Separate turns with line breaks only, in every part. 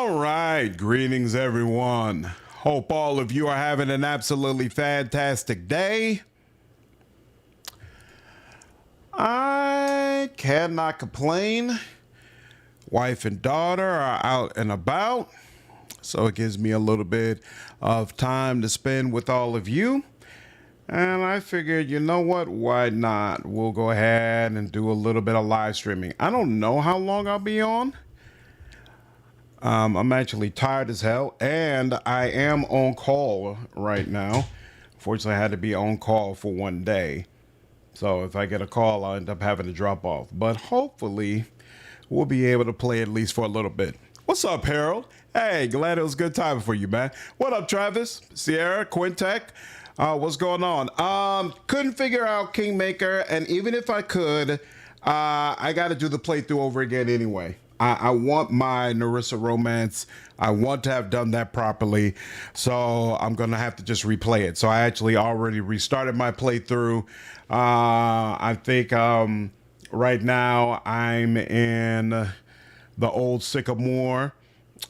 All right, greetings everyone. Hope all of you are having an absolutely fantastic day. I cannot complain. Wife and daughter are out and about, so it gives me a little bit of time to spend with all of you. And I figured, you know what, why not? We'll go ahead and do a little bit of live streaming. I don't know how long I'll be on. I'm actually tired as hell, and I am on call right now. Fortunately, I had to be on call for one day. So if I get a call, I'll end up having to drop off. But hopefully, we'll be able to play at least for a little bit. What's up, Harold? Hey, glad it was a good time for you, man. What up, Travis? Sierra? Quintech? What's going on? Couldn't figure out Kingmaker, and even if I could, I got to do the playthrough over again anyway. I want my Narissa romance. I want to have done that properly, so I'm gonna have to just replay it. So I actually already restarted my playthrough. I think right now I'm in the old Sycamore,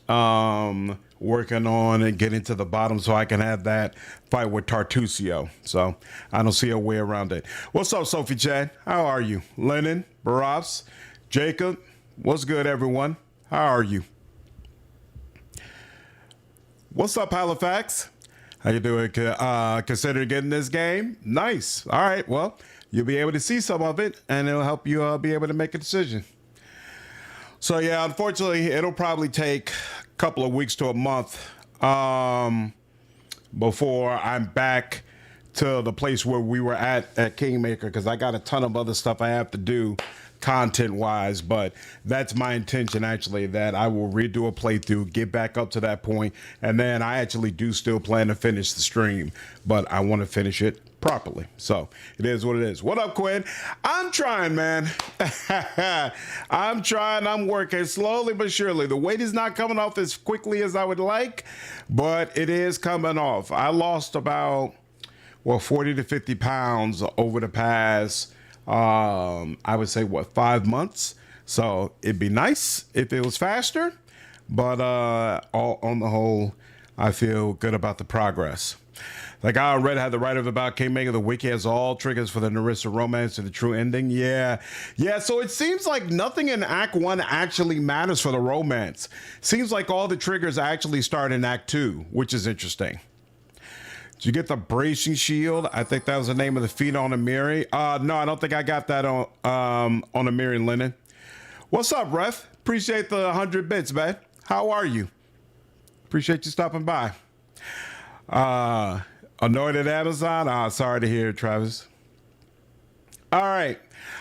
working on and getting to the bottom so I can have that fight with Tartusio. So I don't see a way around it. What's up, Sophie Chad? How are you? Lennon, Barofs, Jacob. What's good, everyone? How are you? What's up, Halifax? How you doing? Consider getting this game? Nice. All right. Well, you'll be able to see some of it, and it'll help you be able to make a decision. So, yeah, unfortunately, it'll probably take a couple of weeks to a month before I'm back to the place where we were at Kingmaker, because I got a ton of other stuff I have to do content-wise, but that's my intention, actually, that I will redo a playthrough, get back up to that point, and then I actually do still plan to finish the stream, but I want to finish it properly. So it is what it is. What up, Quinn? I'm trying, man. I'm trying. I'm working slowly but surely. The weight is not coming off as quickly as I would like, but it is coming off. I lost about 40 to 50 pounds over the past I would say 5 months. So it'd be nice if it was faster, but on the whole, I feel good about the progress. Like I already had the write-up about Kingmaker. The wiki has all triggers for the Narissa romance to the true ending. Yeah. So it seems like nothing in Act 1 actually matters for the romance. Seems like all the triggers actually start in Act 2, which is interesting. Did you get the bracing shield? I think that was the name of the feat on Amiri. No, I don't think I got that on Amiri Lennon. What's up, Ref? Appreciate the 100 bits, man. How are you? Appreciate you stopping by. Anointed Amazon? Sorry to hear, Travis. All right.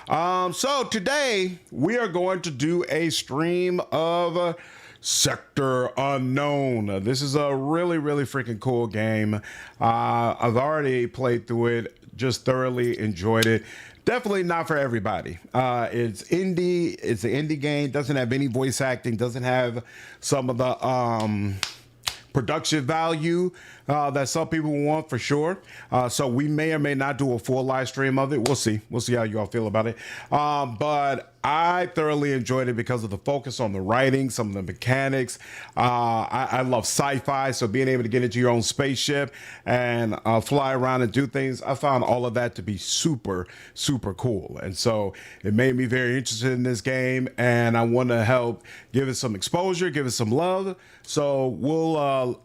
So today we are going to do a stream of Sector Unknown. This is a really freaking cool game. I've already played through it, just thoroughly enjoyed it. Definitely not for everybody. It's indie. It's an indie game. Doesn't have any voice acting. Doesn't have some of the production value that some people want, for sure. So we may or may not do a full live stream of it. We'll see how you all feel about it. But I thoroughly enjoyed it because of the focus on the writing, some of the mechanics. I love sci-fi, so being able to get into your own spaceship and fly around and do things, I found all of that to be super cool. And so it made me very interested in this game, and I want to help give it some exposure, give it some love. So we'll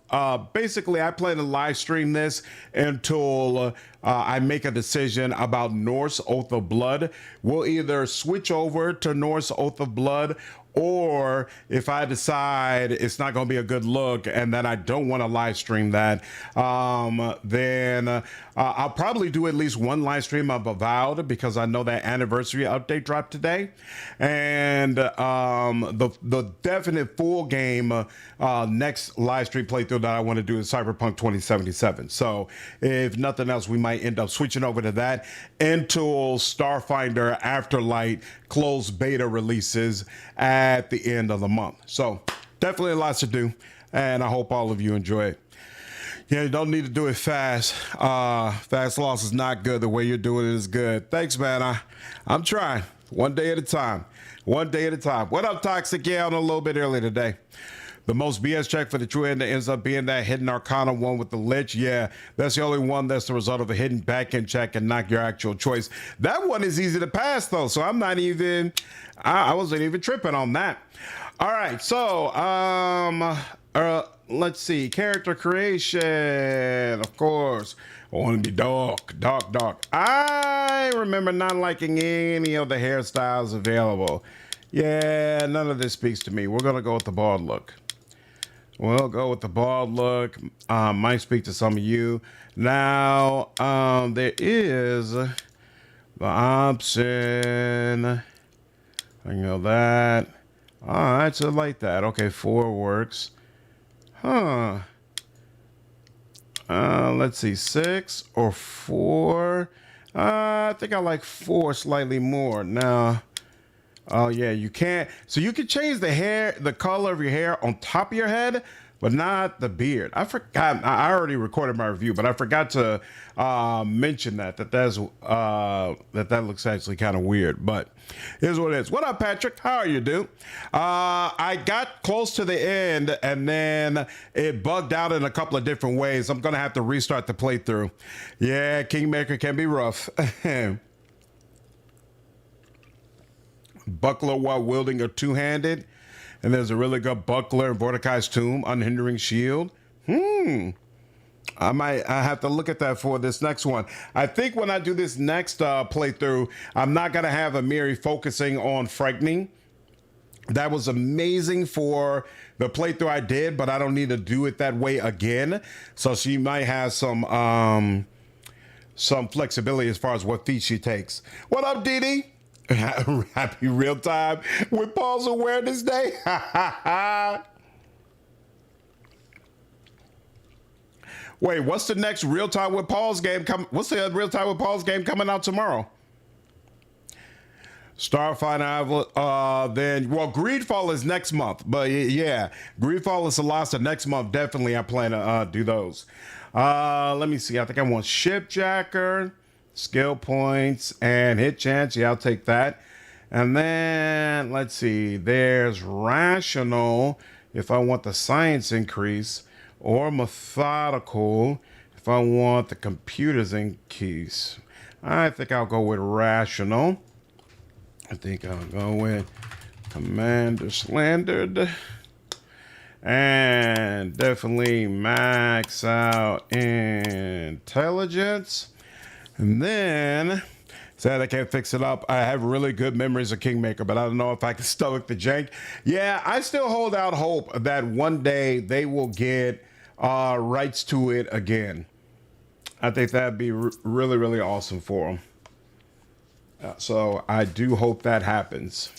basically, I plan to live stream this until I make a decision about Norse Oath of Blood. We'll either switch over to Norse Oath of Blood, or if I decide it's not going to be a good look and that I don't want to live stream that, then I'll probably do at least one live stream of Avowed, because I know that anniversary update dropped today. And the definite full game next live stream playthrough that I want to do is Cyberpunk 2077. So if nothing else, we might end up switching over to that until Starfinder Afterlight closed beta releases at the end of the month. So definitely lots to do, and I hope all of you enjoy it. Yeah, you don't need to do it fast. Fast loss is not good. The way you're doing it is good. Thanks, man. I'm trying. One day at a time. One day at a time. What up, Toxic? Yeah, on a little bit early today. The most BS check for the true end ends up being that hidden arcana one with the lich. Yeah, that's the only one that's the result of a hidden back end check and not your actual choice. That one is easy to pass though, so I'm not even, I wasn't even tripping on that. All right, so let's see, character creation, of course. I want to be dark. I remember not liking any of the hairstyles available. Yeah, none of this speaks to me. We're gonna go with the bald look. We'll go with the bald look. Might speak to some of you. Now, there is the option. I know that. All right, so like that. Okay, 4 works. Huh. Let's see, 6 or 4. I think I like 4 slightly more. Now, oh yeah, you can't. So you can change the hair, the color of your hair on top of your head, but not the beard. I forgot. I already recorded my review, but I forgot to mention that that looks actually kind of weird. But here's what it is. What up, Patrick? How are you, dude? I got close to the end, and then it bugged out in a couple of different ways. I'm gonna have to restart the playthrough. Yeah, Kingmaker can be rough. Buckler while wielding a two-handed, and there's a really good buckler in Mordecai's tomb, unhindering shield. I have to look at that for this next one. I think when I do this next playthrough, I'm not gonna have Amiri focusing on frightening. That was amazing for the playthrough I did, but I don't need to do it that way again. So she might have some flexibility as far as what feat she takes. What up, Dee? Happy real time with Paul's Awareness Day. Wait, what's the next real time with Paul's game what's the real time with Paul's game coming out tomorrow? Starfighter, then, well, Greedfall is next month, but yeah, Greedfall is the last of next month. Definitely, I plan to do those. Let me see. I think I want Shipjacker, skill points, and hit chance. Yeah, I'll take that. And then, let's see, there's Rational if I want the science increase, or Methodical if I want the computers increase. I think I'll go with Rational. I think I'll go with Commander Slandered. And definitely max out intelligence. And then, sad I can't fix it up. I have really good memories of Kingmaker, but I don't know if I can stomach the jank. Yeah, I still hold out hope that one day they will get rights to it again. I think that'd be really, really awesome for them. So I do hope that happens.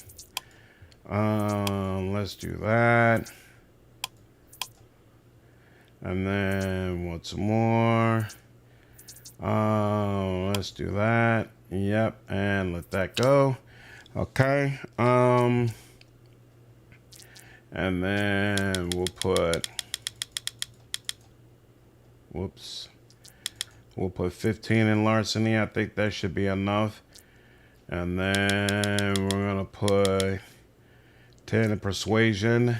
Let's do that. And then what's more? Let's do that. Yep, and let that go. Okay. And then we'll put, we'll put 15 in larceny. I think that should be enough. And then we're gonna put 10 in persuasion.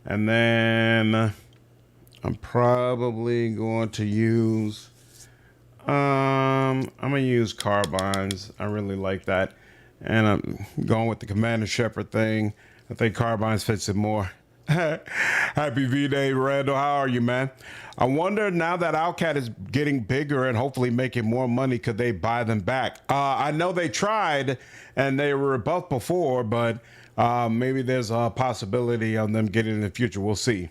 And then I'm probably going to use, I'm gonna use carbines. I really like that. And I'm going with the Commander Shepherd thing. I think carbines fits it more. Happy V-Day, Randall. How are you, man? I wonder now that Owlcat is getting bigger and hopefully making more money, could they buy them back? I know they tried and they were rebuffed before, but maybe there's a possibility of them getting in the future. We'll see.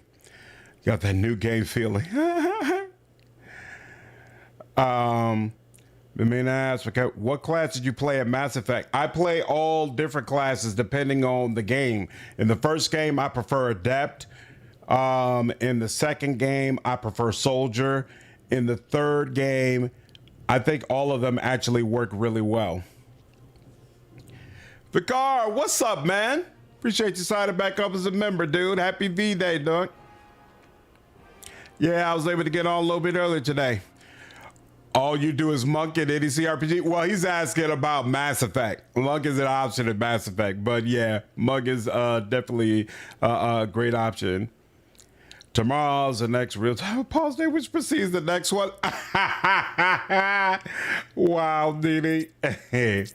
Got that new game feeling. The main ask, okay, what class did you play at Mass Effect? I play all different classes depending on the game. In the first game, I prefer Adept. In the second game, I prefer Soldier. In the third game, I think all of them actually work really well. Vicar, what's up, man? Appreciate you signing back up as a member, dude. Happy V-Day, dog. Yeah, I was able to get on a little bit earlier today. All you do is Monk at ADC RPG. Well, he's asking about Mass Effect. Monk is an option in Mass Effect, but yeah, Monk is definitely a great option. Tomorrow's the next real time pause day, which precedes the next one. Wow, Didi. Okay,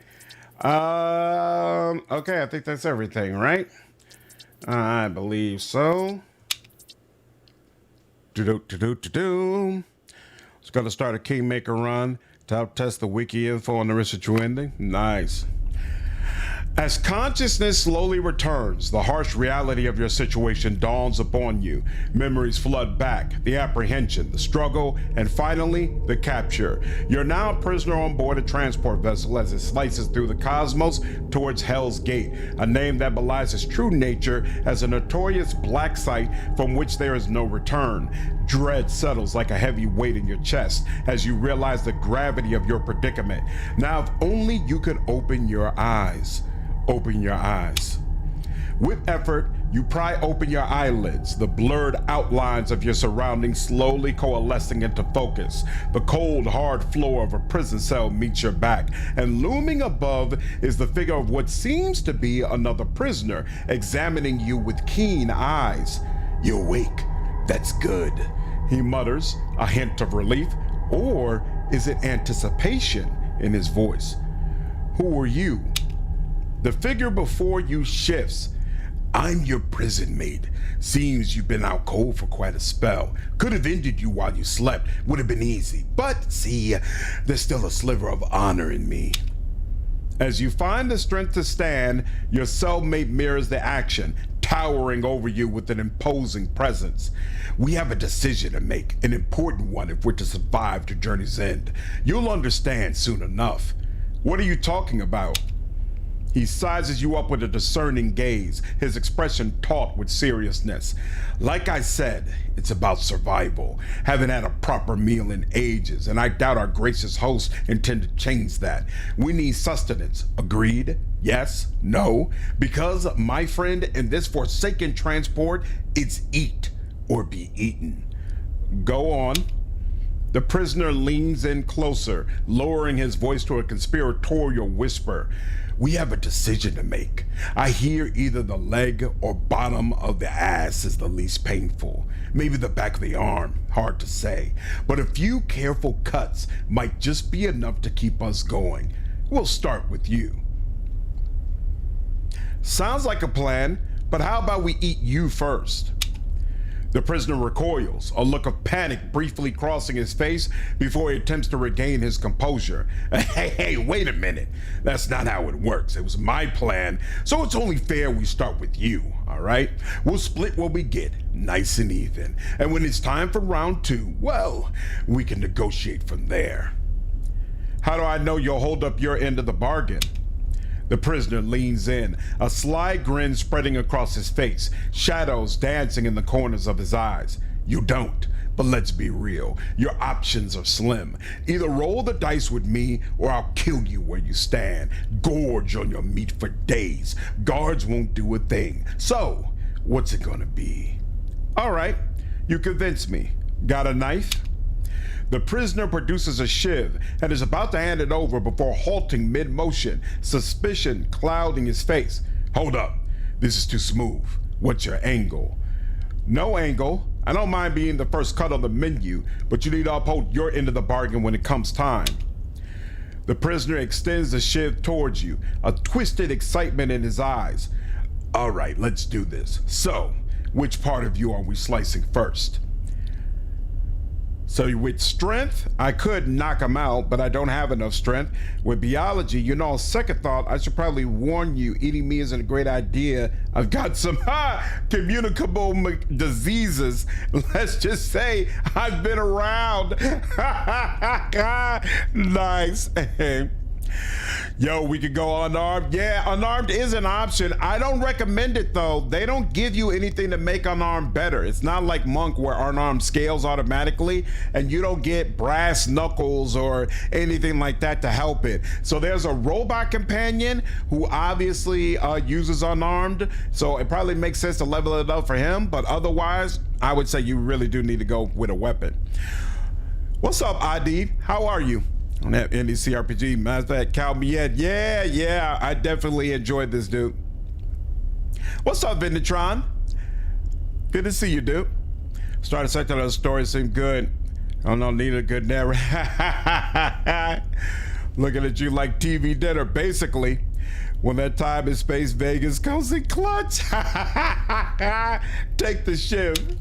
I think that's everything, right? I believe so. Do-do-do-do-do-do. It's going to start a Kingmaker run to help test the wiki info on the research ending. Nice. As consciousness slowly returns, the harsh reality of your situation dawns upon you. Memories flood back, the apprehension, the struggle, and finally, the capture. You're now a prisoner on board a transport vessel as it slices through the cosmos towards Hell's Gate, a name that belies its true nature as a notorious black site from which there is no return. Dread settles like a heavy weight in your chest as you realize the gravity of your predicament. Now, if only you could open your eyes. Open your eyes. With effort, you pry open your eyelids, the blurred outlines of your surroundings slowly coalescing into focus. The cold, hard floor of a prison cell meets your back, and looming above is the figure of what seems to be another prisoner, examining you with keen eyes. You're awake. That's good, he mutters, a hint of relief. Or is it anticipation in his voice? Who are you? The figure before you shifts. I'm your prison mate. Seems you've been out cold for quite a spell. Could have ended you while you slept. Would have been easy. But see, there's still a sliver of honor in me. As you find the strength to stand, your cellmate mirrors the action, towering over you with an imposing presence. We have a decision to make, an important one if we're to survive to journey's end. You'll understand soon enough. What are you talking about? He sizes you up with a discerning gaze, his expression taut with seriousness. Like I said, it's about survival. Haven't had a proper meal in ages, and I doubt our gracious hosts intend to change that. We need sustenance. Agreed? Yes? No? Because, my friend, in this forsaken transport, it's eat or be eaten. Go on. The prisoner leans in closer, lowering his voice to a conspiratorial whisper. We have a decision to make. I hear either the leg or bottom of the ass is the least painful. Maybe the back of the arm, hard to say. But a few careful cuts might just be enough to keep us going. We'll start with you. Sounds like a plan, but how about we eat you first? The prisoner recoils, a look of panic briefly crossing his face before he attempts to regain his composure. Hey, wait a minute. That's not how it works. It was my plan, so it's only fair we start with you, all right? We'll split what we get, nice and even. And when it's time for round two, well, we can negotiate from there. How do I know you'll hold up your end of the bargain? The prisoner leans in, a sly grin spreading across his face, shadows dancing in the corners of his eyes. You don't, but let's be real. Your options are slim. Either roll the dice with me, or I'll kill you where you stand. Gorge on your meat for days. Guards won't do a thing. So, what's it gonna be? All right, you convinced me. Got a knife? The prisoner produces a shiv and is about to hand it over before halting mid-motion, suspicion clouding his face. Hold up, this is too smooth. What's your angle? No angle. I don't mind being the first cut on the menu, but you need to uphold your end of the bargain when it comes time. The prisoner extends the shiv towards you, a twisted excitement in his eyes. All right, let's do this. So, which part of you are we slicing first? So with strength, I could knock him out, but I don't have enough strength. With biology, on second thought, I should probably warn you, eating me isn't a great idea. I've got some communicable diseases. Let's just say I've been around. Nice. Yo, we could go unarmed. Yeah, unarmed is an option. I don't recommend it though. They don't give you anything to make unarmed better. It's not like Monk where unarmed scales automatically and you don't get brass knuckles or anything like that to help it. So there's a robot companion who obviously uses unarmed. So it probably makes sense to level it up for him. But otherwise, I would say you really do need to go with a weapon. What's up, Adid? How are you? On that NDC RPG, Mazbat Calmiet. Yeah, I definitely enjoyed this, dude. What's up, Vinditron? Good to see you, dude. Started second of the story seemed good. I don't need a good narrator. Looking at you like TV dinner, basically. When that time in space Vegas comes in clutch. Take the shift.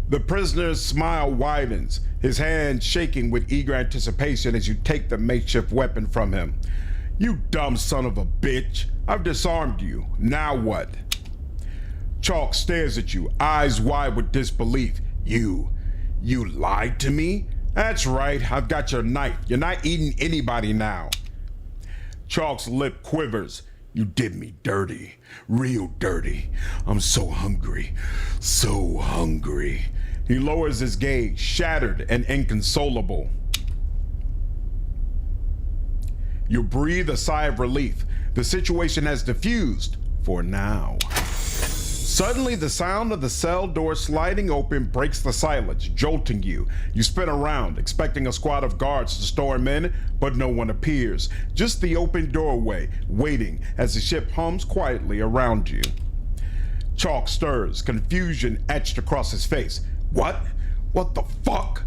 The prisoner's smile widens, his hand shaking with eager anticipation as you take the makeshift weapon from him. You dumb son of a bitch. I've disarmed you. Now what? Chalk stares at you, eyes wide with disbelief. You lied to me? That's right, I've got your knife. You're not eating anybody now. Chalk's lip quivers. You did me dirty, real dirty. I'm so hungry, so hungry. He lowers his gaze, shattered and inconsolable. You breathe a sigh of relief. The situation has diffused for now. Suddenly, the sound of the cell door sliding open breaks the silence, jolting you. You spin around, expecting a squad of guards to storm in, but no one appears. Just the open doorway, waiting as the ship hums quietly around you. Chalk stirs, confusion etched across his face. What? What the fuck?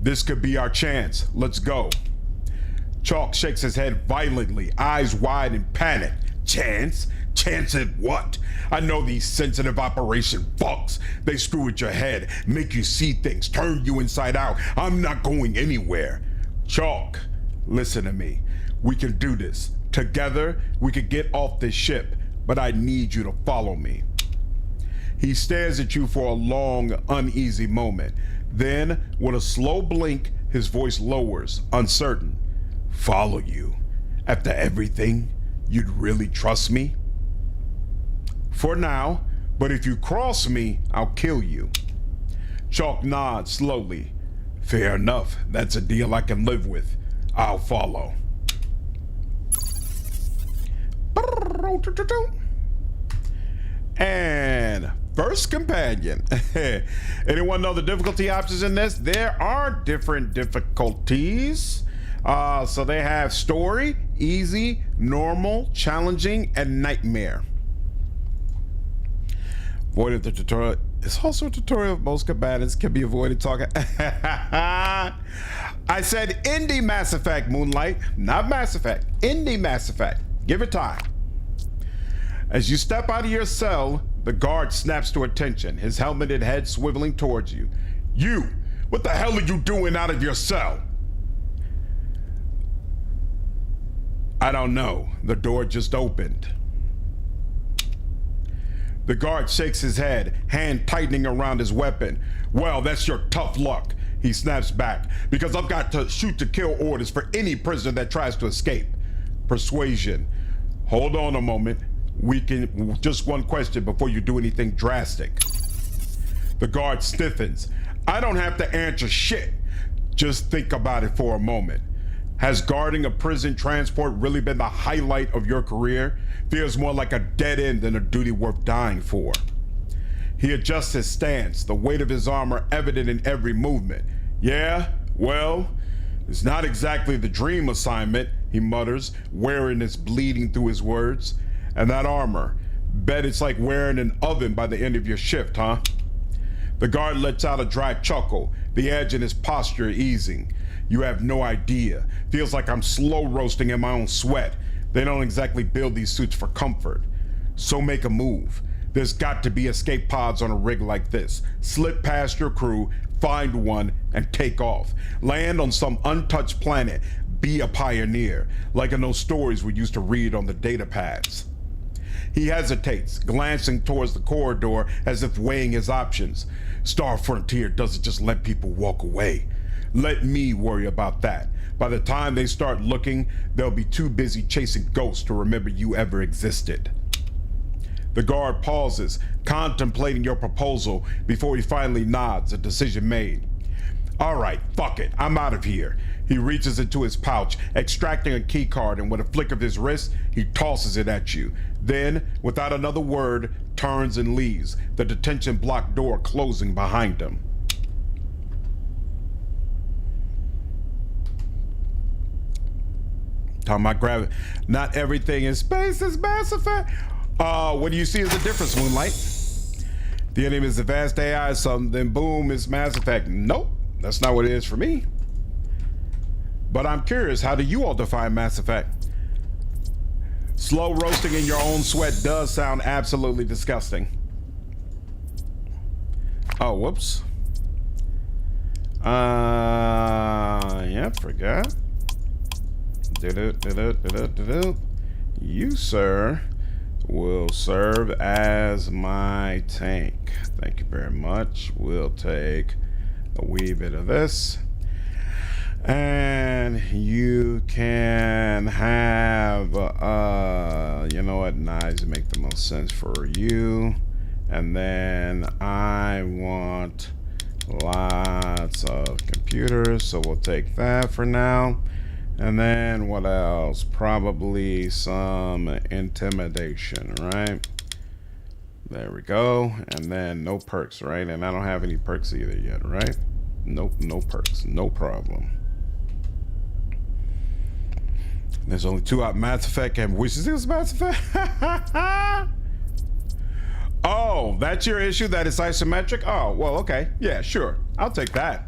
This could be our chance. Let's go. Chalk shakes his head violently, eyes wide in panic. Chance? Chance at what? I know these sensitive operation fucks. They screw with your head, make you see things, turn you inside out. I'm not going anywhere. Chalk, listen to me. We can do this. Together, we could get off this ship, but I need you to follow me. He stares at you for a long, uneasy moment. Then, with a slow blink, his voice lowers, uncertain. Follow you? After everything? You'd really trust me? For now, but if you cross me, I'll kill you. Chalk nods slowly. Fair enough. That's a deal I can live with. I'll follow. And first companion. Anyone know the difficulty options in this? There are different difficulties. So they have story, easy, normal, challenging, and nightmare. Avoided the tutorial. It's also a tutorial of most combatants can be avoided talking. I said indie Mass Effect, Moonlight, not Mass Effect. Indie Mass Effect. Give it time. As you step out of your cell, the guard snaps to attention, his helmeted head swiveling towards you. You! What the hell are you doing out of your cell? I don't know. The door just opened. The guard shakes his head, hand tightening around his weapon. Well, that's your tough luck, he snaps back, because I've got to shoot to kill orders for any prisoner that tries to escape. Persuasion. Hold on a moment. We can, just one question before you do anything drastic. The guard stiffens. I don't have to answer shit. Just think about it for a moment. Has guarding a prison transport really been the highlight of your career? Feels more like a dead end than a duty worth dying for. He adjusts his stance, the weight of his armor evident in every movement. Yeah, well, it's not exactly the dream assignment, he mutters, weariness bleeding through his words. And that armor, bet it's like wearing an oven by the end of your shift, huh? The guard lets out a dry chuckle, the edge in his posture easing. You have no idea. Feels like I'm slow roasting in my own sweat. They don't exactly build these suits for comfort. So make a move. There's got to be escape pods on a rig like this. Slip past your crew, find one, and take off. Land on some untouched planet. Be a pioneer, like in those stories we used to read on the data pads. He hesitates, glancing towards the corridor as if weighing his options. Star Frontier doesn't just let people walk away. Let me worry about that. By the time they start looking, they'll be too busy chasing ghosts to remember you ever existed. The guard pauses, contemplating your proposal before he finally nods, a decision made. All right, fuck it, I'm out of here. He reaches into his pouch, extracting a key card, and with a flick of his wrist, he tosses it at you. Then, without another word, turns and leaves, the detention block door closing behind him. Talking about gravity. Not everything in space is Mass Effect. What do you see as a difference, Moonlight? The enemy is advanced AI, something, then boom, it's Mass Effect. Nope, that's not what it is for me. But I'm curious, how do you all define Mass Effect? Slow roasting in your own sweat does sound absolutely disgusting. Oh, whoops. Yeah, forgot. You, sir, will serve as my tank. Thank you very much. We'll take a wee bit of this. And you can have, you know what, knives make the most sense for you. And then I want lots of computers, so we'll take that for now. And then what else? Probably some intimidation, right? There we go. And then no perks, right? And I don't have any perks either yet, right? Nope, no perks, no problem. There's only two out. Mass Effect and which is this Mass Effect? Oh, that's your issue, that it's isometric? Oh, well, okay. Yeah, sure. I'll take that.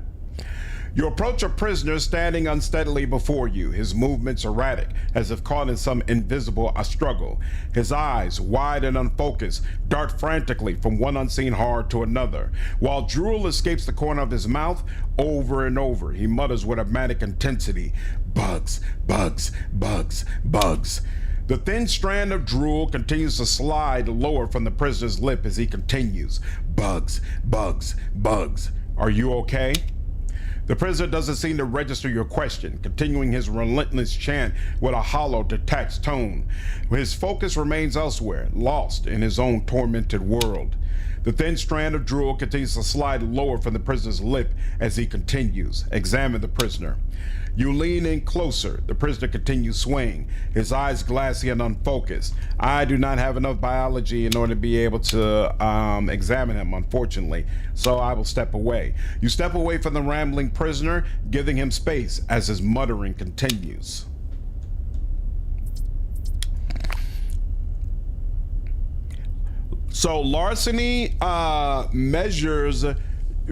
You approach a prisoner standing unsteadily before you, his movements erratic, as if caught in some invisible struggle. His eyes, wide and unfocused, dart frantically from one unseen horror to another. While drool escapes the corner of his mouth over and over, he mutters with a manic intensity, "Bugs, bugs, bugs, bugs." The thin strand of drool continues to slide lower from the prisoner's lip as he continues. "Bugs, bugs, bugs. Are you okay?" The prisoner doesn't seem to register your question, continuing his relentless chant with a hollow, detached tone. His focus remains elsewhere, lost in his own tormented world. The thin strand of drool continues to slide lower from the prisoner's lip as he continues. Examine the prisoner. You lean in closer. The prisoner continues swaying, his eyes glassy and unfocused. I do not have enough biology in order to be able to examine him, unfortunately, so I will step away. You step away from the rambling prisoner, giving him space as his muttering continues. So larceny measures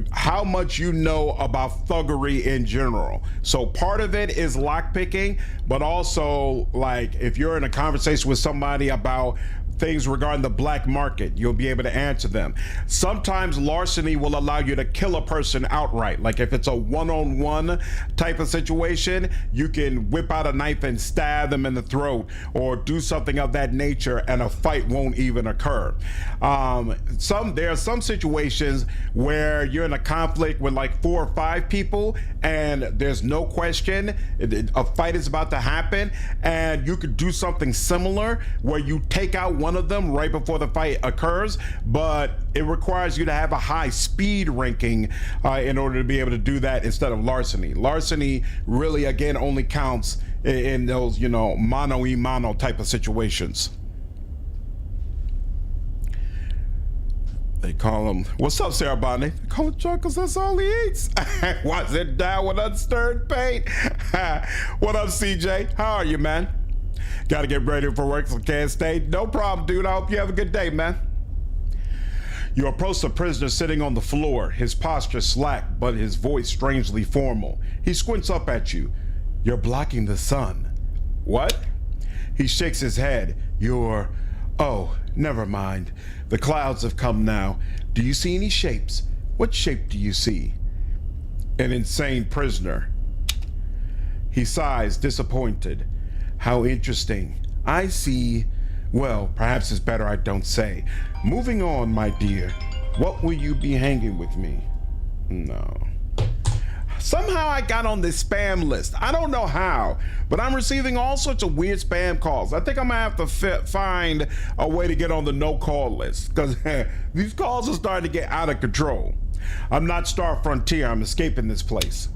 how much you know about thuggery in general. So part of it is lockpicking, but also like if you're in a conversation with somebody about things regarding the black market, you'll be able to answer them. Sometimes larceny will allow you to kill a person outright. Like if it's a one-on-one type of situation, you can whip out a knife and stab them in the throat or do something of that nature and a fight won't even occur. There are some situations where you're in a conflict with like 4 or 5 people and there's no question a fight is about to happen, and you could do something similar where you take out one of them right before the fight occurs, but it requires you to have a high speed ranking in order to be able to do that instead of larceny. Larceny really, again, only counts in those, you know, mano-y-mano type of situations. They call him, what's up, Sarah Bonnie? They call him Chuck because that's all he eats. Was it down with unstirred paint? What up, CJ? How are you, man? Gotta get ready for work, so can't stay. No problem, dude. I hope you have a good day, man. You approach the prisoner sitting on the floor, his posture slack, but his voice strangely formal. He squints up at you. You're blocking the sun. What? He shakes his head. You're... Oh, never mind. The clouds have come now. Do you see any shapes? What shape do you see? An insane prisoner. He sighs, disappointed. How interesting. I see. Well, perhaps it's better I don't say. Moving on, my dear. What will you be hanging with me? No. Somehow I got on this spam list. I don't know how, but I'm receiving all sorts of weird spam calls. I think I'm gonna have to find a way to get on the no-call list, because these calls are starting to get out of control. I'm not Star Frontier. I'm escaping this place.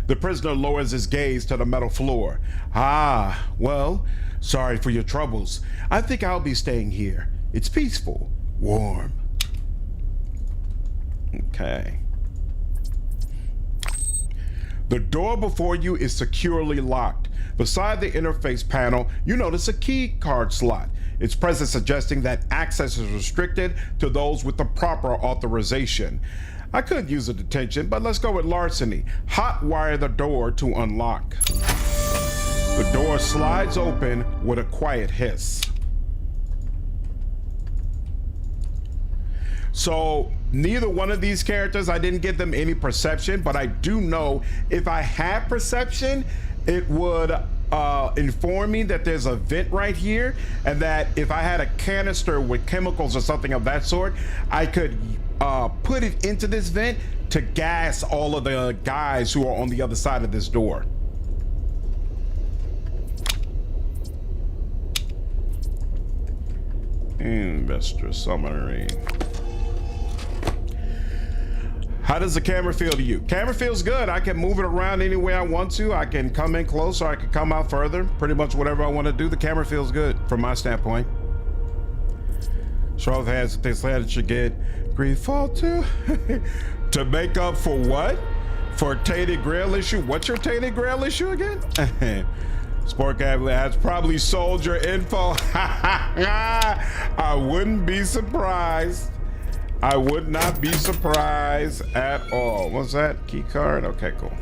The prisoner lowers his gaze to the metal floor. Ah, well, sorry for your troubles. I think I'll be staying here. It's peaceful, warm. Okay. The door before you is securely locked. Beside the interface panel, you notice a key card slot. its presence suggesting that access is restricted to those with the proper authorization. I could use a detention, but let's go with larceny. Hotwire the door to unlock. The door slides open with a quiet hiss. So neither one of these characters, I didn't give them any perception, but I do know if I had perception, it would inform me that there's a vent right here, and that if I had a canister with chemicals or something of that sort, I could put it into this vent to gas all of the guys who are on the other side of this door. Investor summary. How does the camera feel to you? Camera feels good. I can move it around any way I want to. I can come in closer. I can come out further. Pretty much whatever I want to do. The camera feels good from my standpoint. Show of hands, they said it should get grief fall too. To make up for what? For tainted grail issue? What's your tainted grail issue again? Sport Capital has probably sold your info. I wouldn't be surprised. I would not be surprised at all. What's that? Key card? Okay, cool.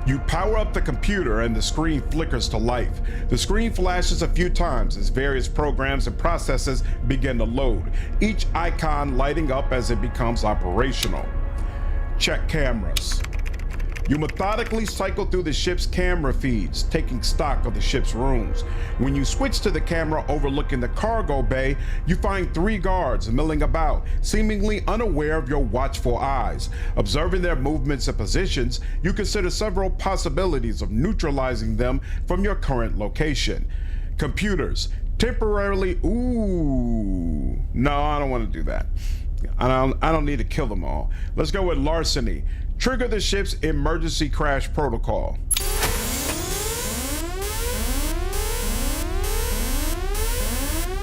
You power up the computer and the screen flickers to life. The screen flashes a few times as various programs and processes begin to load, each icon lighting up as it becomes operational. Check cameras. You methodically cycle through the ship's camera feeds, taking stock of the ship's rooms. When you switch to the camera overlooking the cargo bay, you find 3 guards milling about, seemingly unaware of your watchful eyes. Observing their movements and positions, you consider several possibilities of neutralizing them from your current location. Computers, temporarily, no, I don't want to do that. I don't need to kill them all. Let's go with larceny. Trigger the ship's emergency crash protocol.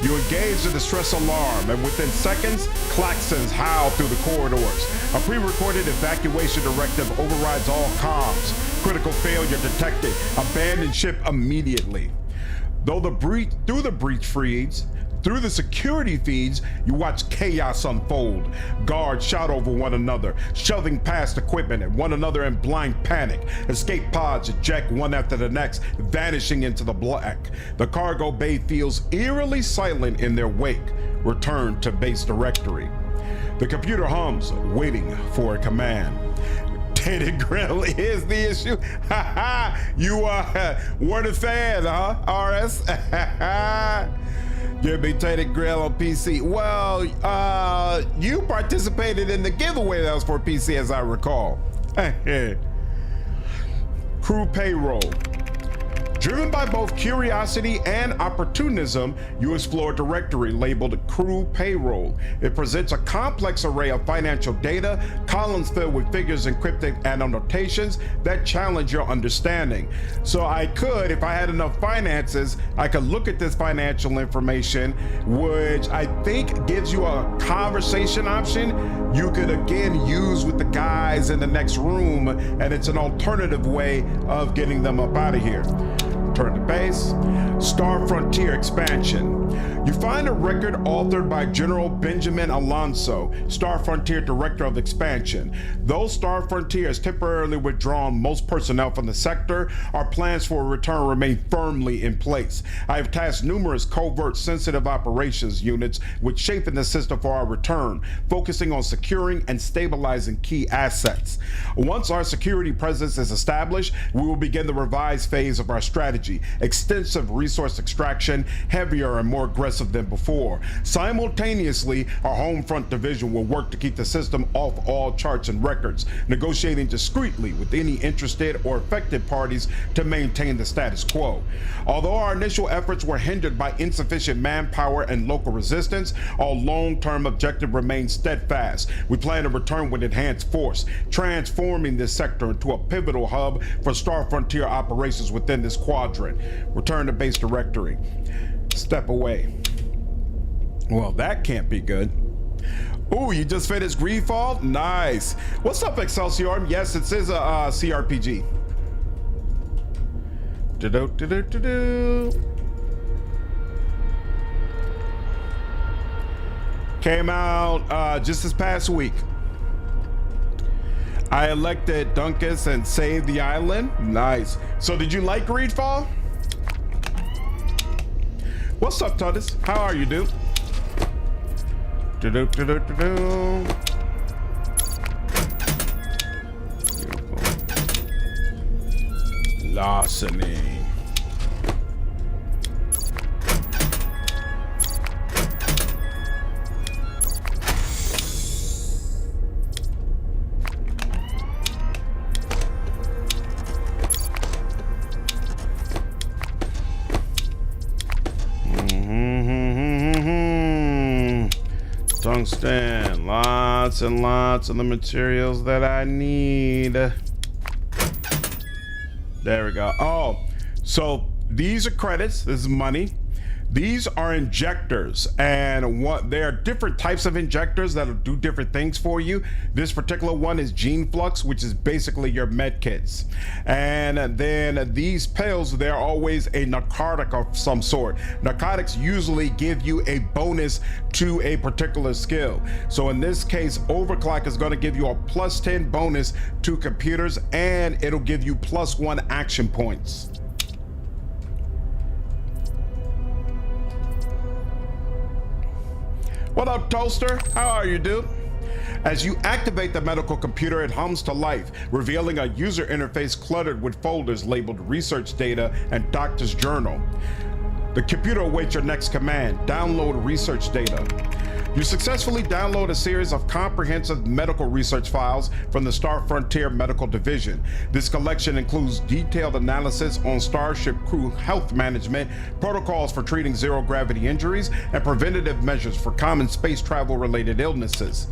You engage the distress alarm, and within seconds, klaxons howl through the corridors. A pre-recorded evacuation directive overrides all comms. Critical failure detected. Abandon ship immediately. Through the breach feeds, through the security feeds, you watch chaos unfold. Guards shout over one another, shoving past equipment at one another in blind panic. Escape pods eject one after the next, vanishing into the black. The cargo bay feels eerily silent in their wake. Return to base directory. The computer hums, waiting for a command. Tainted grill is the issue. You weren't a fan, huh, RS? Give me tainted grill on PC. Well, you participated in the giveaway that was for PC, as I recall. Crew payroll. Driven by both curiosity and opportunism, you explore a directory labeled Crew Payroll. It presents a complex array of financial data, columns filled with figures and cryptic annotations that challenge your understanding. So I could, if I had enough finances, I could look at this financial information, which I think gives you a conversation option you could again use with the guys in the next room, and it's an alternative way of getting them up out of here. Return to base. Star Frontier expansion. You find a record authored by General Benjamin Alonso, Star Frontier Director of Expansion. Though Star Frontier has temporarily withdrawn most personnel from the sector, our plans for a return remain firmly in place. I have tasked numerous covert sensitive operations units with shaping the system for our return, focusing on securing and stabilizing key assets. Once our security presence is established, we will begin the revised phase of our strategy. Extensive resource extraction, heavier and more aggressive than before. Simultaneously, our home front division will work to keep the system off all charts and records, negotiating discreetly with any interested or affected parties to maintain the status quo. Although our initial efforts were hindered by insufficient manpower and local resistance, our long-term objective remains steadfast. We plan to return with enhanced force, transforming this sector into a pivotal hub for Star Frontier operations within this quadrant. Return to base directory. Step away. Well, that can't be good. Ooh, you just finished Greedfall? Nice. What's up, Excelsior? Yes, it is a CRPG. Came out just this past week. I elected Dunkus and saved the island. Nice. So did you like Greedfall? What's up, Tuddis? How are you, dude? Larceny. Tungsten, lots and lots of the materials that I need. There we go. Oh, so these are credits. This is money. These are injectors, and there are different types of injectors that'll do different things for you. This particular one is Gene Flux, which is basically your med kits. And then these pills, they're always a narcotic of some sort. Narcotics usually give you a bonus to a particular skill. So in this case, Overclock is going to give you a +10 bonus to computers, and it'll give you +1 action points. What up, Toaster? How are you, dude? As you activate the medical computer, it hums to life, revealing a user interface cluttered with folders labeled research data and doctor's journal. The computer awaits your next command: download research data. You successfully download a series of comprehensive medical research files from the Star Frontier Medical Division. This collection includes detailed analysis on Starship crew health management, protocols for treating zero-gravity injuries, and preventative measures for common space travel-related illnesses.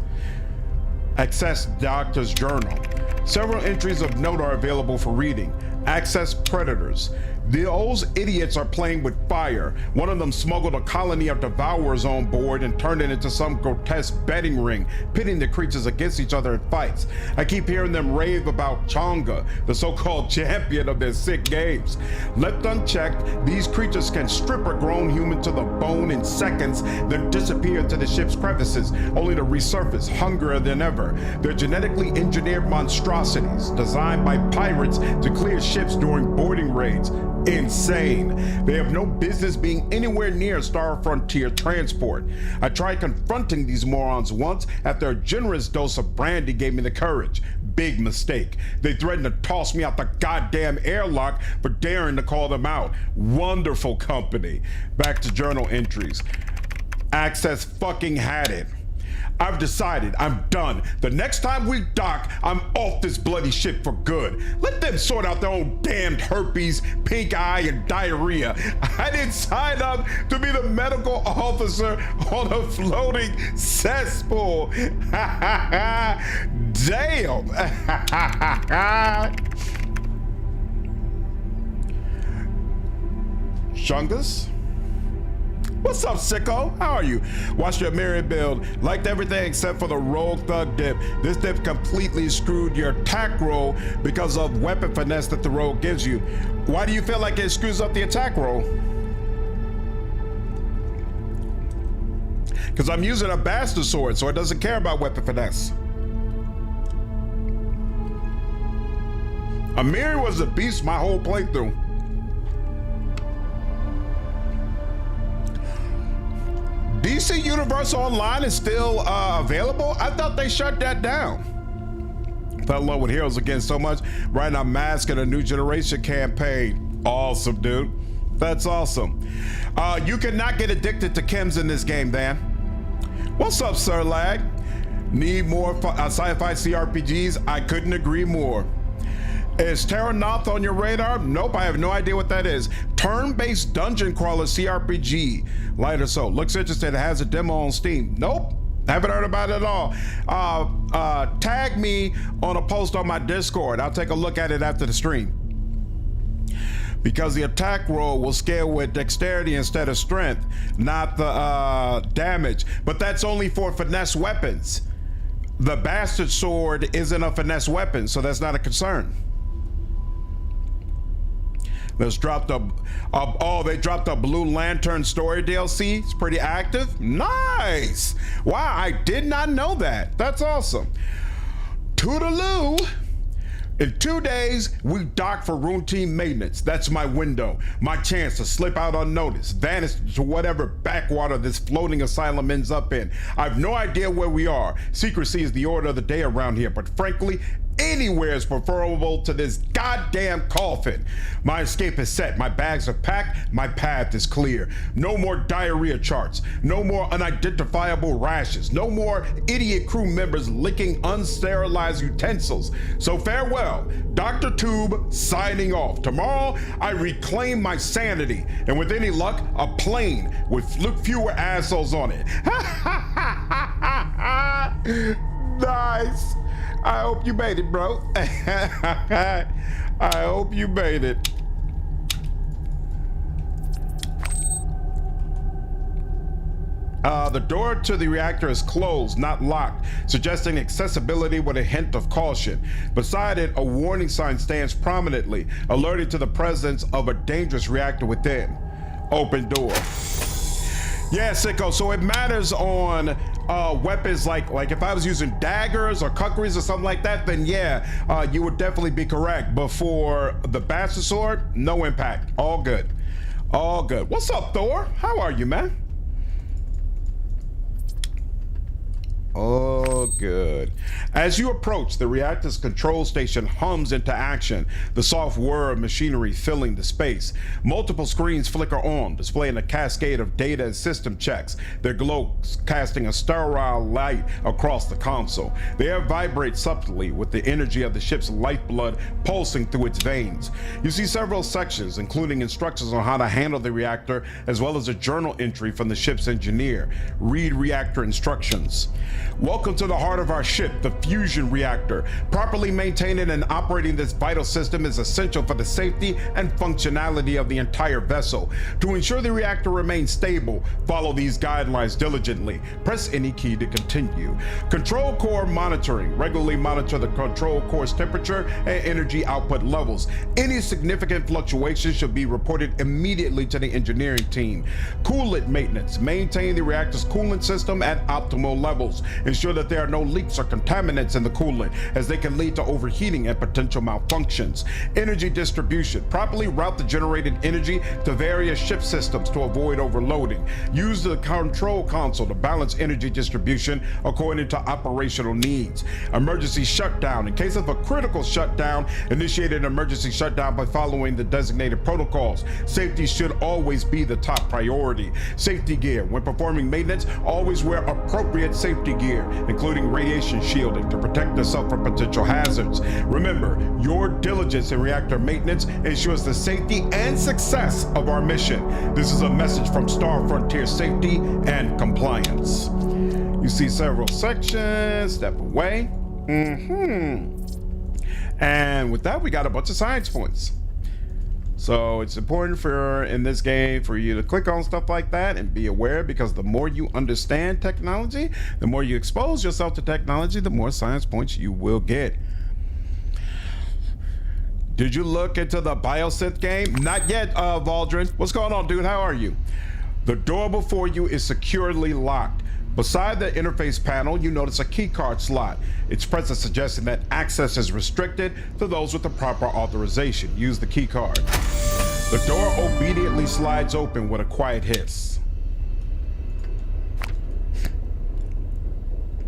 Access Doctor's Journal. Several entries of note are available for reading. Access Predators. Those idiots are playing with fire. One of them smuggled a colony of devourers on board and turned it into some grotesque betting ring, pitting the creatures against each other in fights. I keep hearing them rave about Chonga, the so-called champion of their sick games. Left unchecked, these creatures can strip a grown human to the bone in seconds, then disappear into the ship's crevices, only to resurface hungrier than ever. They're genetically engineered monstrosities, designed by pirates to clear ships during boarding raids. Insane. They have no business being anywhere near Star Frontier transport. I tried confronting these morons once after a generous dose of brandy gave me the courage. Big mistake. They threatened to toss me out the goddamn airlock for daring to call them out. Wonderful company. Back to journal entries. Access fucking had it. I've decided I'm done. The next time we dock, I'm off this bloody shit for good. Let them sort out their own damned herpes, pink eye, and diarrhea. I didn't sign up to be the medical officer on a floating cesspool. Damn. Shungus? What's up, sicko? How are you? Watched your myriad build. Liked everything except for the rogue thug dip. This dip completely screwed your attack roll because of weapon finesse that the rogue gives you. Why do you feel like it screws up the attack roll? Because I'm using a bastard sword, so it doesn't care about weapon finesse. Amiri was a beast my whole playthrough. DC Universe Online is still available? I thought they shut that down. Fell in love with Heroes Again so much. Right now, Mask in a New Generation campaign. Awesome, dude. That's awesome. You cannot get addicted to chems in this game, Dan. What's up, Sir Lag? Need more sci-fi CRPGs? I couldn't agree more. Is Terra Noth on your radar? Nope, I have no idea what that is. Turn-based dungeon crawler CRPG. Light or so. Looks interesting. It has a demo on Steam. Nope, haven't heard about it at all. Tag me on a post on my Discord. I'll take a look at it after the stream. Because the attack roll will scale with dexterity instead of strength, not the damage. But that's only for finesse weapons. The bastard sword isn't a finesse weapon, so that's not a concern. Let's drop the, oh, they dropped the Blue Lantern story DLC. It's pretty active. Nice. Wow, I did not know that. That's awesome. Toodaloo. In 2 days, we dock for routine maintenance. That's my window, my chance to slip out unnoticed, vanish to whatever backwater this floating asylum ends up in. I have no idea where we are. Secrecy is the order of the day around here, but frankly, anywhere is preferable to this goddamn coffin. My escape is set, my bags are packed, my path is clear. No more diarrhea charts, no more unidentifiable rashes, no more idiot crew members licking unsterilized utensils. So farewell, Dr. Tube signing off. Tomorrow, I reclaim my sanity, and with any luck, a plane with fewer assholes on it. Nice. I hope you made it, bro. I hope you made it. The door to the reactor is closed, not locked, suggesting accessibility with a hint of caution. Beside it, a warning sign stands prominently, alerting to the presence of a dangerous reactor within. Open door. Yeah, Sicko, so it matters on weapons like if I was using daggers or kukris or something like that, then yeah, you would definitely be correct. But for the bastard sword, no impact. All good. All good. What's up, Thor? How are you, man? Oh, good. As you approach, the reactor's control station hums into action, the soft whir of machinery filling the space. Multiple screens flicker on, displaying a cascade of data and system checks, their glow casting a sterile light across the console. The air vibrates subtly with the energy of the ship's lifeblood pulsing through its veins. You see several sections, including instructions on how to handle the reactor, as well as a journal entry from the ship's engineer. Read reactor instructions. Welcome to the heart of our ship, the fusion reactor. Properly maintaining and operating this vital system is essential for the safety and functionality of the entire vessel. To ensure the reactor remains stable, follow these guidelines diligently. Press any key to continue. Control core monitoring. Regularly monitor the control core's temperature and energy output levels. Any significant fluctuations should be reported immediately to the engineering team. Coolant maintenance. Maintain the reactor's coolant system at optimal levels. Ensure that there are no leaks or contaminants in the coolant, as they can lead to overheating and potential malfunctions. Energy distribution. Properly route the generated energy to various ship systems to avoid overloading. Use the control console to balance energy distribution according to operational needs. Emergency shutdown. In case of a critical shutdown, initiate an emergency shutdown by following the designated protocols. Safety should always be the top priority. Safety gear. When performing maintenance, always wear appropriate safety gear, including radiation shielding to protect yourself from potential hazards. Remember, your diligence in reactor maintenance ensures the safety and success of our mission. This is a message from Star Frontier Safety and Compliance. You see several sections. Step away. And with that, we got a bunch of science points. So it's important in this game for you to click on stuff like that and be aware, because the more you understand technology, the more you expose yourself to technology, the more science points you will get. Did you look into the biosynth game? Not yet, Valdrin. What's going on, dude? How are you? The door before you is securely locked. Beside the interface panel, you notice a keycard slot. Its presence suggesting that access is restricted to those with the proper authorization. Use the keycard. The door obediently slides open with a quiet hiss.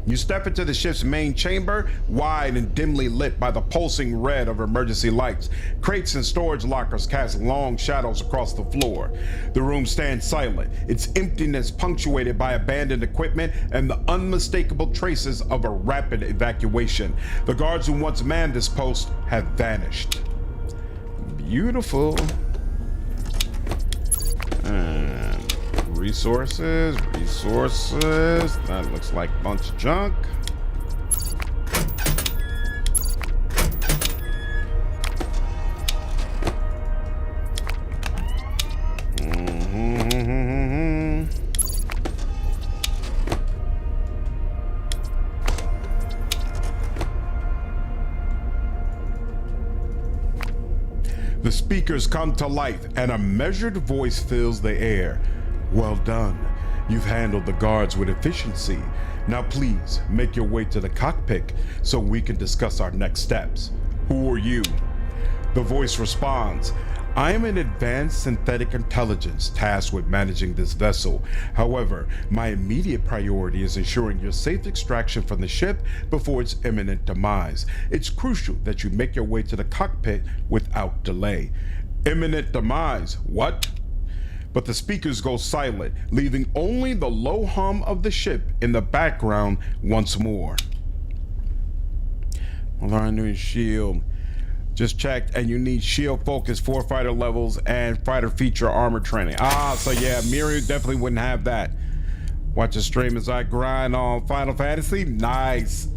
You step into the ship's main chamber, wide and dimly lit by the pulsing red of emergency lights. Crates and storage lockers cast long shadows across the floor. The room stands silent, its emptiness punctuated by abandoned equipment and the unmistakable traces of a rapid evacuation. The guards who once manned this post have vanished. Beautiful. And resources. That looks like a bunch of junk. The speakers come to life and a measured voice fills the air. Well done. You've handled the guards with efficiency. Now please make your way to the cockpit so we can discuss our next steps. Who are you? The voice responds, I am an advanced synthetic intelligence tasked with managing this vessel. However, my immediate priority is ensuring your safe extraction from the ship before its imminent demise. It's crucial that you make your way to the cockpit without delay. Imminent demise? What? But the speakers go silent, leaving only the low hum of the ship in the background once more. Alarm new shield. Just checked, and you need shield focus, 4 fighter levels, and fighter feature armor training. So yeah, Miri definitely wouldn't have that. Watch the stream as I grind on Final Fantasy. Nice.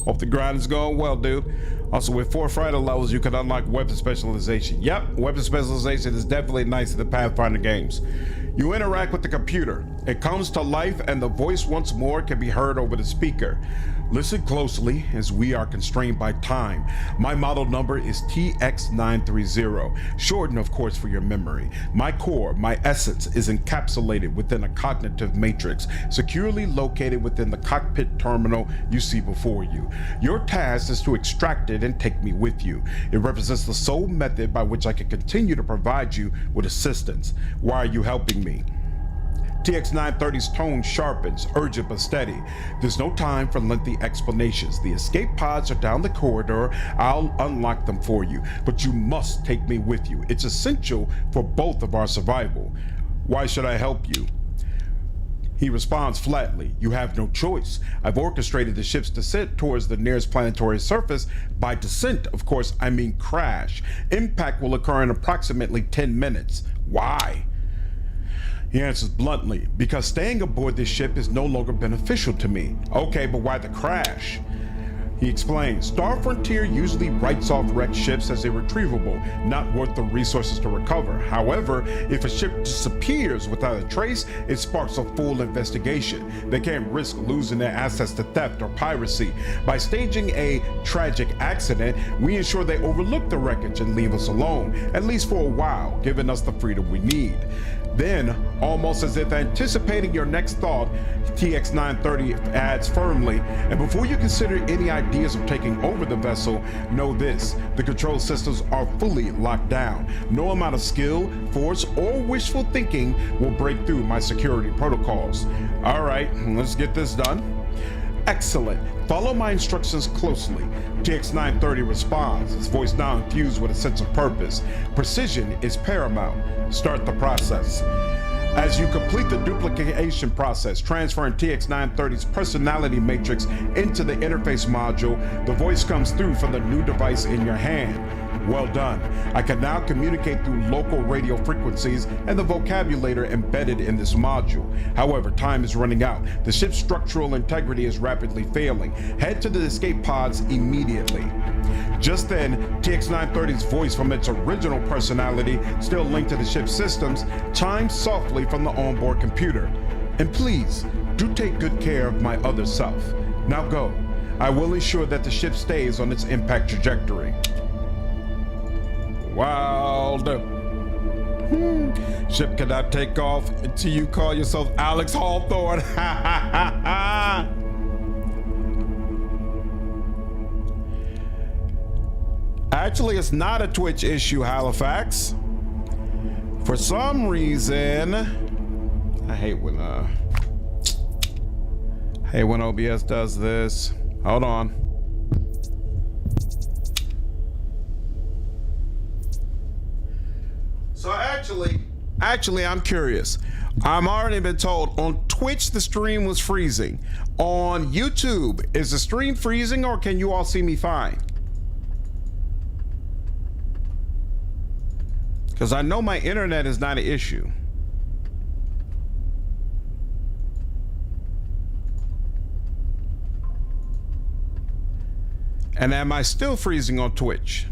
Hope the grind is going well, dude. Also, with 4 fighter levels, you can unlock weapon specialization. Yep, weapon specialization is definitely nice in the Pathfinder games. You interact with the computer. It comes to life, and the voice once more can be heard over the speaker. Listen closely, as we are constrained by time. My model number is TX930, shortened of course for your memory. My core, my essence, is encapsulated within a cognitive matrix, securely located within the cockpit terminal you see before you. Your task is to extract it and take me with you. It represents the sole method by which I can continue to provide you with assistance. Why are you helping me? TX930's tone sharpens, urgent but steady. There's no time for lengthy explanations. The escape pods are down the corridor. I'll unlock them for you, but you must take me with you. It's essential for both of our survival. Why should I help you? He responds flatly, you have no choice. I've orchestrated the ship's descent towards the nearest planetary surface. By descent, of course, I mean crash. Impact will occur in approximately 10 minutes. Why? He answers bluntly, because staying aboard this ship is no longer beneficial to me. Okay, but why the crash? He explains, Star Frontier usually writes off wrecked ships as irretrievable, not worth the resources to recover. However, if a ship disappears without a trace, it sparks a full investigation. They can't risk losing their assets to theft or piracy. By staging a tragic accident, we ensure they overlook the wreckage and leave us alone, at least for a while, giving us the freedom we need. Then, almost as if anticipating your next thought, TX930 adds firmly, and before you consider any ideas of taking over the vessel, know this, the control systems are fully locked down. No amount of skill, force, or wishful thinking will break through my security protocols. All right, let's get this done. Excellent. Follow my instructions closely. TX930 responds, his voice now infused with a sense of purpose. Precision is paramount. Start the process. As you complete the duplication process, transferring TX930's personality matrix into the interface module, the voice comes through from the new device in your hand. Well done. I can now communicate through local radio frequencies and the vocabulary embedded in this module. However, time is running out. The ship's structural integrity is rapidly failing. Head to the escape pods immediately. Just then, TX930's voice from its original personality, still linked to the ship's systems, chimes softly from the onboard computer. And please, do take good care of my other self. Now go. I will ensure that the ship stays on its impact trajectory. Wild. Ship cannot take off until you call yourself Alex Hawthorne. Actually, it's not a Twitch issue, Halifax. For some reason, I hate when OBS does this. Hold on. So actually, I'm curious. I'm already been told on Twitch the stream was freezing. On YouTube, is the stream freezing or can you all see me fine? Because I know my internet is not an issue. And am I still freezing on Twitch?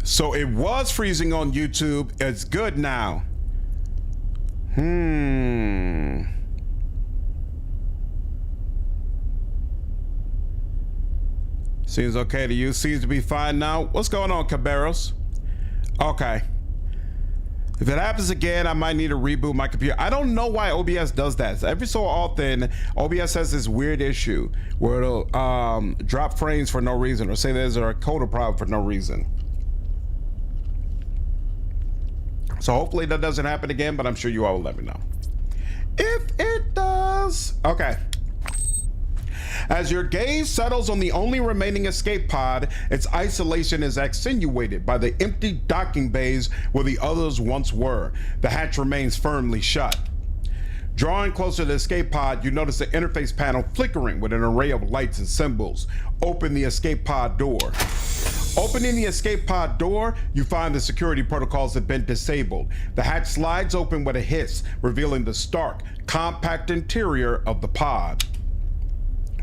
So it was freezing on YouTube. It's good now. Seems okay to you. Seems to be fine now. What's going on, Caballeros? Okay. If it happens again, I might need to reboot my computer. I don't know why OBS does that. Every so often, OBS has this weird issue where it'll drop frames for no reason or say there's a coder problem for no reason. So hopefully that doesn't happen again, but I'm sure you all will let me know. If it does. Okay. As your gaze settles on the only remaining escape pod, its isolation is accentuated by the empty docking bays where the others once were. The hatch remains firmly shut. Drawing closer to the escape pod, you notice the interface panel flickering with an array of lights and symbols. Open the escape pod door. Opening the escape pod door, you find the security protocols have been disabled. The hatch slides open with a hiss, revealing the stark, compact interior of the pod.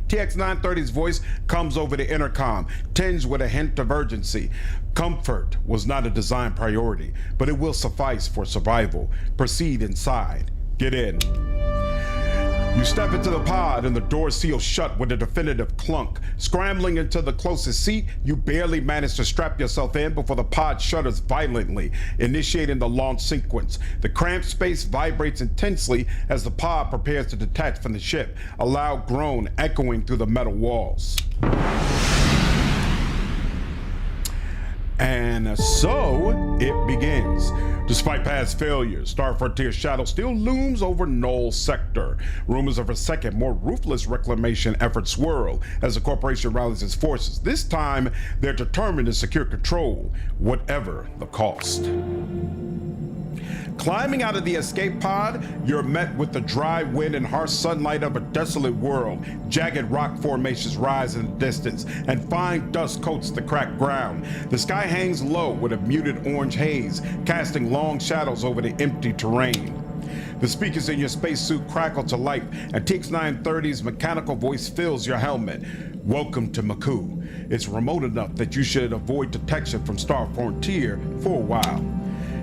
TX930's voice comes over the intercom, tinged with a hint of urgency. Comfort was not a design priority, but it will suffice for survival. Proceed inside. Get in. You step into the pod and the door seals shut with a definitive clunk. Scrambling into the closest seat, you barely manage to strap yourself in before the pod shudders violently, initiating the launch sequence. The cramped space vibrates intensely as the pod prepares to detach from the ship, a loud groan echoing through the metal walls. And so it begins. Despite past failures, Star Frontier's shadow still looms over Null Sector. Rumors of a second, more ruthless reclamation effort swirl as the corporation rallies its forces. This time, they're determined to secure control, whatever the cost. Climbing out of the escape pod, you're met with the dry wind and harsh sunlight of a desolate world. Jagged rock formations rise in the distance, and fine dust coats the cracked ground. The sky hangs low with a muted orange haze, casting long shadows over the empty terrain. The speakers in your spacesuit crackle to life, and TX930's mechanical voice fills your helmet. Welcome to Maku. It's remote enough that you should avoid detection from Star Frontier for a while.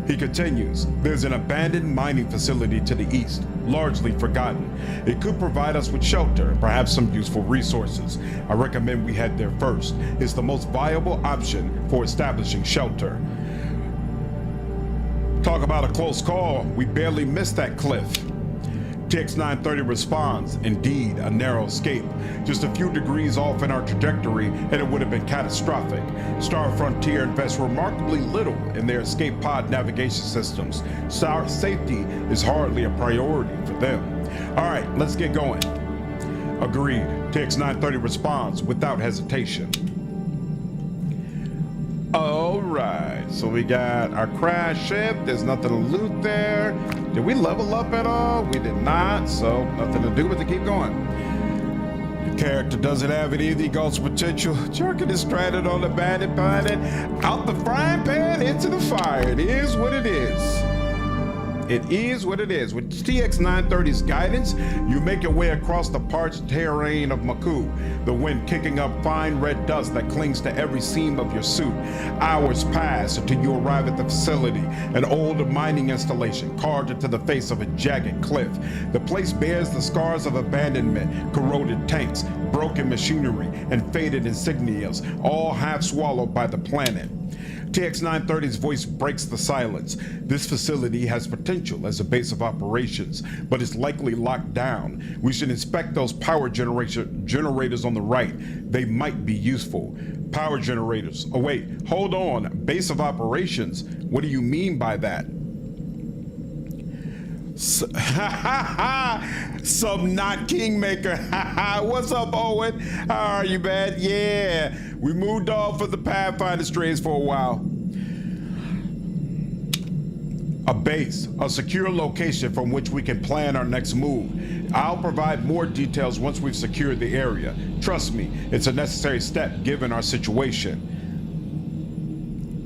He continues, there's an abandoned mining facility to the east, largely forgotten. It could provide us with shelter, perhaps some useful resources. I recommend we head there first. It's the most viable option for establishing shelter. Talk about a close call. We barely missed that cliff. TX930 responds, indeed, a narrow escape. Just a few degrees off in our trajectory and it would have been catastrophic. Star Frontier invests remarkably little in their escape pod navigation systems. Our safety is hardly a priority for them. All right, let's get going. Agreed. TX930 responds without hesitation. All right, so we got our crash ship. There's nothing to loot there. Did we level up at all? We did not, so nothing to do but to keep going. The character doesn't have any of the ghost potential. Jerking is stranded on the bandit planet. Out the frying pan, into the fire. It is what it is. It is what it is. With TX930's guidance, you make your way across the parched terrain of Maku, the wind kicking up fine red dust that clings to every seam of your suit. Hours pass until you arrive at the facility, an old mining installation carved into the face of a jagged cliff. The place bears the scars of abandonment, corroded tanks, broken machinery, and faded insignias, all half swallowed by the planet. TX930's voice breaks the silence. This facility has potential as a base of operations, but it's likely locked down. We should inspect those power generators on the right. They might be useful. Power generators. Oh wait, hold on. Base of operations? What do you mean by that? Some not kingmaker. What's up, Owen? How are you, man? Yeah, we moved off of the Pathfinder streams for a while. A base, a secure location from which we can plan our next move. I'll provide more details once we've secured the area. Trust me, it's a necessary step given our situation.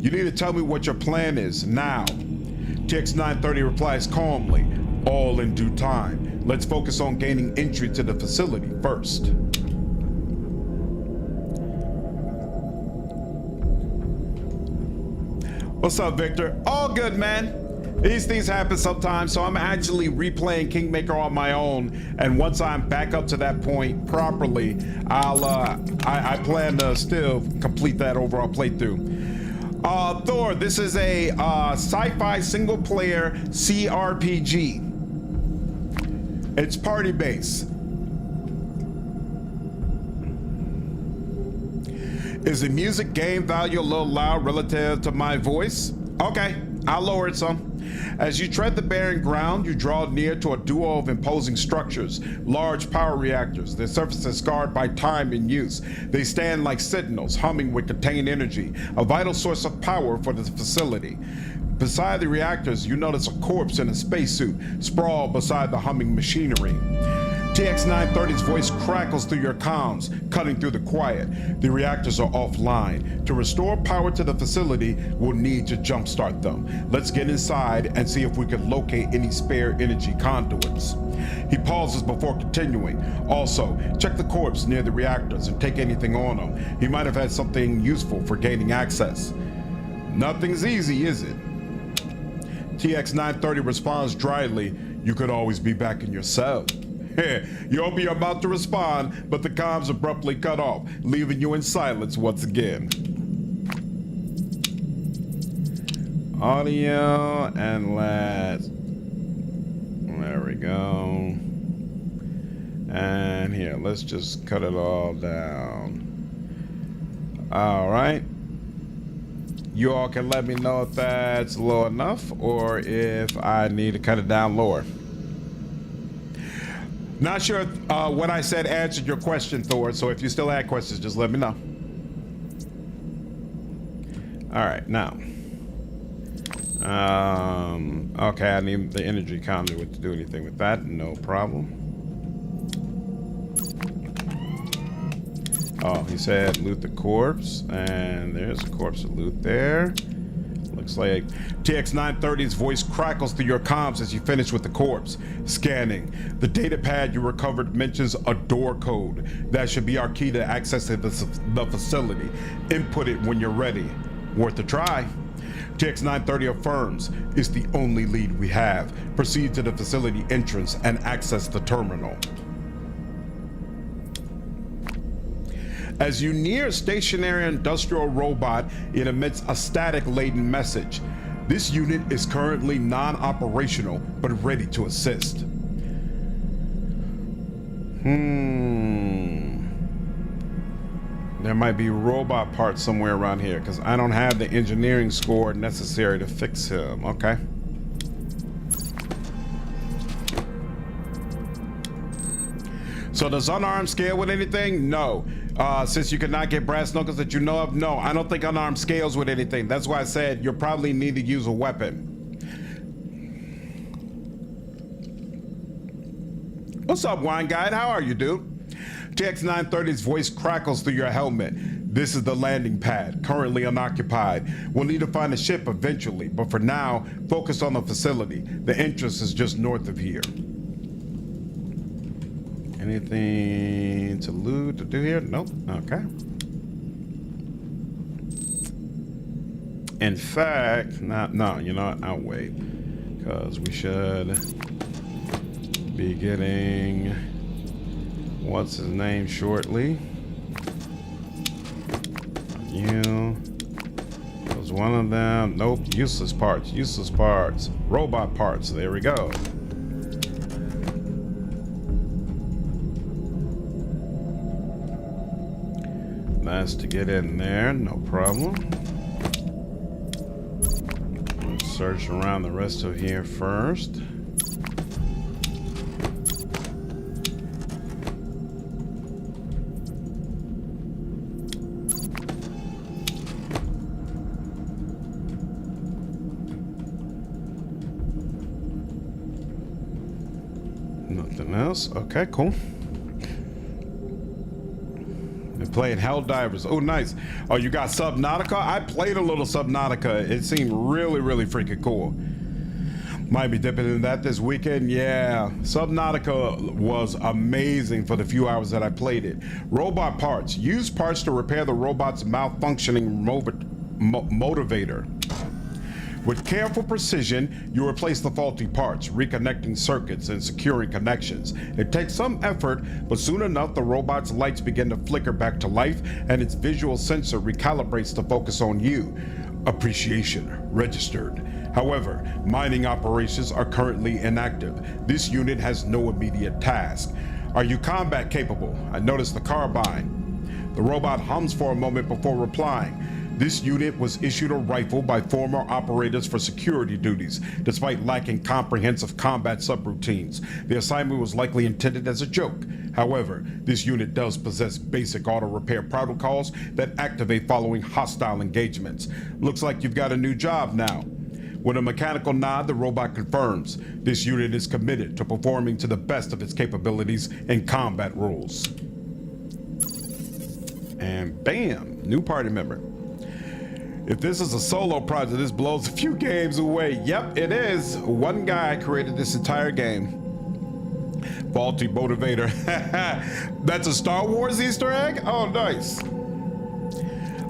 You need to tell me what your plan is now. TX930 replies calmly, all in due time. Let's focus on gaining entry to the facility first. What's up, Victor? All good, man. These things happen sometimes, so I'm actually replaying Kingmaker on my own, and once I'm back up to that point properly, I plan to still complete that overall playthrough. Thor, this is a sci-fi single-player CRPG. It's party-based. Is the music game value a little loud relative to my voice? Okay, I'll lower it some. As you tread the barren ground, you draw near to a duo of imposing structures, large power reactors. Their surface is scarred by time and use. They stand like sentinels, humming with contained energy, a vital source of power for the facility. Beside the reactors, you notice a corpse in a spacesuit, sprawled beside the humming machinery. TX-930's voice crackles through your comms, cutting through the quiet. The reactors are offline. To restore power to the facility, we'll need to jumpstart them. Let's get inside and see if we can locate any spare energy conduits. He pauses before continuing. Also, check the corpse near the reactors and take anything on him. He might have had something useful for gaining access. Nothing's easy, is it? TX-930 responds dryly. You could always be back in your cell. You open your mouth to respond, but the comms abruptly cut off, leaving you in silence once again. Audio and there we go. And here, let's just cut it all down. All right. You all can let me know if that's low enough or if I need to cut it down lower. Not sure if, what I said answered your question, Thor, so if you still had questions, just let me know. All right, now. Okay, I need the energy conduit to do anything with that, no problem. Oh, he said loot the corpse, and there's a corpse to loot there. Looks like TX-930's voice crackles through your comms as you finish with the corpse. Scanning. The data pad you recovered mentions a door code. That should be our key to accessing the facility. Input it when you're ready. Worth a try. TX-930 affirms it's the only lead we have. Proceed to the facility entrance and access the terminal. As you near a stationary industrial robot, it emits a static-laden message. This unit is currently non-operational, but ready to assist. There might be robot parts somewhere around here, because I don't have the engineering score necessary to fix him. Okay. So does unarmed scale with anything? No. Since you cannot get brass knuckles that you know of, no, I don't think unarmed scales with anything. That's why I said you'll probably need to use a weapon. What's up, Wine Guide? How are you, dude? TX-930's voice crackles through your helmet. This is the landing pad, currently unoccupied. We'll need to find a ship eventually, but for now, focus on the facility. The entrance is just north of here. Anything to loot to do here? Nope. Okay. In fact, no, you know what? I'll wait. Because we should be getting what's his name shortly. You. Was one of them. Nope. Useless parts. Useless parts. Robot parts. There we go. Nice to get in there, no problem. Let's search around the rest of here first. Nothing else. Okay, cool. Playing Helldivers. Oh, nice. Oh, you got Subnautica? I played a little Subnautica. It seemed really, really freaking cool. Might be dipping into that this weekend. Yeah. Subnautica was amazing for the few hours that I played it. Robot parts. Use parts to repair the robot's malfunctioning motivator. With careful precision, you replace the faulty parts, reconnecting circuits and securing connections. It takes some effort, but soon enough the robot's lights begin to flicker back to life and its visual sensor recalibrates to focus on you. Appreciation registered. However, mining operations are currently inactive. This unit has no immediate task. Are you combat capable? I noticed the carbine. The robot hums for a moment before replying. This unit was issued a rifle by former operators for security duties, despite lacking comprehensive combat subroutines. The assignment was likely intended as a joke. However, this unit does possess basic auto repair protocols that activate following hostile engagements. Looks like you've got a new job now. With a mechanical nod, the robot confirms this unit is committed to performing to the best of its capabilities in combat roles. And bam, new party member. If this is a solo project, this blows a few games away. Yep, it is. One guy created this entire game. Faulty motivator. That's a Star Wars Easter egg? Oh, nice.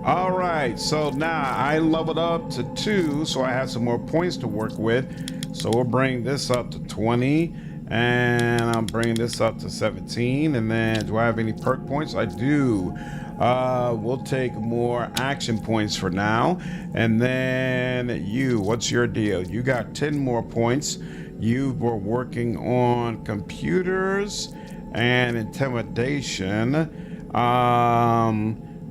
All right, so now I leveled up to 2, so I have some more points to work with. So we'll bring this up to 20, and I'll bring this up to 17. And then, do I have any perk points? I do. We'll take more action points for now. And then you, what's your deal? You got 10 more points. You were working on computers and intimidation.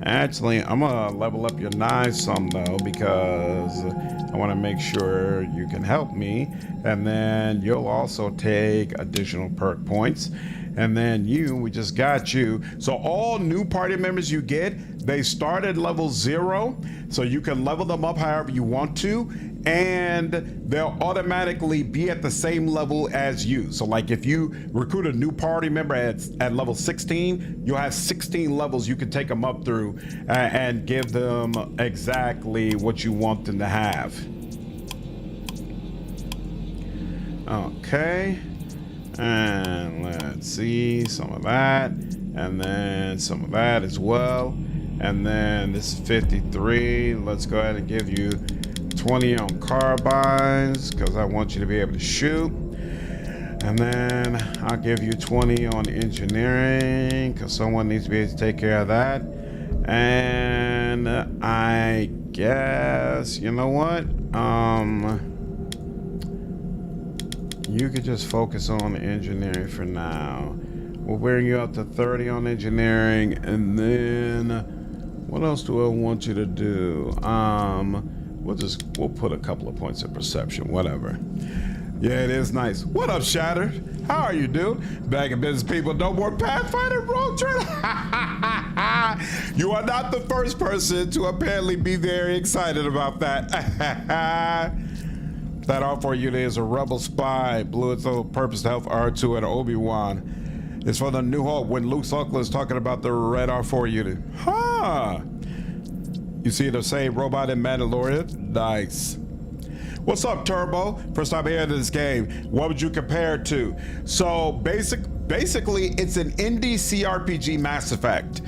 Actually, I'm gonna level up your knives some though, because I want to make sure you can help me. And then you'll also take additional perk points. And then you, we just got you. So all new party members you get, they start at level 0. So you can level them up however you want to, and they'll automatically be at the same level as you. So like if you recruit a new party member at level 16, you'll have 16 levels you can take them up through and give them exactly what you want them to have. Okay. And let's see some of that, and then some of that as well. And then this is 53. Let's go ahead and give you 20 on carbines because I want you to be able to shoot. And then I'll give you 20 on engineering because someone needs to be able to take care of that. And I guess, you know what? You could just focus on engineering for now. We'll bring you up to 30 on engineering, and then what else do I want you to do? We'll put a couple of points of perception, whatever. Yeah, it is nice. What up, Shattered? How are you, dude? Back in business, people. No more Pathfinder road trip. You are not the first person to apparently be very excited about that. That R4 unit is a rebel spy, blew its own purpose to help R2 and Obi-Wan. It's for the New Hope when Luke's uncle is talking about the red R4 unit. Huh. You see the same robot in Mandalorian? Nice. What's up, Turbo? First time hearing this game. What would you compare it to? So basically, it's an indie CRPG Mass Effect.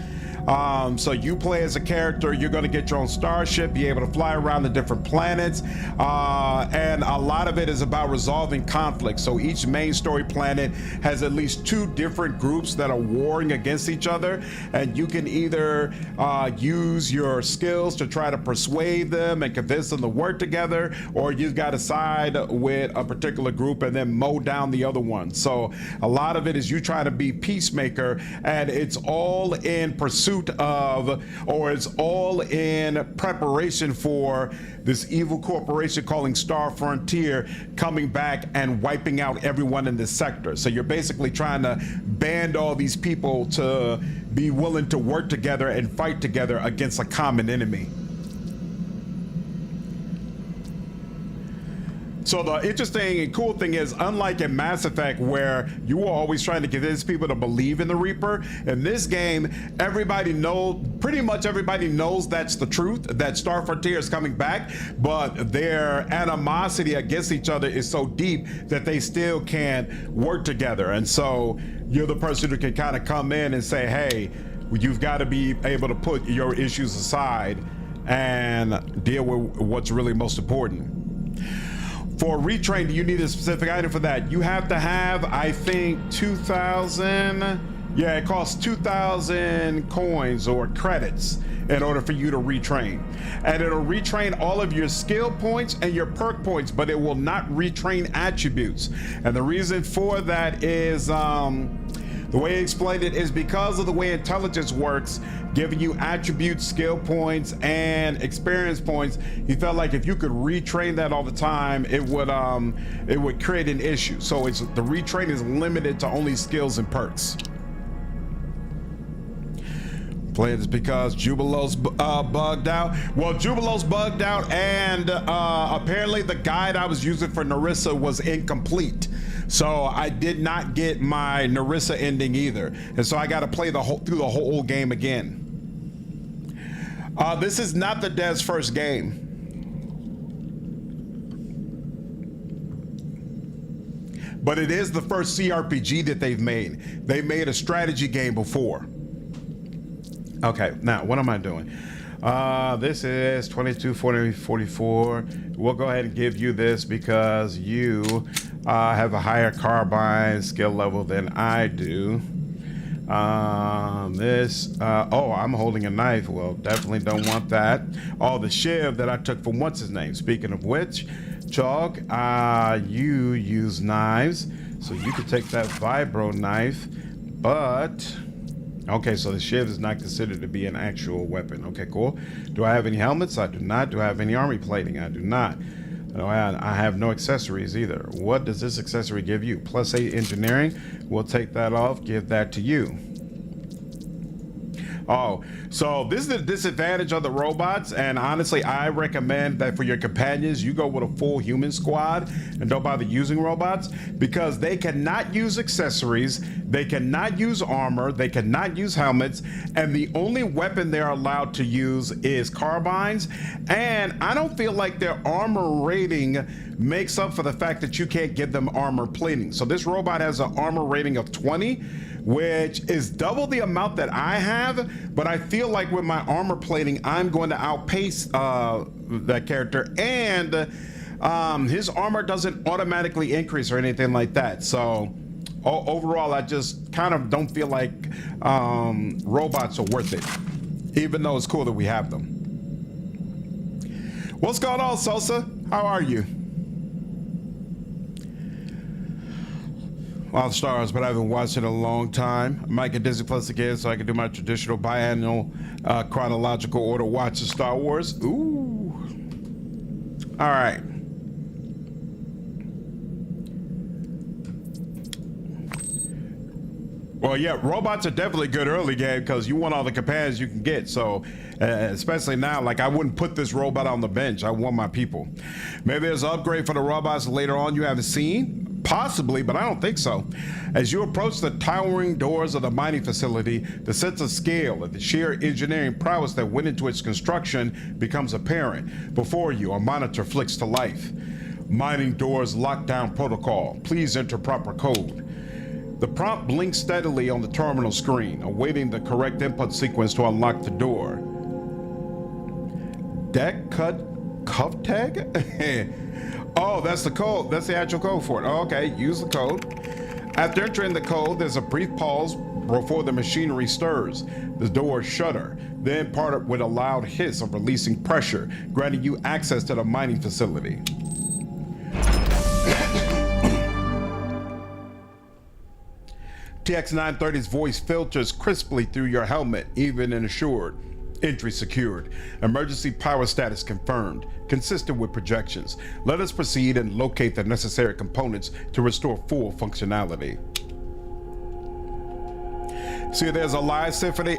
So you play as a character, you're going to get your own starship, be able to fly around the different planets, and a lot of it is about resolving conflict. So each main story planet has at least 2 different groups that are warring against each other, and you can either use your skills to try to persuade them and convince them to work together, or you've got to side with a particular group and then mow down the other one. So a lot of it is you trying to be peacemaker, and it's all in pursuit of, or it's all in preparation for this evil corporation calling Star Frontier coming back and wiping out everyone in this sector. So you're basically trying to band all these people to be willing to work together and fight together against a common enemy. So the interesting and cool thing is, unlike in Mass Effect where you were always trying to convince people to believe in the Reaper, in this game, pretty much everybody knows that's the truth, that Star Frontier is coming back, but their animosity against each other is so deep that they still can't work together. And so you're the person who can kind of come in and say, hey, you've got to be able to put your issues aside and deal with what's really most important. For retrain, do you need a specific item for that? You have to have, I think, 2,000. Yeah, it costs 2,000 coins or credits in order for you to retrain. And it'll retrain all of your skill points and your perk points, but it will not retrain attributes. And the reason for that is, the way he explained it is because of the way intelligence works, giving you attributes, skill points, and experience points. He felt like if you could retrain that all the time, it would create an issue. So the retrain is limited to only skills and perks. Playing this because Jubilo's bugged out. Well, Jubilo's bugged out, and apparently the guide I was using for Narissa was incomplete. So I did not get my Narissa ending either. And so I got to play through the whole game again. This is not the dev's first game. But it is the first CRPG that they've made. They made a strategy game before. Okay, now what am I doing? This is 22, 40, 44. We'll go ahead and give you this because you have a higher carbine skill level than I do. Oh, I'm holding a knife. Well, definitely don't want that. Oh, the shiv that I took from what's his name. Speaking of which, Chalk, you use knives, so you could take that vibro knife, but okay, so the shiv is not considered to be an actual weapon. Okay, cool. Do I have any helmets? I do not. Do I have any army plating? I do not. No, I have no accessories either. What does this accessory give you? +8 engineering. We'll take that off, give that to you. Oh, so this is the disadvantage of the robots, and honestly, I recommend that for your companions, you go with a full human squad and don't bother using robots, because they cannot use accessories, they cannot use armor, they cannot use helmets, and the only weapon they're allowed to use is carbines, and I don't feel like their armor rating makes up for the fact that you can't give them armor plating. So this robot has an armor rating of 20, which is double the amount that I have, but I feel like with my armor plating, I'm going to outpace that character, and his armor doesn't automatically increase or anything like that. So overall, I just kind of don't feel like robots are worth it, even though it's cool that we have them. What's going on, Sosa? How are you? All the stars, but I haven't watched it in a long time. I might get Disney Plus again so I can do my traditional biannual chronological order watch of Star Wars. Ooh. All right. Well, yeah, robots are definitely good early game because you want all the companions you can get. So, especially now, like I wouldn't put this robot on the bench. I want my people. Maybe there's an upgrade for the robots later on you haven't seen. Possibly, but I don't think so. As you approach the towering doors of the mining facility, the sense of scale and the sheer engineering prowess that went into its construction becomes apparent. Before you, a monitor flicks to life. Mining doors lockdown protocol. Please enter proper code. The prompt blinks steadily on the terminal screen, awaiting the correct input sequence to unlock the door. Deck cut cuff tag? Oh, that's the code. That's the actual code for it. Oh, okay, use the code. After entering the code, there's a brief pause before the machinery stirs. The doors shudder, then part with a loud hiss of releasing pressure, granting you access to the mining facility. TX930's voice filters crisply through your helmet, even and assured. Entry secured. Emergency power status confirmed. Consistent with projections. Let us proceed and locate the necessary components to restore full functionality. See, there's a live symphony.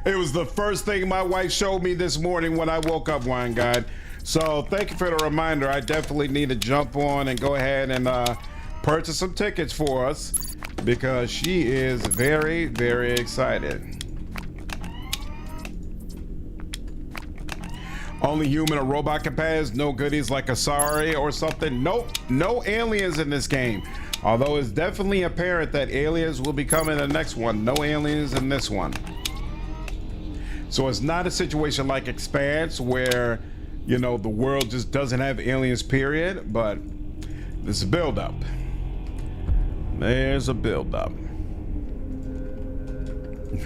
It was the first thing my wife showed me this morning when I woke up, Wine Guide. So thank you for the reminder. I definitely need to jump on and go ahead and purchase some tickets for us because she is very, very excited. Only human or robot companions, no goodies like Asari or something. Nope, no aliens in this game. Although it's definitely apparent that aliens will be coming in the next one. No aliens in this one. So it's not a situation like Expanse where you know, the world just doesn't have aliens, period. But there's a build-up. There's a build-up.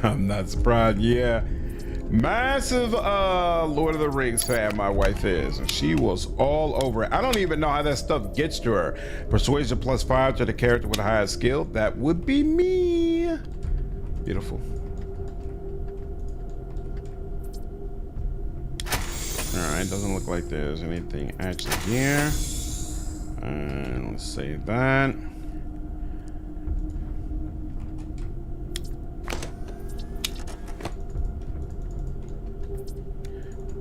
I'm not surprised. Yeah. Massive Lord of the Rings fan my wife is, and she was all over it. I don't even know how that stuff gets to her. Persuasion +5 to the character with the highest skill. That would be me. Beautiful. Alright, doesn't look like there's anything actually here. And let's save that.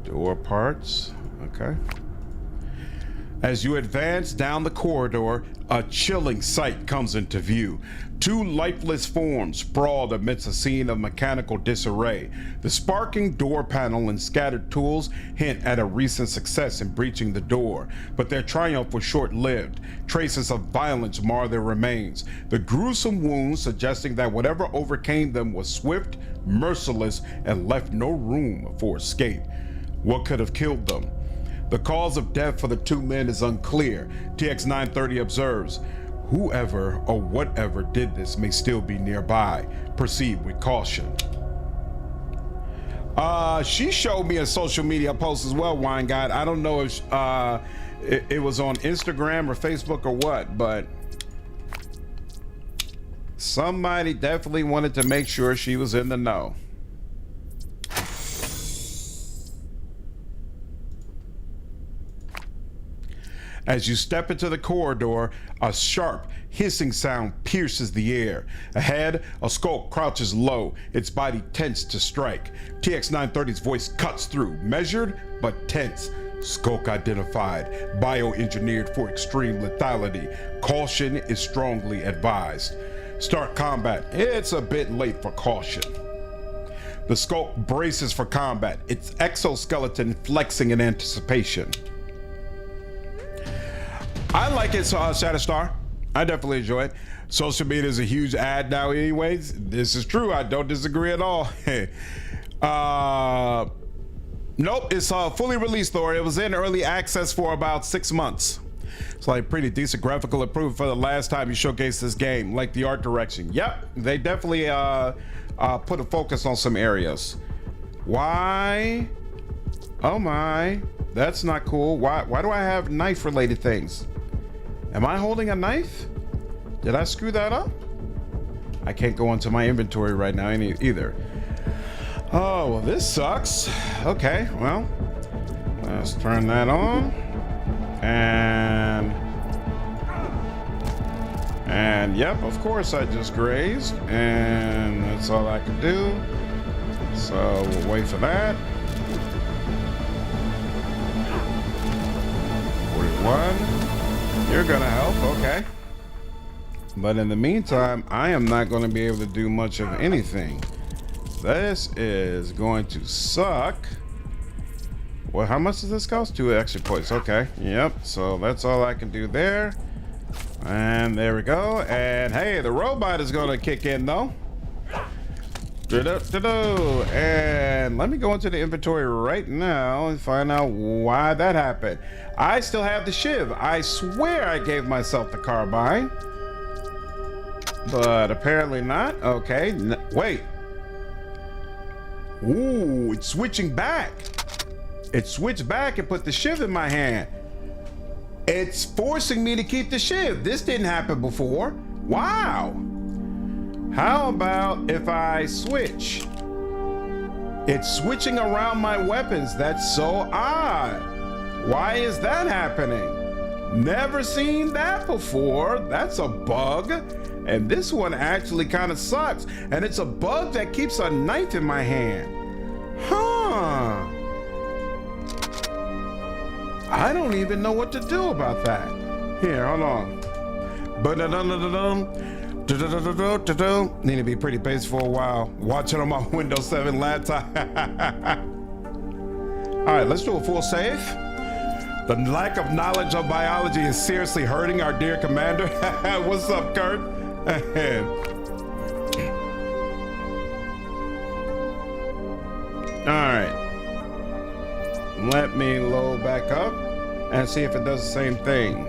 Door parts. Okay. As you advance down the corridor, a chilling sight comes into view. Two lifeless forms sprawled amidst a scene of mechanical disarray. The sparking door panel and scattered tools hint at a recent success in breaching the door, but their triumph was short-lived. Traces of violence mar their remains, the gruesome wounds suggesting that whatever overcame them was swift, merciless, and left no room for escape. What could have killed them? The cause of death for the two men is unclear. TX930 observes, whoever or whatever did this may still be nearby. Proceed with caution. She showed me a social media post as well, Wine God. I don't know if it was on Instagram or Facebook or what, but somebody definitely wanted to make sure she was in the know. As you step into the corridor, a sharp, hissing sound pierces the air. Ahead, a skulk crouches low, its body tense to strike. TX930's voice cuts through, measured but tense. Skulk identified, bioengineered for extreme lethality. Caution is strongly advised. Start combat. It's a bit late for caution. The skulk braces for combat, its exoskeleton flexing in anticipation. I like it, Shatterstar. I definitely enjoy it. Social media is a huge ad now anyways. This is true. I don't disagree at all. Nope, it's fully released though. It was in early access for about 6 months. It's like pretty decent graphical improvement for the last time you showcased this game. Like the art direction. Yep, they definitely put a focus on some areas. Why? Oh my, that's not cool. Why do I have knife related things? Am I holding a knife? Did I screw that up? I can't go into my inventory right now either. Oh, well, this sucks. Okay, well, let's turn that on. And yep, of course I just grazed, and that's all I can do. So we'll wait for that. 41. You're gonna help, okay. But in the meantime, I am not gonna be able to do much of anything. This is going to suck. Well, how much does this cost? 2 extra points, okay. Yep, so that's all I can do there. And there we go. And hey, the robot is gonna kick in though. And let me go into the inventory right now and find out why that happened. I still have the shiv. I swear I gave myself the carbine, but apparently not. Okay, wait. Ooh, it's switching back. It switched back and put the shiv in my hand. It's forcing me to keep the shiv. This didn't happen before. Wow. How about if I switch? It's switching around my weapons. That's so odd. Why is that happening? Never seen that before. That's a bug. And this one actually kind of sucks. And it's a bug that keeps a knife in my hand. Huh. I don't even know what to do about that. Here, hold on. Need to be pretty basic for a while. Watching on my Windows 7 laptop. All right, let's do a full save. The lack of knowledge of biology is seriously hurting our dear commander. What's up, Kurt? All right. Let me load back up and see if it does the same thing.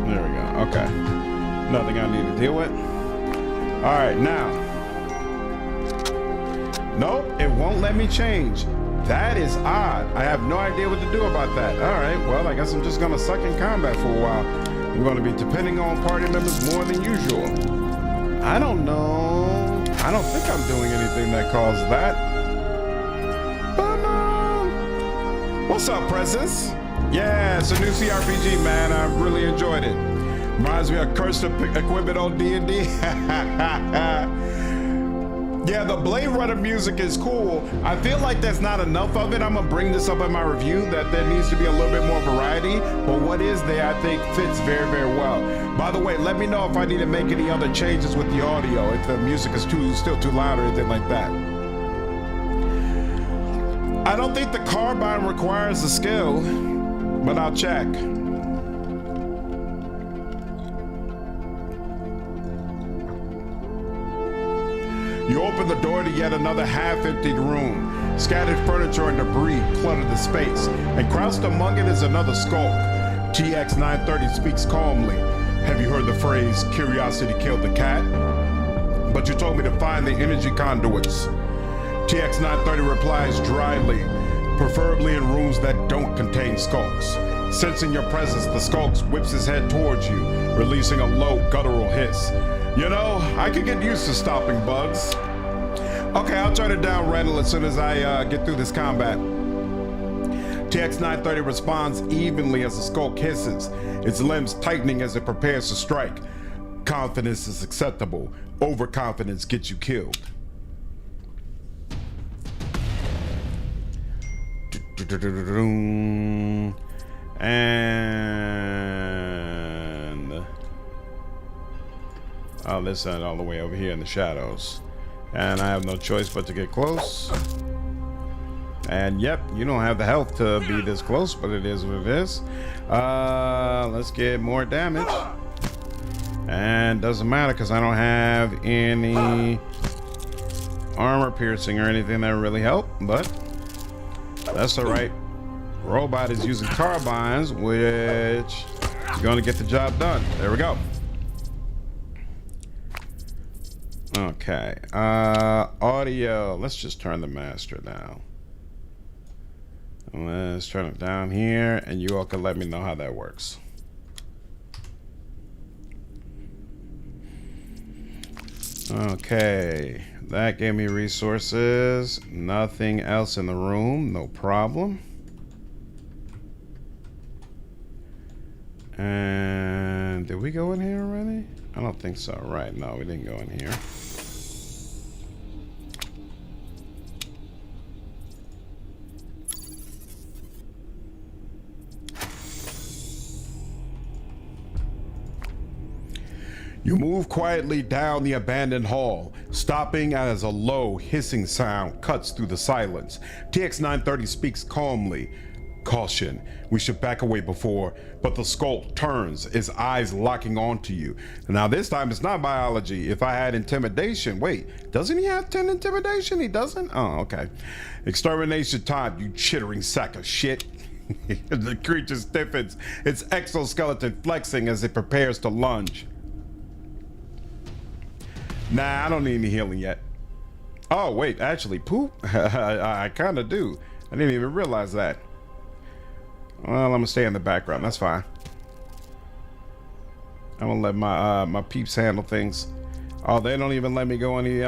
There we go. Okay. Nothing I need to deal with. All right, now. Nope, it won't let me change. That is odd. I have no idea what to do about that. All right, well, I guess I'm just gonna suck in combat for a while. I'm gonna be depending on party members more than usual. I don't know. I don't think I'm doing anything that caused that. What's up, Presence? Yeah, it's a new CRPG, man. I really enjoyed it. Reminds me of Cursed Equipment on D&D. Yeah, the Blade Runner music is cool. I feel like there's not enough of it. I'm gonna bring this up in my review that there needs to be a little bit more variety, but what is there I think fits very, very well. By the way, let me know if I need to make any other changes with the audio, if the music is still too loud or anything like that. I don't think the carbine requires a skill, but I'll check. You open the door to yet another half-emptied room. Scattered furniture and debris clutter the space, and crouched among it is another skulk. TX 930 speaks calmly. Have you heard the phrase, curiosity killed the cat? But you told me to find the energy conduits. TX 930 replies dryly, preferably in rooms that don't contain skulks. Sensing your presence, the skulk whips his head towards you, releasing a low guttural hiss. You know, I could get used to stopping bugs. Okay, I'll turn it down rental as soon as I get through this combat. TX 930 responds evenly as the skulk hisses, its limbs tightening as it prepares to strike. Confidence is acceptable. Overconfidence gets you killed. And oh, this is all the way over here in the shadows, and I have no choice but to get close. And yep, you don't have the health to be this close, but it is what it is. Let's get more damage, and doesn't matter because I don't have any armor piercing or anything that really help, but that's all right. Robot is using carbines, which is going to get the job done. There we go. Okay, audio, let's just turn the master down. Let's turn it down here, and you all can let me know how that works. Okay, that gave me resources. Nothing else in the room, no problem. And did we go in here already? I don't think so, right? No, we didn't go in here. You move quietly down the abandoned hall, stopping as a low hissing sound cuts through the silence. TX 930 speaks calmly. Caution, we should back away before, but the skulk turns, his eyes locking onto you. Now this time it's not biology. If I had intimidation, wait, doesn't he have 10 intimidation? He doesn't? Oh, okay. Extermination time, you chittering sack of shit. The creature stiffens, its exoskeleton flexing as it prepares to lunge. Nah, I don't need any healing yet. Oh, wait, actually, poop? I kind of do. I didn't even realize that. Well, I'm gonna stay in the background. That's fine. I'm gonna let my peeps handle things. Oh, they don't even let me go any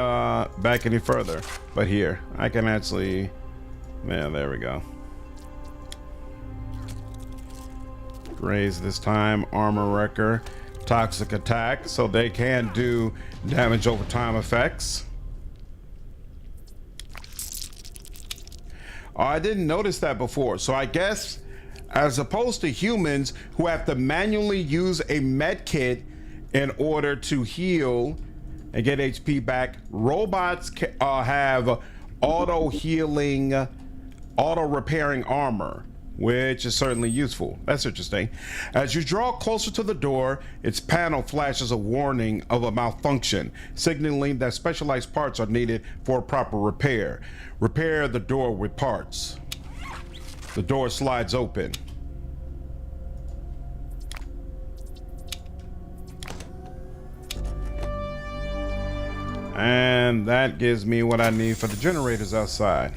back any further. But here, I can actually. Yeah, there we go. Raise this time. Armor wrecker. Toxic attack, so they can do damage over time effects. Oh, I didn't notice that before. So I guess as opposed to humans who have to manually use a med kit in order to heal and get HP back, robots have auto healing, auto repairing armor. which is certainly useful. That's interesting. As you draw closer to the door, its panel flashes a warning of a malfunction, signaling that specialized parts are needed for proper repair. Repair the door with parts. The door slides open. And that gives me what I need for the generators outside.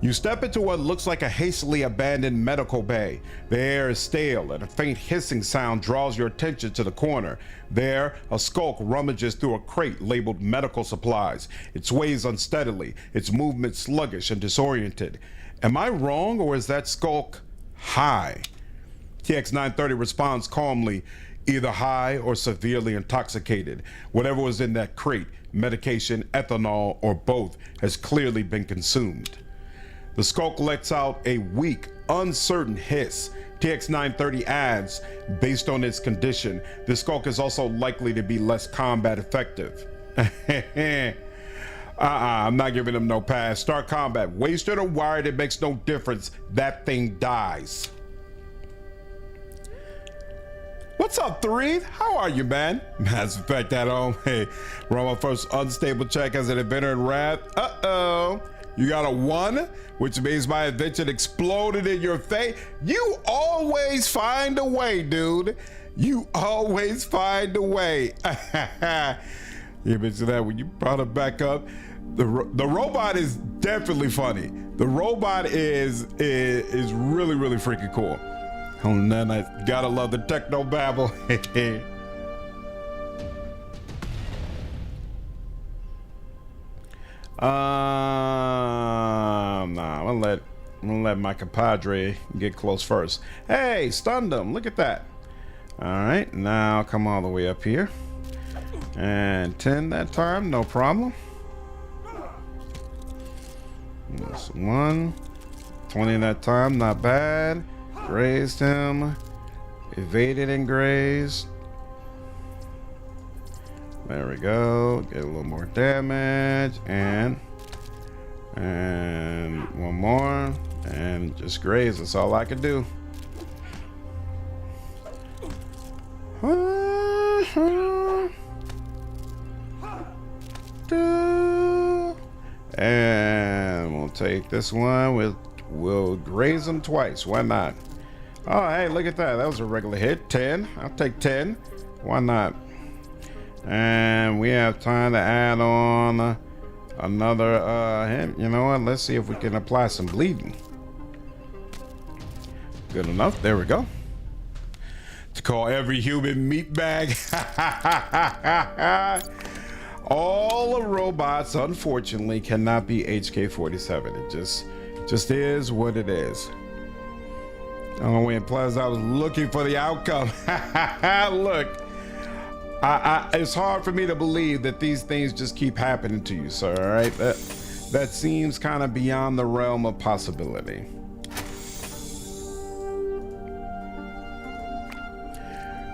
You step into what looks like a hastily abandoned medical bay. The air is stale and a faint hissing sound draws your attention to the corner. There, a skulk rummages through a crate labeled medical supplies. It sways unsteadily, its movement sluggish and disoriented. Am I wrong, or is that skulk high? TX-930 responds calmly, either high or severely intoxicated. Whatever was in that crate, medication, ethanol, or both, has clearly been consumed. The skulk lets out a weak, uncertain hiss. TX-930 adds, based on its condition, the skulk is also likely to be less combat effective. I'm not giving him no pass. Start combat. Wasted or wired, it makes no difference. That thing dies. What's up, Three? How are you, man? Mass Effect at home. Hey, run my first unstable check as an inventor in Wrath. Uh-oh. You got a 1, which means my invention exploded in your face. You always find a way, dude. You always find a way. You mentioned that when you brought it back up. The robot is definitely funny. The robot is really, really freaking cool. And then I gotta love the techno babble. Nah, I'm gonna let my compadre get close first. Hey, stunned him. Look at that. All right, now come all the way up here. And 10 that time, no problem. That's 1. 20 that time, not bad. Grazed him. Evaded and grazed. There we go. Get a little more damage. And one more. And just graze. That's all I can do. And we'll take this one. We'll graze him twice. Why not? Oh, hey, look at that. That was a regular hit. 10. I'll take 10. Why not? And we have time to add on another hit. You know what? Let's see if we can apply some bleeding. Good enough. There we go. To call every human meatbag. All the robots, unfortunately, cannot be HK-47. It just is what it is. Oh, when plus I was looking for the outcome. Look, it's hard for me to believe that these things just keep happening to you, sir. All right, that seems kind of beyond the realm of possibility.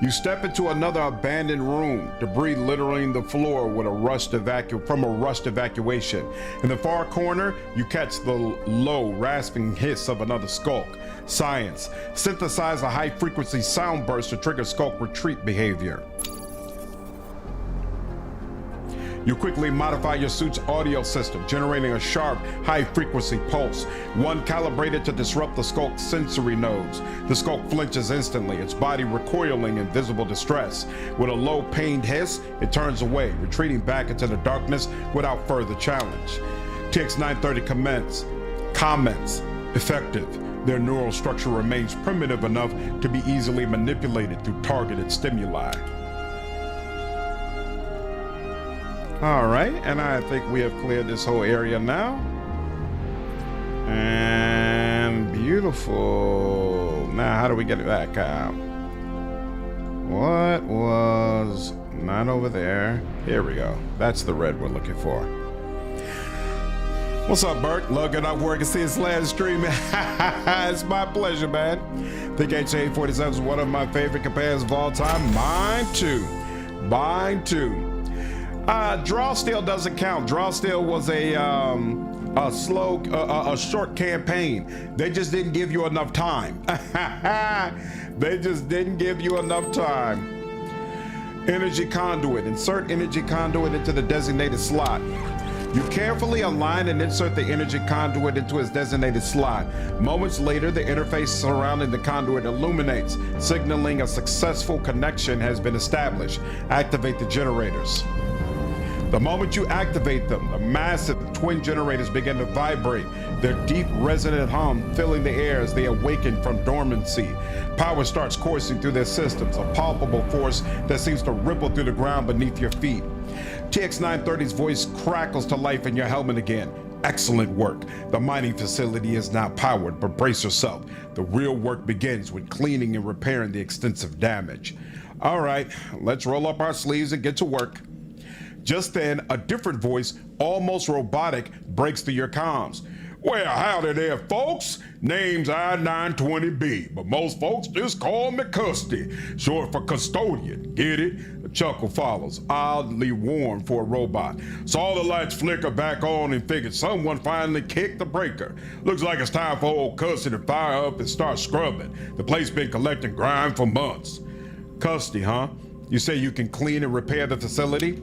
You step into another abandoned room, debris littering the floor with from a rushed evacuation. In the far corner, you catch the low, rasping hiss of another skulk. Science. Synthesize a high-frequency sound burst to trigger skulk retreat behavior. You quickly modify your suit's audio system, generating a sharp, high-frequency pulse, one calibrated to disrupt the skulk's sensory nodes. The skulk flinches instantly, its body recoiling in visible distress. With a low, pained hiss, it turns away, retreating back into the darkness without further challenge. TX-930 comments, effective. Their neural structure remains primitive enough to be easily manipulated through targeted stimuli. All right, and I think we have cleared this whole area now. And beautiful. Now, how do we get it back out? What was not over there? Here we go. That's the red we're looking for. What's up, Bert? Logging off work and seeing Slash streaming. It's my pleasure, man. I think HA-47 is one of my favorite companions of all time. Mine too. Mine too. Draw Steel doesn't count. Draw Steel was a a short campaign. They just didn't give you enough time. They just didn't give you enough time. Energy conduit. Insert energy conduit into the designated slot. You carefully align and insert the energy conduit into its designated slot. Moments later, the interface surrounding the conduit illuminates, signaling a successful connection has been established. Activate the generators. The moment you activate them, the massive twin generators begin to vibrate, their deep resonant hum filling the air as they awaken from dormancy. Power starts coursing through their systems, a palpable force that seems to ripple through the ground beneath your feet. TX930's voice crackles to life in your helmet again. Excellent work. The mining facility is now powered, but brace yourself. The real work begins with cleaning and repairing the extensive damage. All right, let's roll up our sleeves and get to work. Just then, a different voice, almost robotic, breaks through your comms. Well, howdy there, folks. Name's I-920B, but most folks just call me Custy, short for custodian. Get it? A chuckle follows, oddly warm for a robot. Saw the lights flicker back on and figured someone finally kicked the breaker. Looks like it's time for old Custy to fire up and start scrubbing. The place been collecting grime for months. Custy, huh? You say you can clean and repair the facility?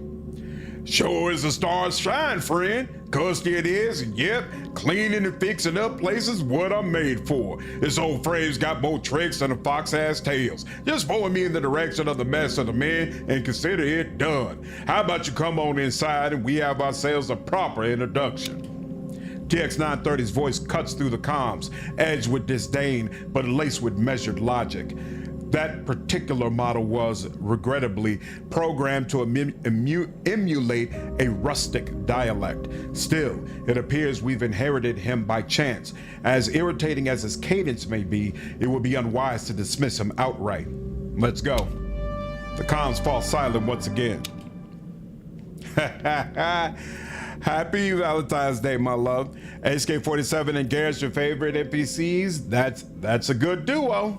Sure as the stars shine, friend. Custy it is, and yep, cleaning and fixing up places what I'm made for. This old frame's got more tricks than a fox has tails. Just point me in the direction of the mess of the men and consider it done. How about you come on inside and we have ourselves a proper introduction? TX930's voice cuts through the comms, edged with disdain, but laced with measured logic. That particular model was, regrettably, programmed to emulate a rustic dialect. Still, it appears we've inherited him by chance. As irritating as his cadence may be, it would be unwise to dismiss him outright. Let's go. The comms fall silent once again. Happy Valentine's Day, my love. HK47 and Garrett's your favorite NPCs. That's a good duo.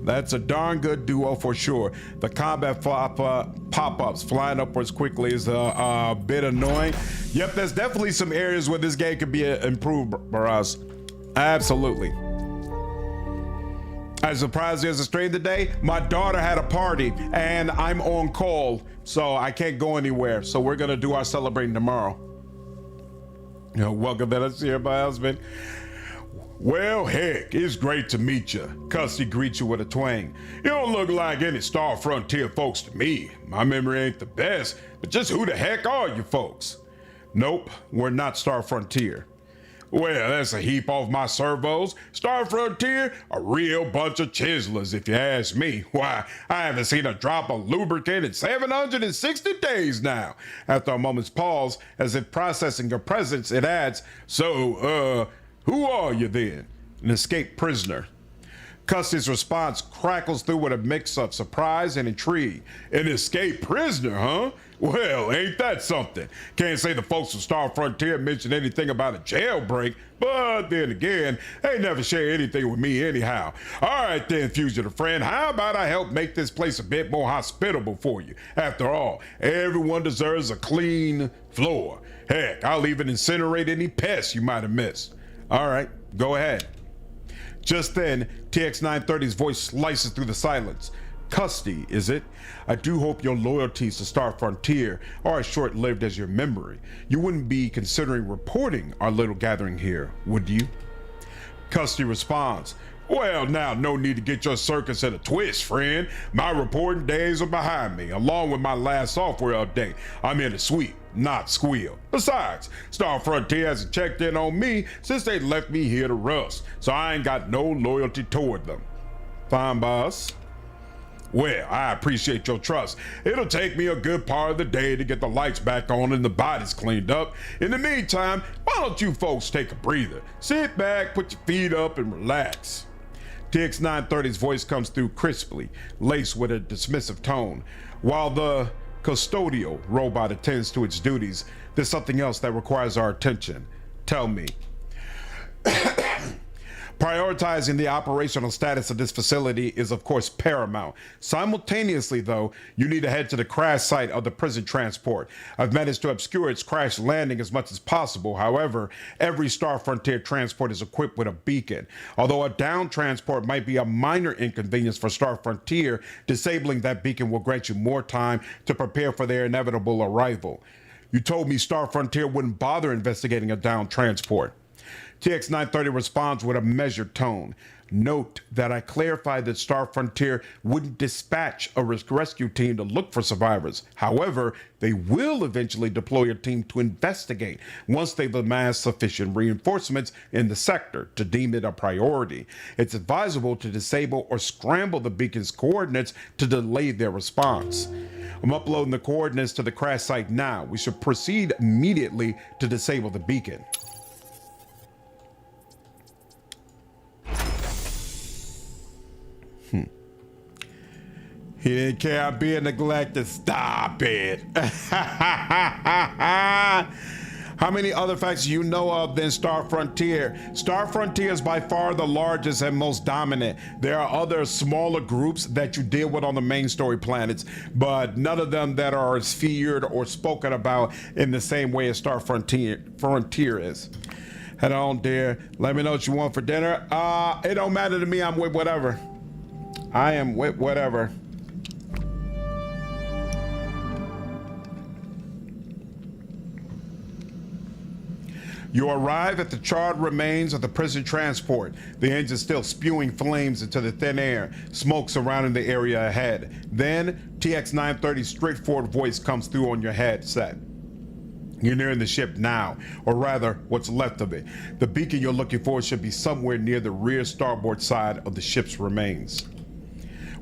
That's a darn good duo for sure. The combat pop-ups flying upwards quickly is a bit annoying. Yep, there's definitely some areas where this game could be improved, Baraz. Absolutely. As surprised as a stream today, my daughter had a party and I'm on call, so I can't go anywhere. So we're gonna do our celebrating tomorrow. You know, welcome to us here, my husband. Well, heck, it's great to meet you. Custy greets you with a twang. You don't look like any Star Frontier folks to me. My memory ain't the best, but just who the heck are you folks? Nope, we're not Star Frontier. Well, that's a heap off my servos. Star Frontier, a real bunch of chiselers, if you ask me. Why, I haven't seen a drop of lubricant in 760 days now. After a moment's pause, as if processing your presence, it adds, so, who are you then? An escaped prisoner. Custy's response crackles through with a mix of surprise and intrigue. An escaped prisoner, huh? Well, ain't that something? Can't say the folks from Star Frontier mentioned anything about a jailbreak, but then again, they never share anything with me anyhow. All right then, fugitive friend, how about I help make this place a bit more hospitable for you? After all, everyone deserves a clean floor. Heck, I'll even incinerate any pests you might have missed. All right, go ahead. Just then, TX930's voice slices through the silence. Custy, is it? I do hope your loyalties to Star Frontier are as short-lived as your memory. You wouldn't be considering reporting our little gathering here, would you? Custy responds, well, now, no need to get your circus in a twist, friend. My reporting days are behind me, along with my last software update. I'm in to sweep, not squeal. Besides, Star Frontier hasn't checked in on me since they left me here to rust, so I ain't got no loyalty toward them. Fine, boss. Well, I appreciate your trust. It'll take me a good part of the day to get the lights back on and the bodies cleaned up. In the meantime, why don't you folks take a breather? Sit back, put your feet up, and relax. TX930's voice comes through crisply, laced with a dismissive tone. While the custodial robot attends to its duties, there's something else that requires our attention. Tell me. Prioritizing the operational status of this facility is, of course, paramount. Simultaneously, though, you need to head to the crash site of the prison transport. I've managed to obscure its crash landing as much as possible. However, every Star Frontier transport is equipped with a beacon. Although a down transport might be a minor inconvenience for Star Frontier, disabling that beacon will grant you more time to prepare for their inevitable arrival. You told me Star Frontier wouldn't bother investigating a down transport. TX-930 responds with a measured tone. Note that I clarified that Star Frontier wouldn't dispatch a rescue team to look for survivors. However, they will eventually deploy a team to investigate once they've amassed sufficient reinforcements in the sector to deem it a priority. It's advisable to disable or scramble the beacon's coordinates to delay their response. I'm uploading the coordinates to the crash site now. We should proceed immediately to disable the beacon. He didn't care I'm being neglected. Stop it. How many other facts you know of than Star Frontier? Star Frontier is by far the largest and most dominant. There are other smaller groups that you deal with on the main story planets, but none of them that are as feared or spoken about in the same way as Star Frontier is. Head on, dear. Let me know what you want for dinner. It don't matter to me. I'm with whatever. I am with whatever. You arrive at the charred remains of the prison transport. The engine still spewing flames into the thin air, smoke surrounding the area ahead. Then, TX-930's straightforward voice comes through on your headset. You're nearing the ship now, or rather, what's left of it. The beacon you're looking for should be somewhere near the rear starboard side of the ship's remains.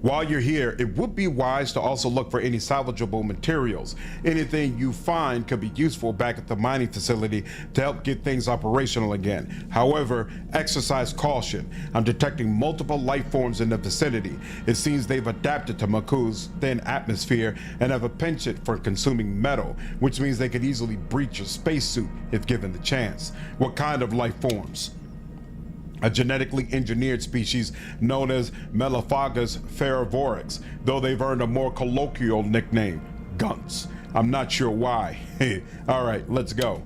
While you're here, it would be wise to also look for any salvageable materials. Anything you find could be useful back at the mining facility to help get things operational again. However, exercise caution. I'm detecting multiple life forms in the vicinity. It seems they've adapted to Maku's thin atmosphere and have a penchant for consuming metal, which means they could easily breach your spacesuit if given the chance. What kind of life forms? A genetically engineered species known as Melophagus ferrovorix, though they've earned a more colloquial nickname, Gunts. I'm not sure why. All right, let's go.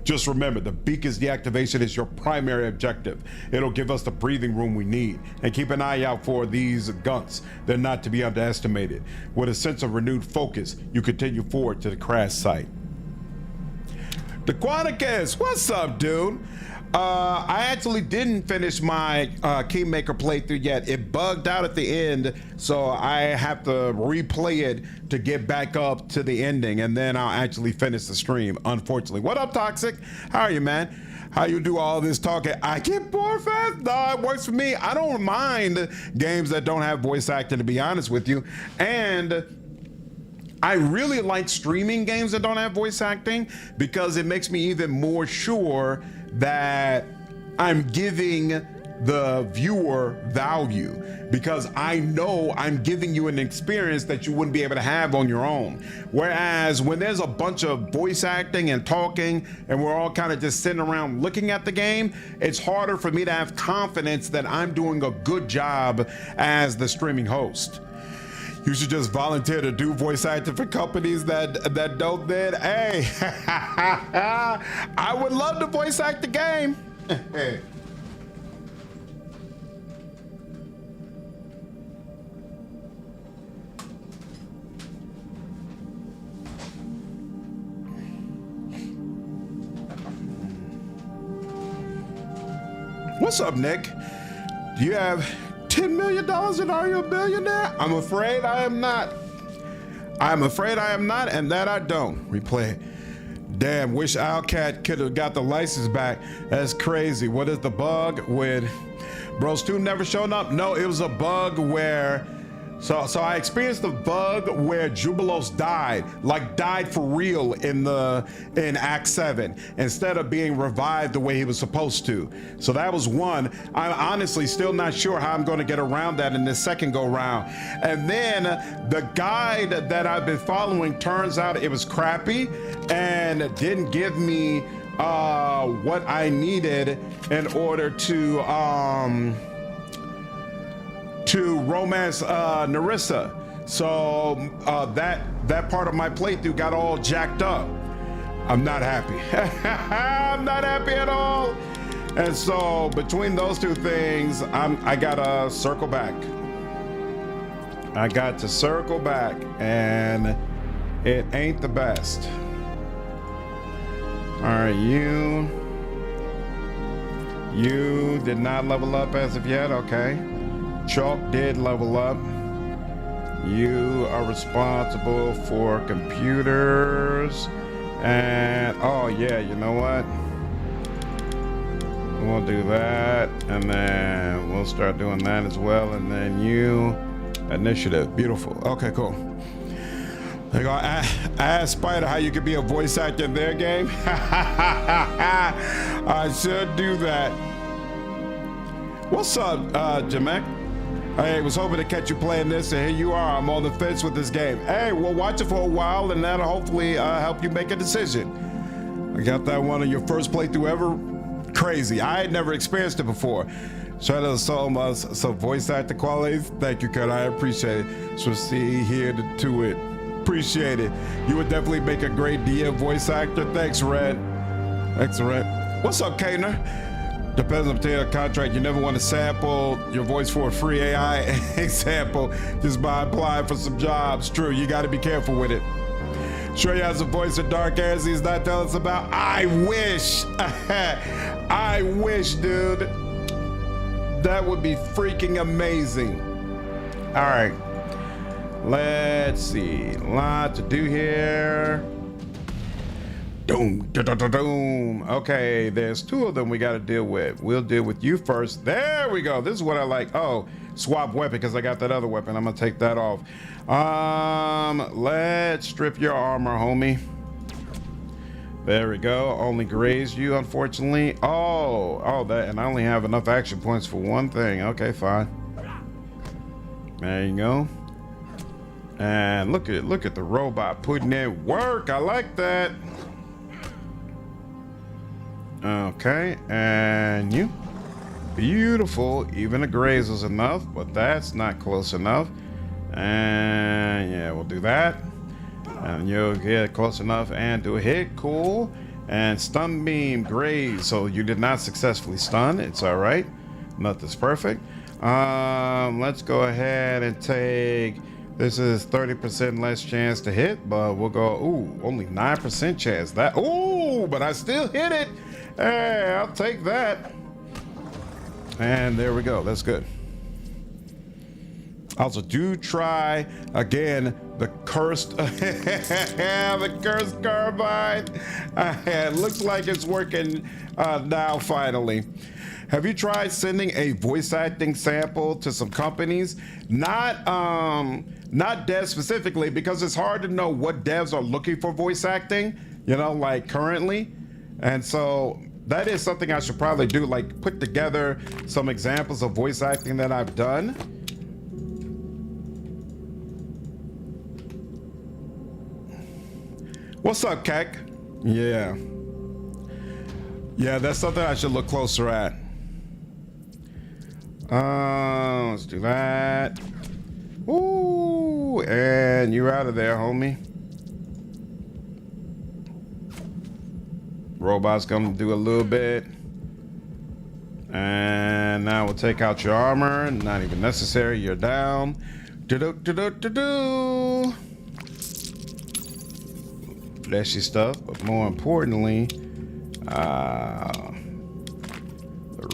Just remember, the beacon's deactivation is your primary objective. It'll give us the breathing room we need. And keep an eye out for these Gunts. They're not to be underestimated. With a sense of renewed focus, you continue forward to the crash site. DeQuanicus, what's up, dude? I actually didn't finish my Keymaker playthrough yet. It bugged out at the end, so I have to replay it to get back up to the ending, and then I'll actually finish the stream, unfortunately. What up, Toxic? How are you, man? How you do all this talking? I get bored fast? No, it works for me. I don't mind games that don't have voice acting, to be honest with you. And I really like streaming games that don't have voice acting because it makes me even more sure that I'm giving the viewer value, because I know I'm giving you an experience that you wouldn't be able to have on your own. Whereas when there's a bunch of voice acting and talking and we're all kind of just sitting around looking at the game, it's harder for me to have confidence that I'm doing a good job as the streaming host. You should just volunteer to do voice acting for companies that don't then. Hey, I would love to voice act the game. What's up, Nick? Do you have $10 million and are you a billionaire? I'm afraid I am not. I'm afraid I am not, and that I don't. Replay it. Damn, wish Owlcat could have got the license back. That's crazy. What is the bug with Bros 2 never showing up? No, it was a bug where so I experienced the bug where Jubilos died for real in Act 7, instead of being revived the way he was supposed to. So that was one. I'm honestly still not sure how I'm going to get around that in this second go round. And then the guide that I've been following, turns out it was crappy and didn't give me what I needed in order to romance Narissa. So that part of my playthrough got all jacked up. I'm not happy. I'm not happy at all. And so between those two things, I gotta circle back. I got to circle back, and it ain't the best. All right, you did not level up as of yet. Okay. Chalk did level up. You are responsible for computers. And oh yeah, you know what? We'll do that, and then we'll start doing that as well. And then you, initiative, beautiful. Okay, cool. There you go. I asked Spider how you could be a voice actor in their game. I should do that. What's up, Jamek? I was hoping to catch you playing this, and here you are. I'm on the fence with this game. Hey, we'll watch it for a while, and that'll hopefully help you make a decision. I got that one on your first playthrough ever. Crazy. I had never experienced it before. Shout out to some voice actor qualities. Thank you, Kurt. I appreciate it. So see here to it. Appreciate it. You would definitely make a great DM voice actor. Thanks, Red. Thanks, Red. What's up, Kaner? Depends on the contract. You never want to sample your voice for a free AI example just by applying for some jobs. True, you got to be careful with it. Sure, he has a voice of dark airs he's not telling us about. I wish. I wish, dude. That would be freaking amazing. All right. Let's see. Lot to do here. Doom, doom. Okay, there's two of them we got to deal with. We'll deal with you first. There we go. This is what I like. Oh, swap weapon because I got that other weapon. I'm gonna take that off. Let's strip your armor, homie. There we go. Only grazed you, unfortunately. Oh, that, and I only have enough action points for one thing. Okay, fine. There you go. And look at the robot putting in work. I like that. Okay, and you. Beautiful. Even a graze was enough, but that's not close enough. And yeah, we'll do that. And you'll get close enough and do a hit. Cool. And stun beam, graze. So you did not successfully stun. It's all right. Nothing's perfect. Let's go ahead and take. This is 30% less chance to hit, but we'll go. Ooh, only 9% chance. That. Ooh, but I still hit it. Hey, I'll take that. And there we go. That's good. Also, do try again the cursed, the cursed carbine. It looks like it's working now. Finally, have you tried sending a voice acting sample to some companies? Not devs specifically, because it's hard to know what devs are looking for voice acting. You know, like currently, and so. That is something I should probably do, like put together some examples of voice acting that I've done. What's up, Keck? Yeah. Yeah, that's something I should look closer at. Let's do that. Ooh, and you're out of there, homie. Robot's gonna do a little bit. And now we'll take out your armor. Not even necessary, you're down. Do-do-do-do-do-do. Flashy stuff, but more importantly, the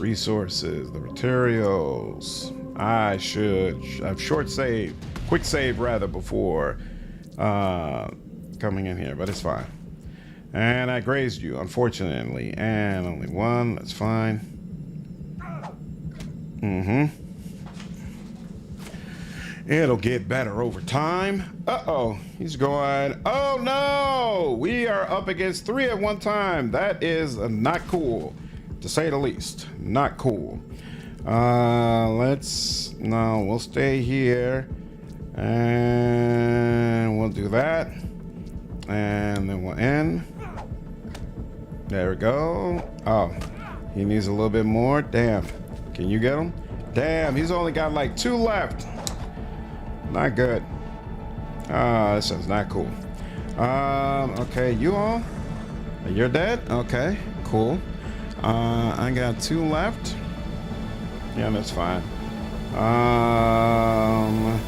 resources, the materials. I've quick save rather before coming in here, but it's fine. And I grazed you, unfortunately. And only one, that's fine. It'll get better over time. Uh-oh, he's going, oh no! We are up against 3 at one time. That is not cool, to say the least. Not cool. We'll stay here. And we'll do that. And then we'll end. There we go. Oh, he needs a little bit more. Damn. Can you get him? Damn, he's only got like 2 left. Not good. This is not cool. Okay, you all? You're dead? Okay, cool. I got 2 left. Yeah, that's fine. I'll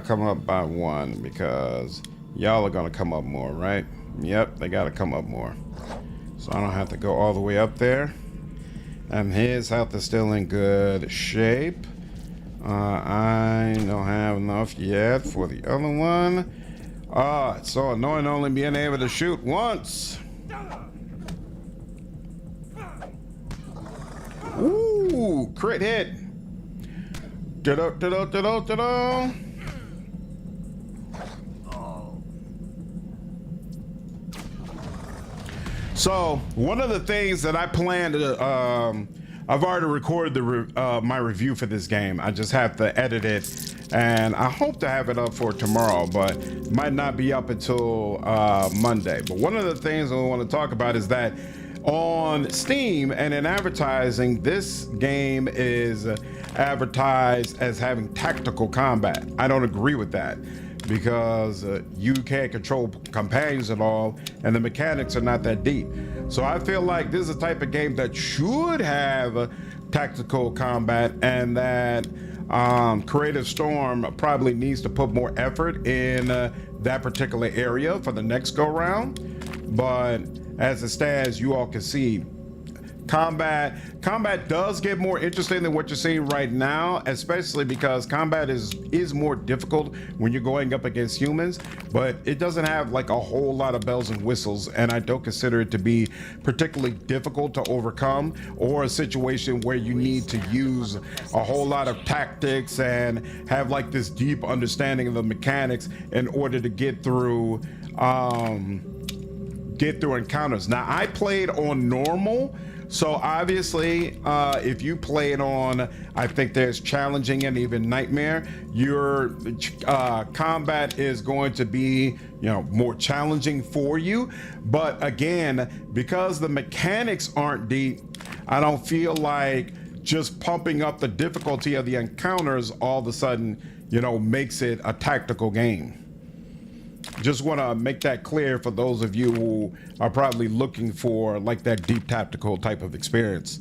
come up by 1 because y'all are gonna come up more, right? Yep, they gotta come up more. So I don't have to go all the way up there. And his health is still in good shape. I don't have enough yet for the other one. It's so annoying only being able to shoot once. Ooh, crit hit. Da-da-da-da-da-da-da. So one of the things that I plan to, I've already recorded my review for this game. I just have to edit it, and I hope to have it up for tomorrow, but it might not be up until Monday. But one of the things I want to talk about is that on Steam and in advertising, this game is advertised as having tactical combat. I don't agree with that, because you can't control companions at all, and the mechanics are not that deep. So I feel like this is a type of game that should have tactical combat, and that Creative Storm probably needs to put more effort in that particular area for the next go round. But as it stands, you all can see combat does get more interesting than what you're seeing right now, especially because combat is more difficult when you're going up against humans, but it doesn't have like a whole lot of bells and whistles, and I don't consider it to be particularly difficult to overcome, or a situation where you need to use a whole lot of tactics and have like this deep understanding of the mechanics in order to get through encounters. Now, I played on normal, so obviously if you play it on, I think there's challenging and even nightmare, your combat is going to be, you know, more challenging for you. But again, because the mechanics aren't deep, I don't feel like just pumping up the difficulty of the encounters all of a sudden, you know, makes it a tactical game. Just want to make that clear for those of you who are probably looking for like that deep tactical type of experience.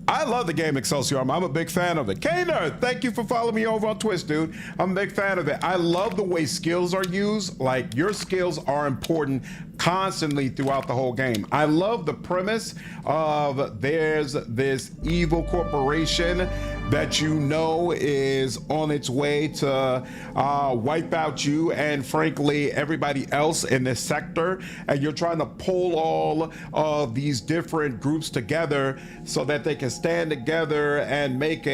I love the game Excelsior. I'm a big fan of it. K-Nerd, thank you for following me over on Twitch, dude. I'm a big fan of it. I love the way skills are used. Like, your skills are important constantly throughout the whole game. I love the premise of there's this evil corporation that you know is on its way to wipe out you and frankly everybody else in this sector, and you're trying to pull all of these different groups together so that they can stand together and make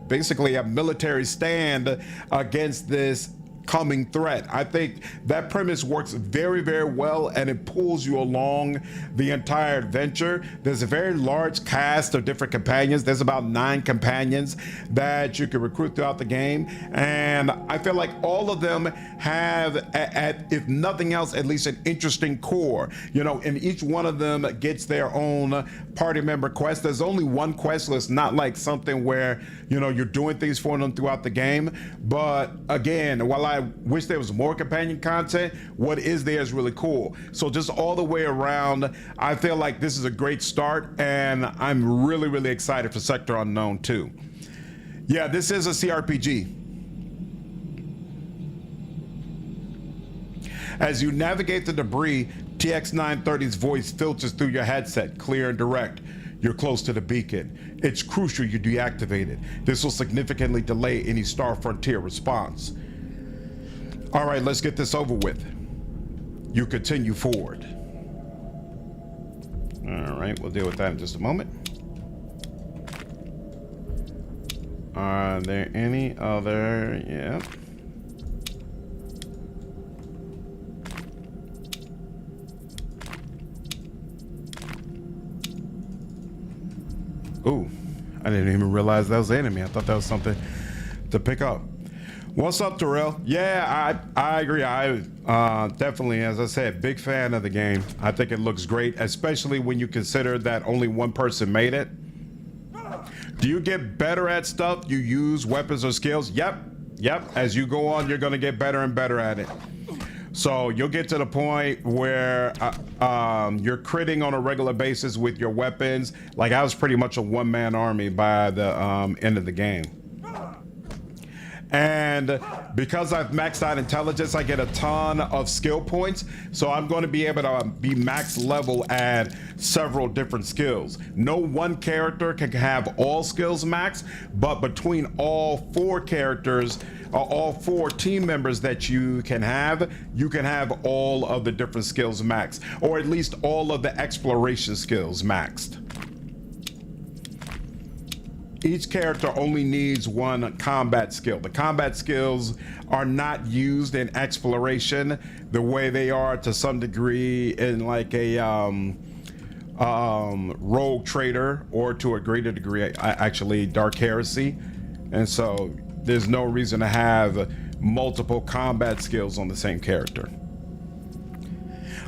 basically a military stand against this coming threat. I think that premise works very, very well, and it pulls you along the entire adventure. There's a very large cast of different companions. There's about 9 companions that you can recruit throughout the game, and I feel like all of them have, if nothing else, at least an interesting core, you know, and each one of them gets their own party member quest. There's only one quest list, not like something where, you know, you're doing things for them throughout the game. But again, while I wish there was more companion content, what is there is really cool. So just all the way around, I feel like this is a great start, and I'm really, really excited for Sector Unknown 2. Yeah, this is a CRPG. As you navigate the debris, TX930's voice filters through your headset, clear and direct. You're close to the beacon. It's crucial you deactivate it. This will significantly delay any Star Frontier response. All right, let's get this over with. You continue forward. All right, we'll deal with that in just a moment. Are there any other? Yeah. Ooh, I didn't even realize that was the enemy. I thought that was something to pick up. What's up, Terrell? Yeah, I agree. I definitely, as I said, big fan of the game. I think it looks great, especially when you consider that only one person made it. Do you get better at stuff you use, weapons or skills? Yep. As you go on, you're gonna get better and better at it. So you'll get to the point where you're critting on a regular basis with your weapons. Like I was pretty much a one-man army by the end of the game. And because I've maxed out intelligence, I get a ton of skill points. So I'm going to be able to be max level at several different skills. No one character can have all skills max, but between all four characters, all four team members that you can have all of the different skills maxed, or at least all of the exploration skills maxed. Each character only needs one combat skill. The combat skills are not used in exploration the way they are to some degree in like a rogue trader, or to a greater degree actually dark heresy. And so there's no reason to have multiple combat skills on the same character.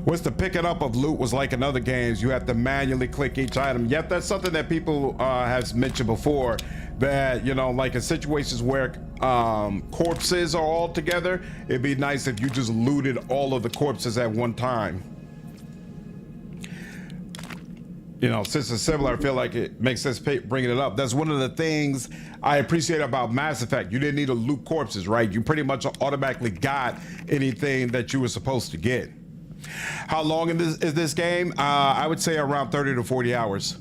What's the picking up of loot was like in other games. You have to manually click each item. Yep, that's something that people have mentioned before, that, you know, like in situations where corpses are all together, it'd be nice if you just looted all of the corpses at one time. You know, since it's similar, I feel like it makes sense bringing it up. That's one of the things I appreciate about Mass Effect. You didn't need to loot corpses, right? You pretty much automatically got anything that you were supposed to get. How long is this game? I would say around 30 to 40 hours.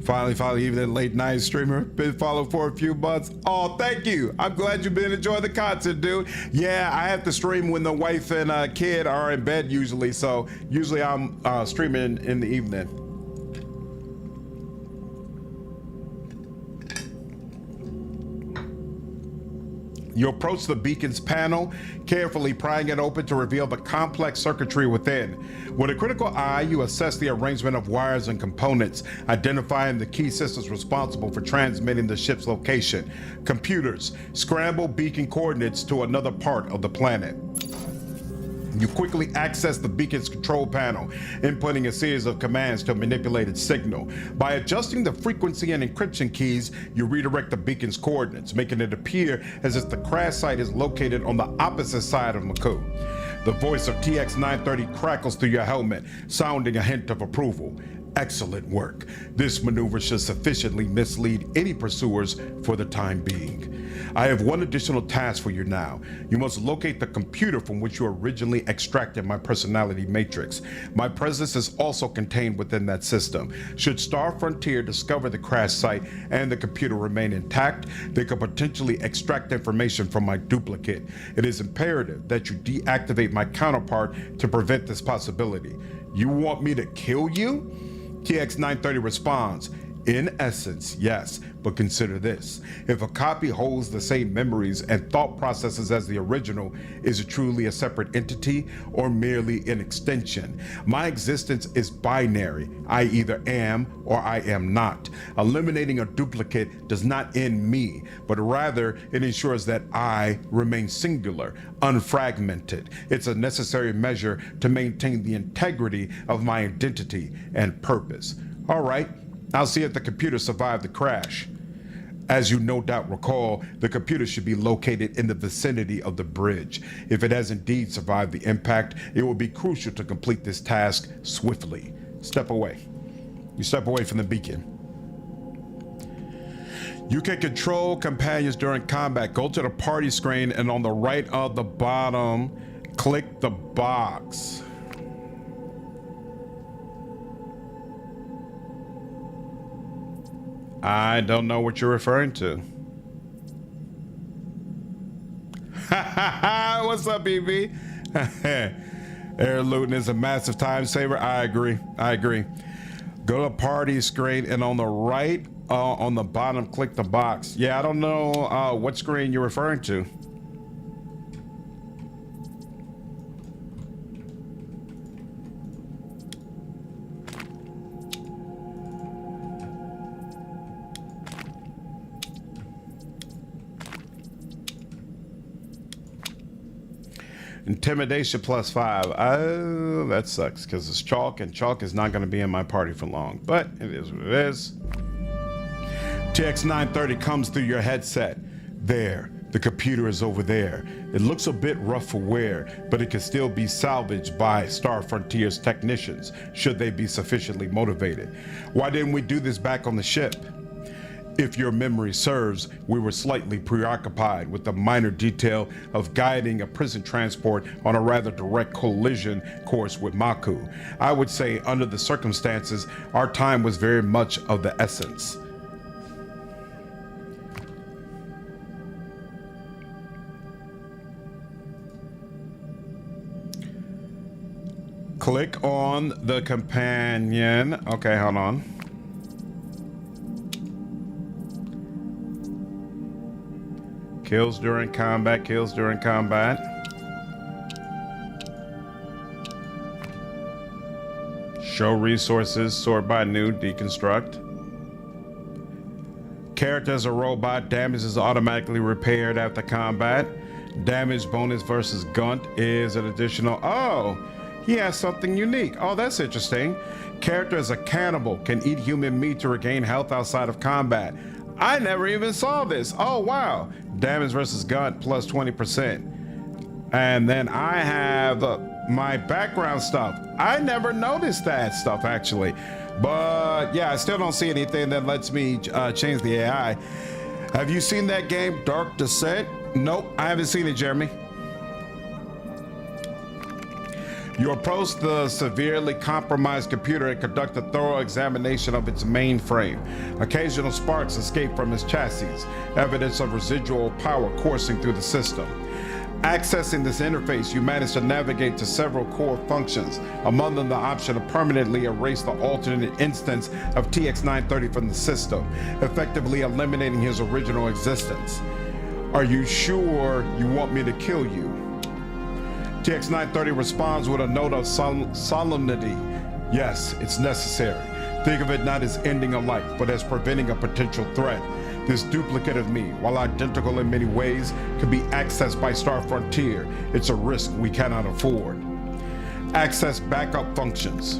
Finally, even a late night streamer. Been following for a few months. Oh, thank you. I'm glad you've been enjoying the content, dude. Yeah, I have to stream when the wife and kid are in bed usually. So usually I'm streaming in the evening. You approach the beacon's panel, carefully prying it open to reveal the complex circuitry within. With a critical eye, you assess the arrangement of wires and components, identifying the key systems responsible for transmitting the ship's location. Computers scramble beacon coordinates to another part of the planet. You quickly access the beacon's control panel, inputting a series of commands to manipulate its signal. By adjusting the frequency and encryption keys, you redirect the beacon's coordinates, making it appear as if the crash site is located on the opposite side of Maku. The voice of TX-930 crackles through your helmet, sounding a hint of approval. Excellent work. This maneuver should sufficiently mislead any pursuers for the time being. I have one additional task for you now. You must locate the computer from which you originally extracted my personality matrix. My presence is also contained within that system. Should Star Frontier discover the crash site and the computer remain intact, they could potentially extract information from my duplicate. It is imperative that you deactivate my counterpart to prevent this possibility. You want me to kill you? TX-930 responds, in essence, yes, but consider this. If a copy holds the same memories and thought processes as the original, is it truly a separate entity or merely an extension? My existence is binary. I either am or I am not. Eliminating a duplicate does not end me, but rather it ensures that I remain singular, unfragmented. It's a necessary measure to maintain the integrity of my identity and purpose. All right. I'll see if the computer survived the crash. As you no doubt recall, the computer should be located in the vicinity of the bridge. If it has indeed survived the impact, it will be crucial to complete this task swiftly. Step away. You step away from the beacon. You can control companions during combat. Go to the party screen and on the right of the bottom, click the box. I don't know what you're referring to. What's up, BB? Air looting is a massive time saver. I agree. Go to party screen and on the right, on the bottom, click the box. Yeah, I don't know what screen you're referring to. Intimidation +5. Oh, that sucks because it's chalk, and chalk is not going to be in my party for long. But it is what it is. TX930 comes through your headset. There, the computer is over there. It looks a bit rough for wear, but it can still be salvaged by Star Frontier's technicians, should they be sufficiently motivated. Why didn't we do this back on the ship? If your memory serves, we were slightly preoccupied with the minor detail of guiding a prison transport on a rather direct collision course with Maku. I would say, under the circumstances, our time was very much of the essence. Click on the companion. Okay, hold on. Kills during combat, kills during combat. Show resources, sort by new, deconstruct. Character as a robot, damage is automatically repaired after combat. Damage bonus versus Gunt is an additional, oh! He has something unique. Oh, that's interesting. Character as a cannibal can eat human meat to regain health outside of combat. I never even saw this. Oh, wow. Damage versus gun plus 20%. And then I have my background stuff. I never noticed that stuff, actually. But yeah, I still don't see anything that lets me change the AI. Have you seen that game, Dark Descent? Nope, I haven't seen it, Jeremy. You approach the severely compromised computer and conduct a thorough examination of its mainframe. Occasional sparks escape from its chassis, evidence of residual power coursing through the system. Accessing this interface, you manage to navigate to several core functions, among them the option to permanently erase the alternate instance of TX930 from the system, effectively eliminating his original existence. Are you sure you want me to kill you? TX930 responds with a note of solemnity. Yes, it's necessary. Think of it not as ending a life, but as preventing a potential threat. This duplicate of me, while identical in many ways, can be accessed by Star Frontier. It's a risk we cannot afford. Access backup functions.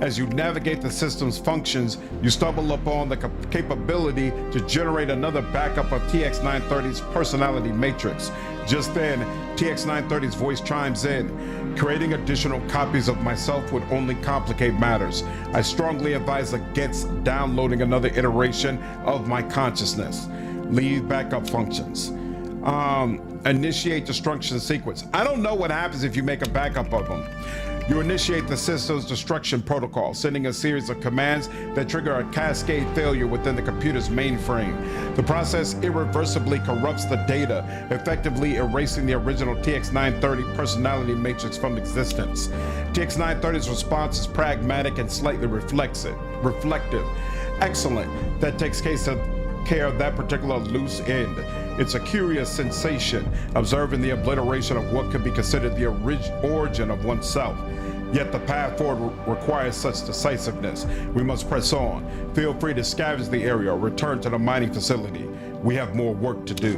As you navigate the system's functions, you stumble upon the capability to generate another backup of TX930's personality matrix. Just then, TX930's voice chimes in. Creating additional copies of myself would only complicate matters. I strongly advise against downloading another iteration of my consciousness. Leave backup functions. Initiate destruction sequence. I don't know what happens if you make a backup of them. You initiate the system's destruction protocol, sending a series of commands that trigger a cascade failure within the computer's mainframe. The process irreversibly corrupts the data, effectively erasing the original TX930 personality matrix from existence. TX930's response is pragmatic and slightly reflective. Excellent. That takes care of that particular loose end. It's a curious sensation, observing the obliteration of what could be considered the origin of oneself. Yet the path forward requires such decisiveness. We must press on. Feel free to scavenge the area or return to the mining facility. We have more work to do.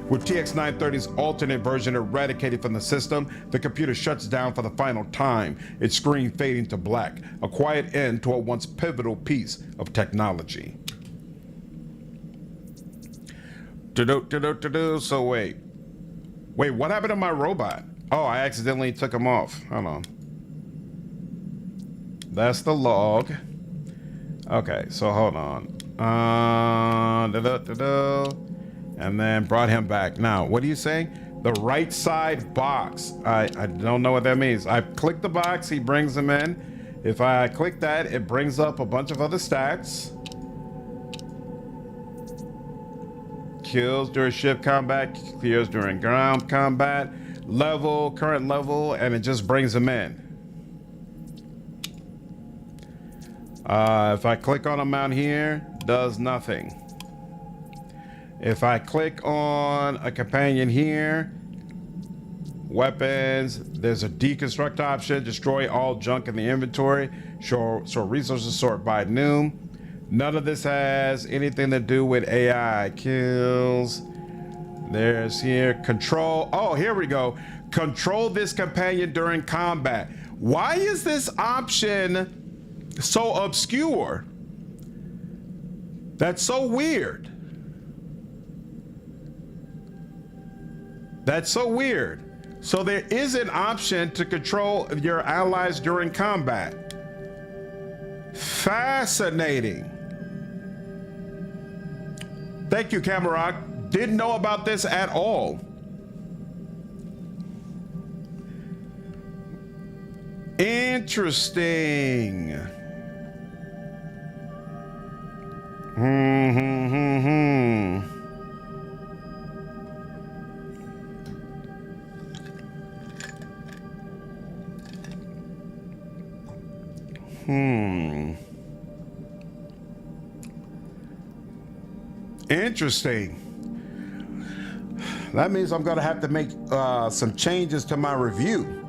With TX930's alternate version eradicated from the system, the computer shuts down for the final time, its screen fading to black, a quiet end to a once pivotal piece of technology. So wait, what happened to my robot? Oh, I accidentally took him off. Hold on. That's the log. Okay, so hold on. And then brought him back. Now, what are you saying? The right side box. I don't know what that means. I click the box, he brings them in. If I click that, it brings up a bunch of other stats. Kills during ship combat, kills during ground combat, level, current level, and it just brings them in. If I click on them out here, does nothing. If I click on a companion here, weapons, there's a deconstruct option, destroy all junk in the inventory, so resources sort by new. None of this has anything to do with AI. Kills. There's here control. Oh, here we go. Control this companion during combat. Why is this option so obscure? That's so weird. That's so weird. So there is an option to control your allies during combat. Fascinating. Thank you, Camerock. Didn't know about this at all. Interesting. Interesting. That means I'm gonna have to make some changes to my review.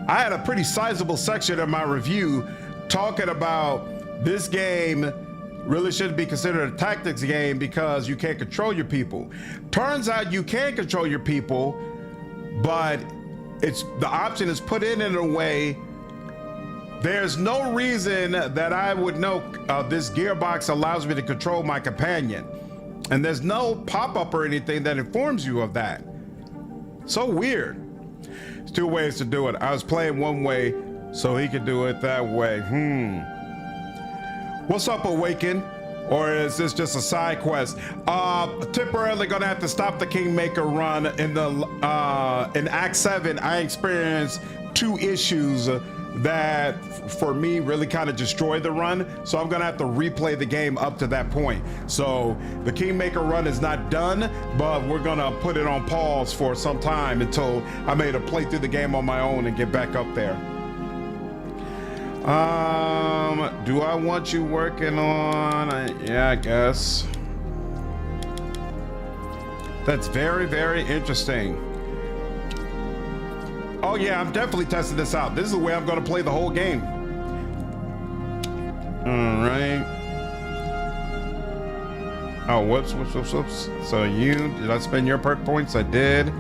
I had a pretty sizable section of my review talking about this game really shouldn't be considered a tactics game because you can't control your people. Turns out you can control your people, but the option is put in a way. There's no reason that I would know this gearbox allows me to control my companion. And there's no pop-up or anything that informs you of that. So weird. There's two ways to do it. I was playing one way, so he could do it that way. What's up, Awaken? Or is this just a side quest? Temporarily gonna have to stop the Kingmaker run. In Act 7, I experienced 2 issues that for me really kind of destroyed the run, so I'm gonna have to replay the game up to that point. So the Kingmaker run is not done, but we're gonna put it on pause for some time until I'm able to play through the game on my own and get back up there. Do I want you working on yeah, I guess that's very, very interesting. Oh yeah, I'm definitely testing this out. This is the way I'm gonna play the whole game. All right. Oh, whoops. So did I spend your perk points? I did.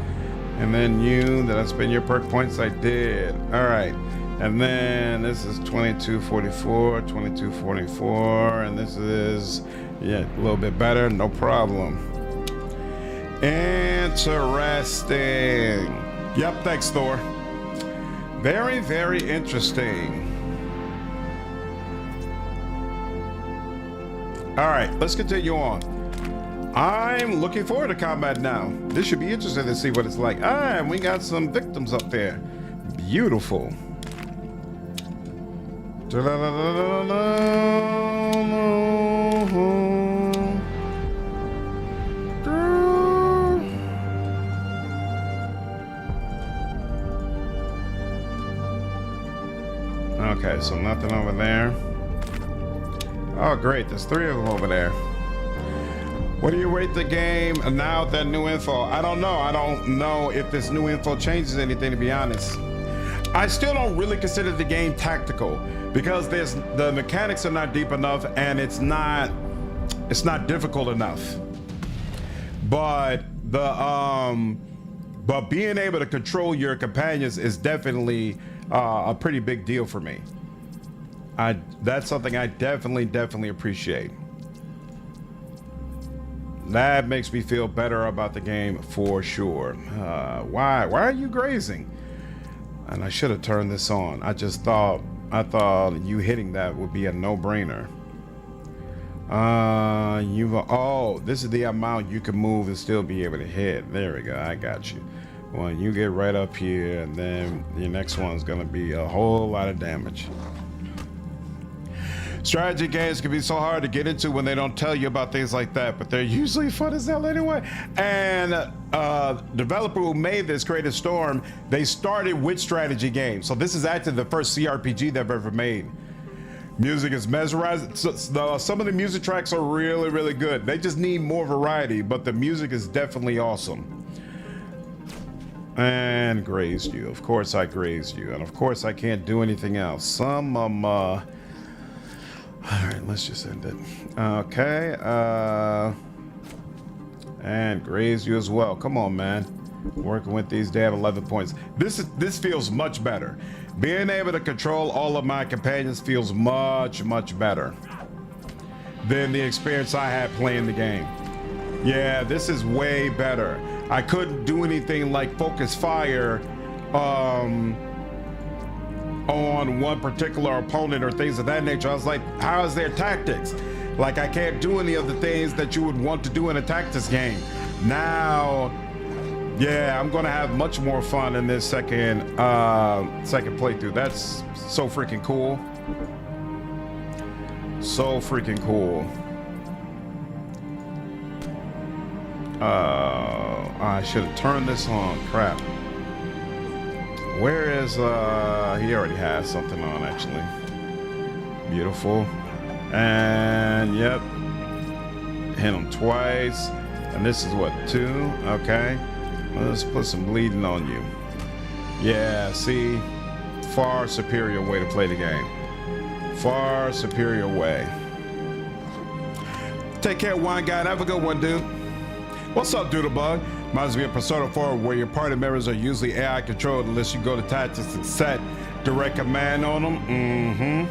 And then did I spend your perk points? I did. All right. And then this is 2244, 2244, and this is, yeah, a little bit better, no problem. Interesting. Yep, thanks, Thor. Very, very interesting. All right, let's continue on. I'm looking forward to combat now. This should be interesting to see what it's like. And we got some victims up there. Beautiful. Okay, so nothing over there. Oh, great. There's 3 of them over there. What do you rate the game now with that new info? I don't know. I don't know if this new info changes anything, to be honest. I still don't really consider the game tactical because the mechanics are not deep enough and it's not difficult enough. But but being able to control your companions is definitely a pretty big deal for me. That's something I definitely appreciate. That makes me feel better about the game for sure. Why are you grazing? And I should have turned this on. I thought you hitting that would be a no-brainer. Oh, this is the amount you can move and still be able to hit. There we go. I got you. Well, you get right up here, and then your next one's gonna be a whole lot of damage. Strategy games can be so hard to get into when they don't tell you about things like that, but they're usually fun as hell anyway. And developer who made this, Creative Storm, they started with strategy games. So this is actually the first CRPG they've ever made. Music is mesmerizing. Some of the music tracks are really good. They just need more variety, but the music is definitely awesome. And grazed you. Of course I grazed you. And of course I can't do anything else. All right, let's just end it. Okay. And graze you as well. Come on, man. Working with these, they have 11 points. This feels much better. Being able to control all of my companions feels much, much better than the experience I had playing the game. Yeah, this is way better. I couldn't do anything like focus fire on one particular opponent or things of that nature. I was like, how is their tactics? Like, I can't do any of the things that you would want to do in a tactics game. Now, yeah, I'm gonna have much more fun in this second playthrough. That's so freaking cool. So freaking cool. I should have turned this on. Crap. Where is he already has something on, actually. Beautiful. And yep. Hit him twice. And this is what, 2? Okay. Let's put some bleeding on you. Yeah, see, far superior way to play the game. Far superior way. Take care, Wine Guy. Have a good one, dude. What's up, Doodlebug? Reminds me of Persona 4, where your party members are usually AI controlled unless you go to tactics and set direct command on them.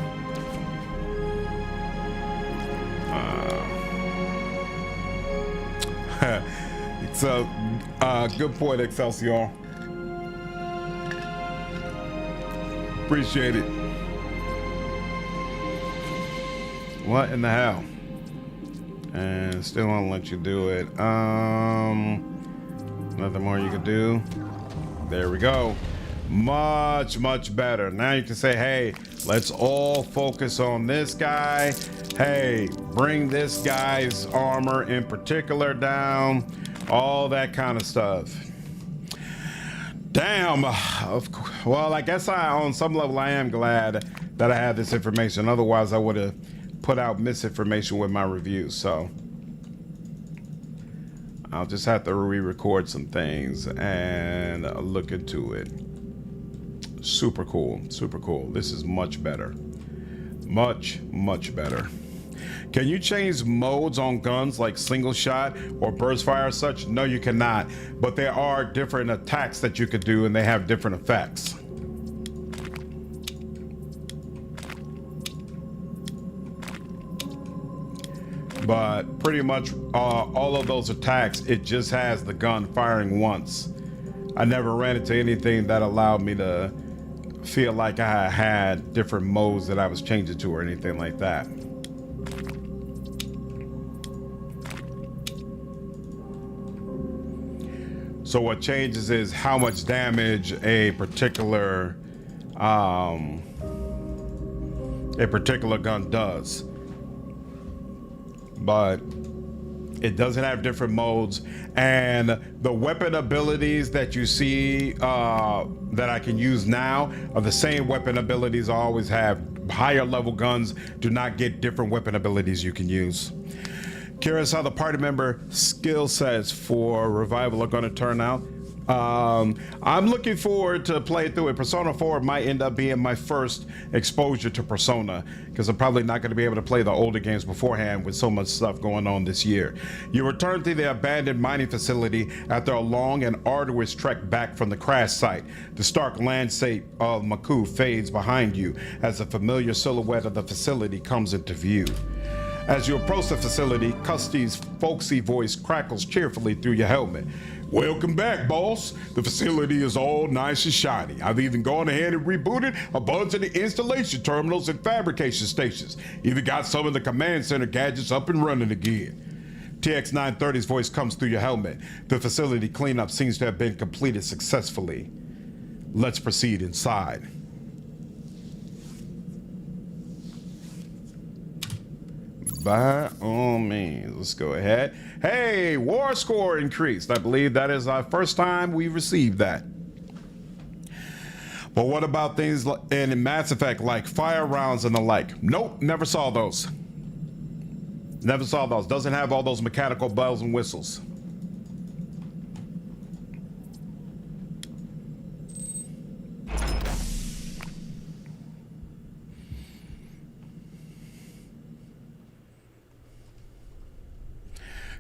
So, good point, Excelsior. Appreciate it. What in the hell? And still won't let you do it. Nothing more you can do. There we go. Much, much better. Now you can say, hey, let's all focus on this guy. Hey, bring this guy's armor in particular down. All that kind of stuff. Damn. Well, I guess on some level, I am glad that I had this information. Otherwise, I would have put out misinformation with my reviews. So I'll just have to re-record some things and look into it. Super cool. Super cool. This is much better. Much, much better. Can you change modes on guns like single shot or burst fire or such? No, you cannot. But there are different attacks that you could do, and they have different effects. But pretty much all of those attacks, it just has the gun firing once. I never ran into anything that allowed me to feel like I had different modes that I was changing to or anything like that. So what changes is how much damage a particular gun does. But it doesn't have different modes, and the weapon abilities that you see that I can use now are the same weapon abilities I always have. Higher level guns do not get different weapon abilities you can use. Curious how the party member skill sets for revival are going to turn out. I'm looking forward to play through it. Persona 4 might end up being my first exposure to Persona, because I'm probably not going to be able to play the older games beforehand with so much stuff going on this year. You return to the abandoned mining facility after a long and arduous trek back from the crash site. The stark landscape of Maku fades behind you as a familiar silhouette of the facility comes into view. As you approach the facility, Kusty's folksy voice crackles cheerfully through your helmet. Welcome back, boss. The facility is all nice and shiny. I've even gone ahead and rebooted a bunch of the installation terminals and fabrication stations. Even got some of the command center gadgets up and running again. TX-930's voice comes through your helmet. The facility cleanup seems to have been completed successfully. Let's proceed inside. By all means, let's go ahead. Hey, war score increased. I believe that is our first time we received that. But what about things in Mass Effect like fire rounds and the like? Nope, never saw those. Never saw those. Doesn't have all those mechanical bells and whistles.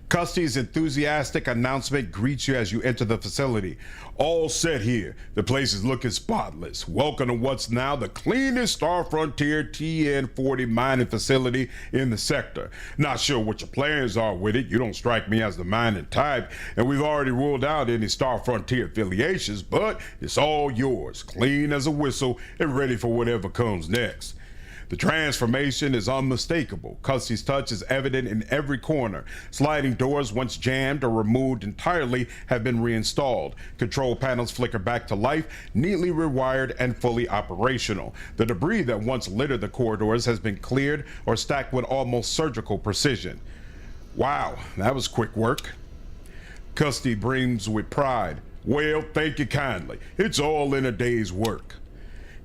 Custy's enthusiastic announcement greets you as you enter the facility. All set here. The place is looking spotless. Welcome to what's now the cleanest Star Frontier TN-40 mining facility in the sector. Not sure what your plans are with it. You don't strike me as the mining type, and we've already ruled out any Star Frontier affiliations, but it's all yours, clean as a whistle and ready for whatever comes next. The transformation is unmistakable. Custy's touch is evident in every corner. Sliding doors once jammed or removed entirely have been reinstalled. Control panels flicker back to life, neatly rewired and fully operational. The debris that once littered the corridors has been cleared or stacked with almost surgical precision. Wow, that was quick work. Custy breathes with pride. Well, thank you kindly. It's all in a day's work.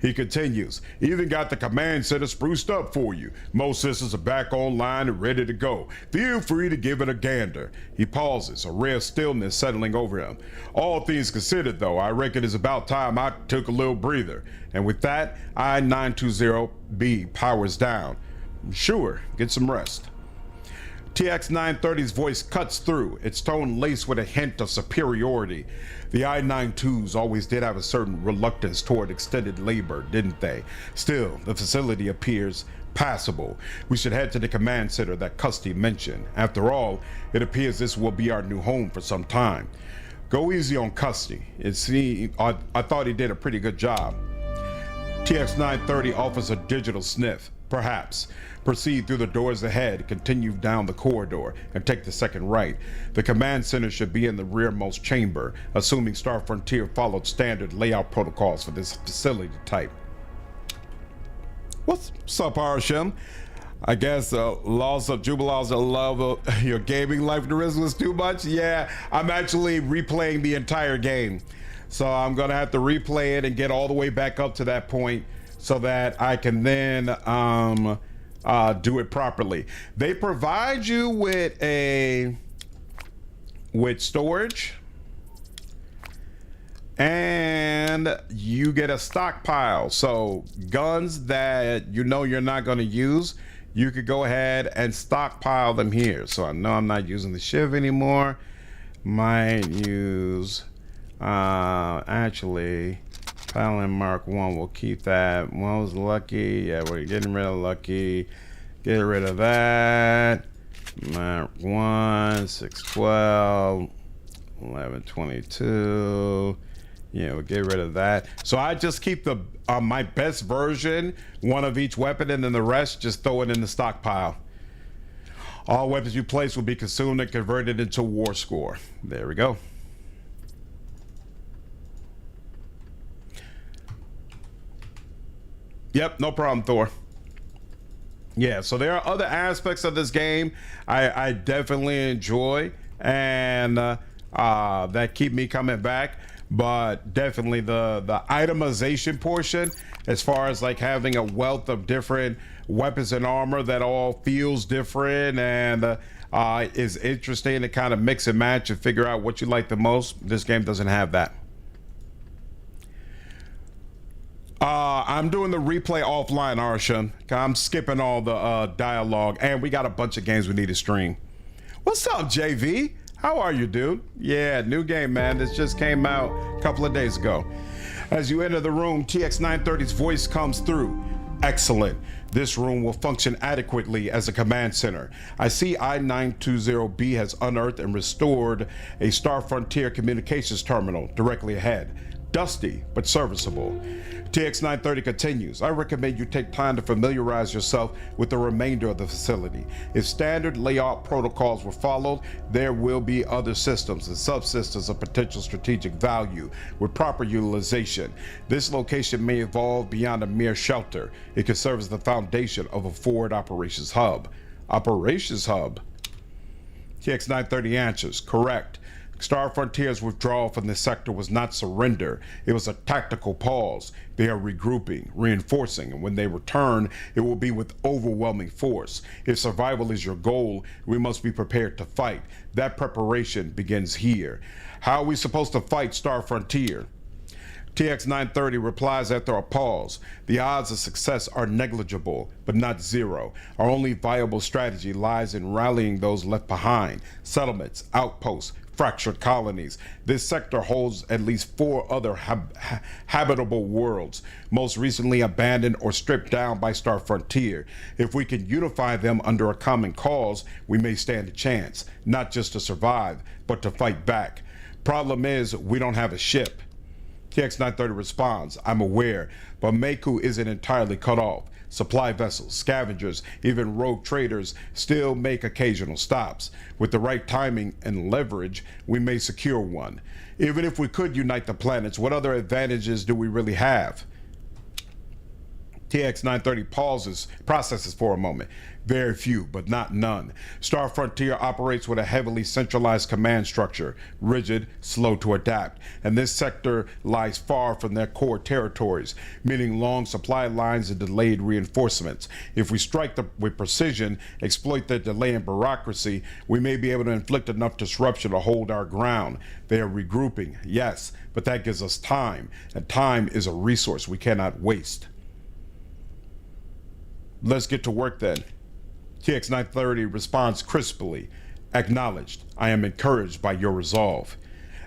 He continues, even got the command center spruced up for you. Most systems are back online and ready to go. Feel free to give it a gander. He pauses, a rare stillness settling over him. All things considered, though, I reckon it's about time I took a little breather. And with that, I-920B powers down. Sure, get some rest. TX-930's voice cuts through, its tone laced with a hint of superiority. The I-92s always did have a certain reluctance toward extended labor, didn't they? Still, the facility appears passable. We should head to the command center that Custy mentioned. After all, it appears this will be our new home for some time. Go easy on Custy. I thought he did a pretty good job. TX-930 offers a digital sniff. Perhaps. Proceed through the doors ahead, continue down the corridor, and take the second right. The command center should be in the rearmost chamber, assuming Star Frontier followed standard layout protocols for this facility type. What's up, Arsham? I guess loss of Jubilee's love of your gaming life the risk was too much? Yeah, I'm actually replaying the entire game. So I'm gonna have to replay it and get all the way back up to that point so that I can then do it properly. They provide you with storage, and you get a stockpile. So guns that you know you're not going to use, you could go ahead and stockpile them here. So I know I'm not using the Shiv anymore. Might use actually Palin Mark 1, we'll keep that. One was Lucky. Yeah, we're getting rid of Lucky. Get rid of that. Mark 1, 612, 1122. Yeah, we'll get rid of that. So I just keep the my best version, one of each weapon, and then the rest just throw it in the stockpile. All weapons you place will be consumed and converted into war score. There we go. Yep, no problem, Thor. Yeah, so there are other aspects of this game I definitely enjoy and that keep me coming back, but definitely the itemization portion, as far as like having a wealth of different weapons and armor that all feels different and is interesting to kind of mix and match and figure out what you like the most. This game doesn't have that. I'm doing the replay offline, Arshan. I'm skipping all the dialogue, and we got a bunch of games we need to stream. What's up, JV? How are you, dude? Yeah, new game, man. This just came out a couple of days ago. As you enter the room, TX-930's voice comes through. Excellent. This room will function adequately as a command center. I see I-920B has unearthed and restored a Star Frontier communications terminal directly ahead. Dusty, but serviceable. TX-930 continues. I recommend you take time to familiarize yourself with the remainder of the facility. If standard layout protocols were followed, there will be other systems and subsystems of potential strategic value with proper utilization. This location may evolve beyond a mere shelter. It could serve as the foundation of a forward operations hub. Operations hub? TX-930 answers, correct. Star Frontier's withdrawal from this sector was not surrender. It was a tactical pause. They are regrouping, reinforcing, and when they return, it will be with overwhelming force. If survival is your goal, we must be prepared to fight. That preparation begins here. How are we supposed to fight Star Frontier? TX-930 replies after a pause. The odds of success are negligible, but not zero. Our only viable strategy lies in rallying those left behind. Settlements, outposts, fractured colonies. This sector holds at least 4 other habitable worlds, most recently abandoned or stripped down by Star Frontier. If we can unify them under a common cause, we may stand a chance, not just to survive, but to fight back. Problem is, we don't have a ship. TX-930 responds, I'm aware, but Maku isn't entirely cut off. Supply vessels, scavengers, even rogue traders still make occasional stops. With the right timing and leverage, we may secure one. Even if we could unite the planets, what other advantages do we really have? TX-930 processes for a moment. Very few, but not none. Star Frontier operates with a heavily centralized command structure, rigid, slow to adapt, and this sector lies far from their core territories, meaning long supply lines and delayed reinforcements. If we strike with precision, exploit their delay and bureaucracy, we may be able to inflict enough disruption to hold our ground. They are regrouping, yes, but that gives us time, and time is a resource we cannot waste. Let's get to work then. TX-930 responds crisply. Acknowledged. I am encouraged by your resolve.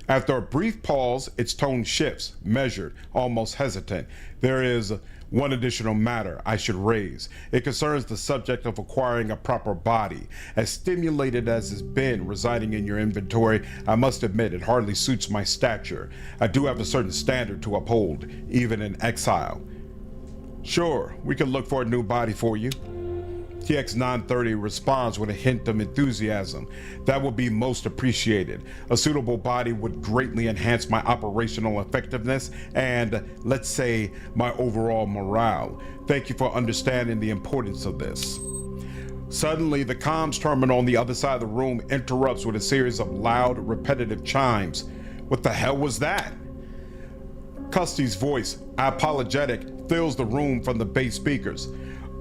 After a brief pause, its tone shifts, measured, almost hesitant. There is one additional matter I should raise. It concerns the subject of acquiring a proper body. As stimulated as it's been residing in your inventory, I must admit it hardly suits my stature. I do have a certain standard to uphold, even in exile. Sure, we can look for a new body for you. TX-930 responds with a hint of enthusiasm. That would be most appreciated. A suitable body would greatly enhance my operational effectiveness and, let's say, my overall morale. Thank you for understanding the importance of this. Suddenly, the comms terminal on the other side of the room interrupts with a series of loud, repetitive chimes. What the hell was that? Custy's voice, apologetic, fills the room from the base speakers.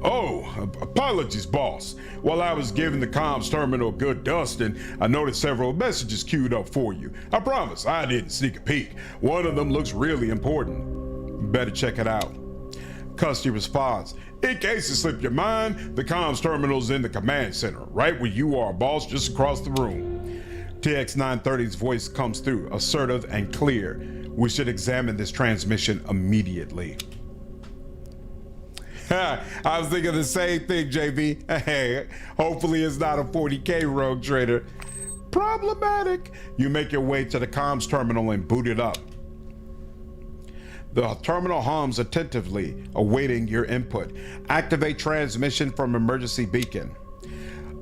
Oh, apologies, boss. While I was giving the comms terminal a good dusting, I noticed several messages queued up for you. I promise I didn't sneak a peek. One of them looks really important. Better check it out. Custy responds, in case it slipped your mind, the comms terminal's in the command center, right where you are, boss, just across the room. TX-930's voice comes through, assertive and clear. We should examine this transmission immediately. I was thinking the same thing, JB. Hey, hopefully it's not a 40K rogue trader. Problematic. You make your way to the comms terminal and boot it up. The terminal hums attentively, awaiting your input. Activate transmission from emergency beacon.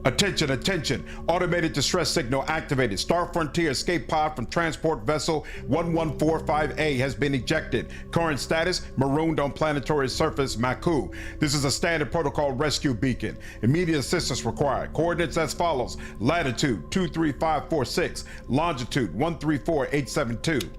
Attention, attention. Automated distress signal activated. Star Frontier escape pod from transport vessel 1145A has been ejected. Current status, marooned on planetary surface Maku. This is a standard protocol rescue beacon. Immediate assistance required. Coordinates as follows. Latitude 23546, longitude 134872.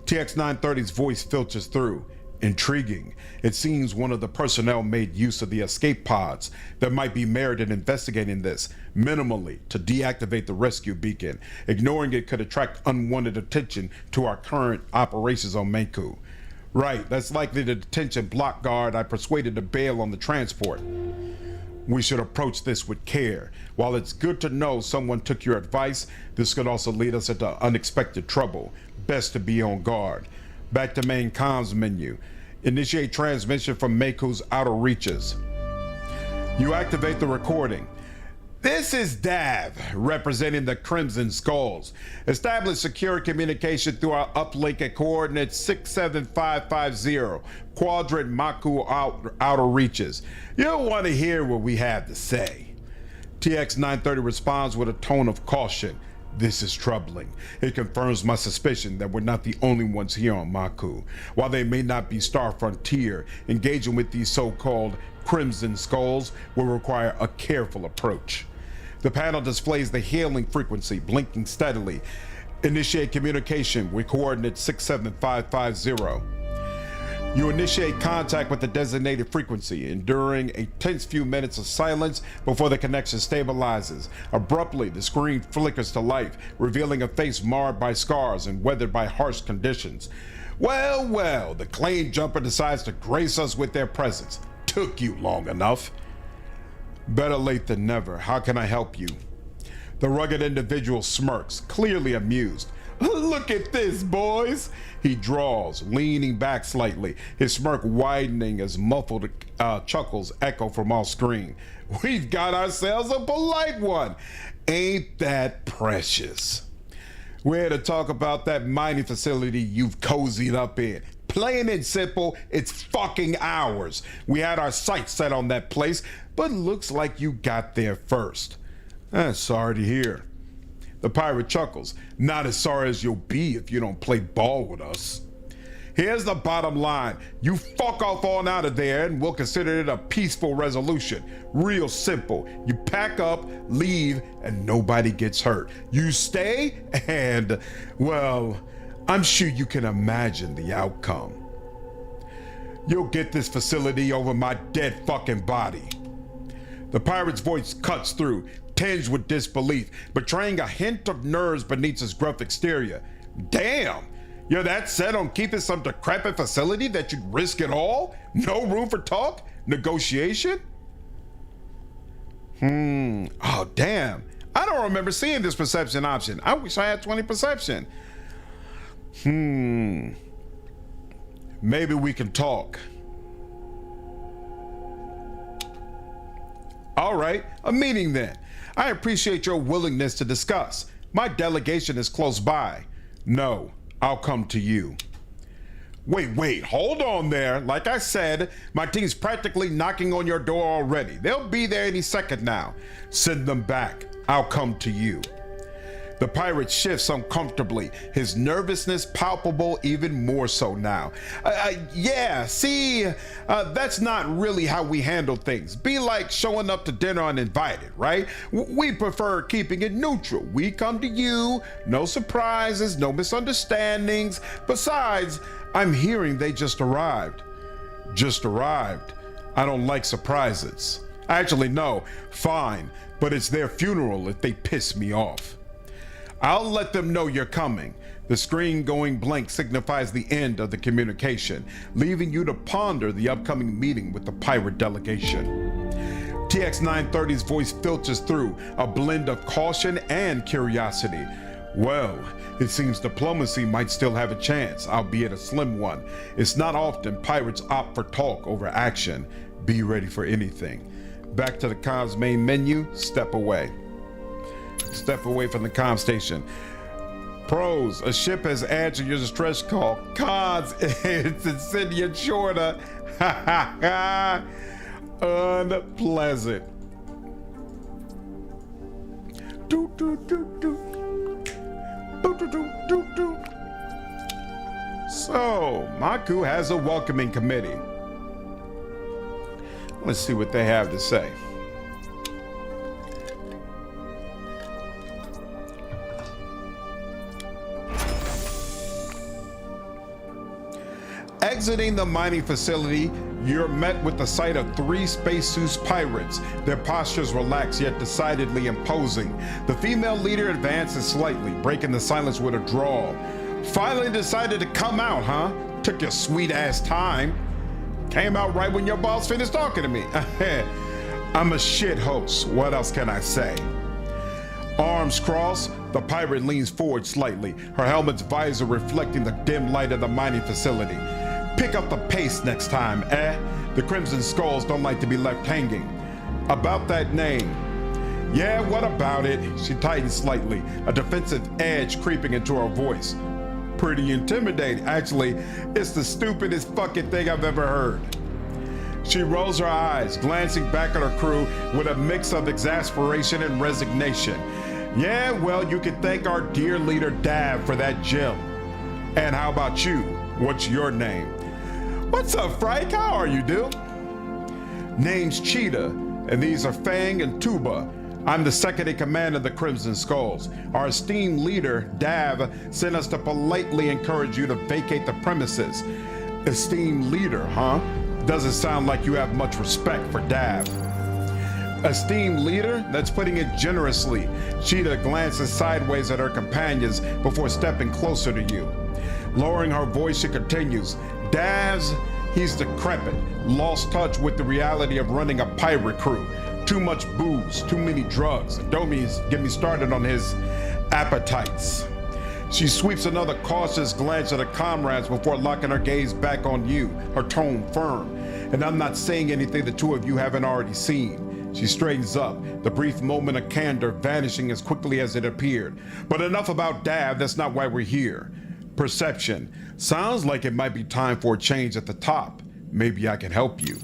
TX-930's voice filters through. Intriguing. It seems one of the personnel made use of the escape pods. There might be merit in investigating this, minimally, to deactivate the rescue beacon. Ignoring it could attract unwanted attention to our current operations on Maku. Right, that's likely the detention block guard I persuaded to bail on the transport. We should approach this with care. While it's good to know someone took your advice, this could also lead us into unexpected trouble. Best to be on guard. Back to main comms menu. Initiate transmission from Maku's outer reaches. You activate the recording. This is Dav, representing the Crimson Skulls. Establish secure communication through our uplink at coordinates 67550, quadrant Maku outer reaches. You'll want to hear what we have to say. TX-930 responds with a tone of caution. This is troubling. It confirms my suspicion that we're not the only ones here on Maku. While they may not be Star Frontier, engaging with these so-called Crimson Skulls will require a careful approach. The panel displays the hailing frequency, blinking steadily. Initiate communication with coordinates 67550. You initiate contact with the designated frequency, enduring a tense few minutes of silence before the connection stabilizes. Abruptly, the screen flickers to life, revealing a face marred by scars and weathered by harsh conditions. Well, well, the claim jumper decides to grace us with their presence. Took you long enough. Better late than never. How can I help you? The rugged individual smirks, clearly amused. Look at this, boys. He drawls, leaning back slightly, his smirk widening as muffled chuckles echo from off screen. We've got ourselves a polite one. Ain't that precious? We're here to talk about that mining facility you've cozied up in. Plain and simple, it's fucking ours. We had our sights set on that place, but looks like you got there first. Sorry to hear. The pirate chuckles. Not as sorry as you'll be if you don't play ball with us. Here's the bottom line. You fuck off on out of there and we'll consider it a peaceful resolution. Real simple. You pack up, leave, and nobody gets hurt. You stay and, well, I'm sure you can imagine the outcome. You'll get this facility over my dead fucking body. The pirate's voice cuts through, tinged with disbelief, betraying a hint of nerves beneath his gruff exterior. Damn! You're that set on keeping some decrepit facility that you'd risk it all? No room for talk? Negotiation? Oh, damn. I don't remember seeing this perception option. I wish I had 20 perception. Maybe we can talk. All right, a meeting then. I appreciate your willingness to discuss. My delegation is close by. No. I'll come to you. Wait, hold on there. Like I said, my team's practically knocking on your door already. They'll be there any second now. Send them back. I'll come to you. The pirate shifts uncomfortably, his nervousness palpable even more so now. That's not really how we handle things. Be like showing up to dinner uninvited, right? We prefer keeping it neutral. We come to you, no surprises, no misunderstandings. Besides, I'm hearing they just arrived. Just arrived? I don't like surprises. Actually, no, fine, but it's their funeral if they piss me off. I'll let them know you're coming. The screen going blank signifies the end of the communication, leaving you to ponder the upcoming meeting with the pirate delegation. TX-930's voice filters through, a blend of caution and curiosity. Well, it seems diplomacy might still have a chance, albeit a slim one. It's not often pirates opt for talk over action. Be ready for anything. Back to the comms main menu, step away. Step away from the comm station. Pros, a ship has answered your distress call. Cons, it's insidious shorter. Unpleasant. Do, do, do, do. Do, do, do, do, do. So, Maku has a welcoming committee. Let's see what they have to say. Exiting the mining facility, you're met with the sight of 3 spacesuit pirates. Their postures relaxed yet decidedly imposing. The female leader advances slightly, breaking the silence with a drawl. Finally decided to come out, huh? Took your sweet ass time. Came out right when your boss finished talking to me. I'm a shit host. What else can I say? Arms crossed, the pirate leans forward slightly, her helmet's visor reflecting the dim light of the mining facility. Pick up the pace next time, eh? The Crimson Skulls don't like to be left hanging. About that name. Yeah, what about it? She tightens slightly, a defensive edge creeping into her voice. Pretty intimidating. Actually, it's the stupidest fucking thing I've ever heard. She rolls her eyes, glancing back at her crew with a mix of exasperation and resignation. Yeah, well, you can thank our dear leader Dav for that gem. And how about you? What's your name? What's up, Frank? How are you, dude? Name's Cheetah, and these are Fang and Tuba. I'm the second in command of the Crimson Skulls. Our esteemed leader, Dav, sent us to politely encourage you to vacate the premises. Esteemed leader, huh? Doesn't sound like you have much respect for Dav. Esteemed leader? That's putting it generously. Cheetah glances sideways at her companions before stepping closer to you. Lowering her voice, she continues, Davs, he's decrepit, lost touch with the reality of running a pirate crew. Too much booze, too many drugs. Don't get me started on his appetites. She sweeps another cautious glance at her comrades before locking her gaze back on you, her tone firm. And I'm not saying anything the two of you haven't already seen. She straightens up, the brief moment of candor vanishing as quickly as it appeared. But enough about Dav, that's not why we're here. Perception. Sounds like it might be time for a change at the top. Maybe I can help you.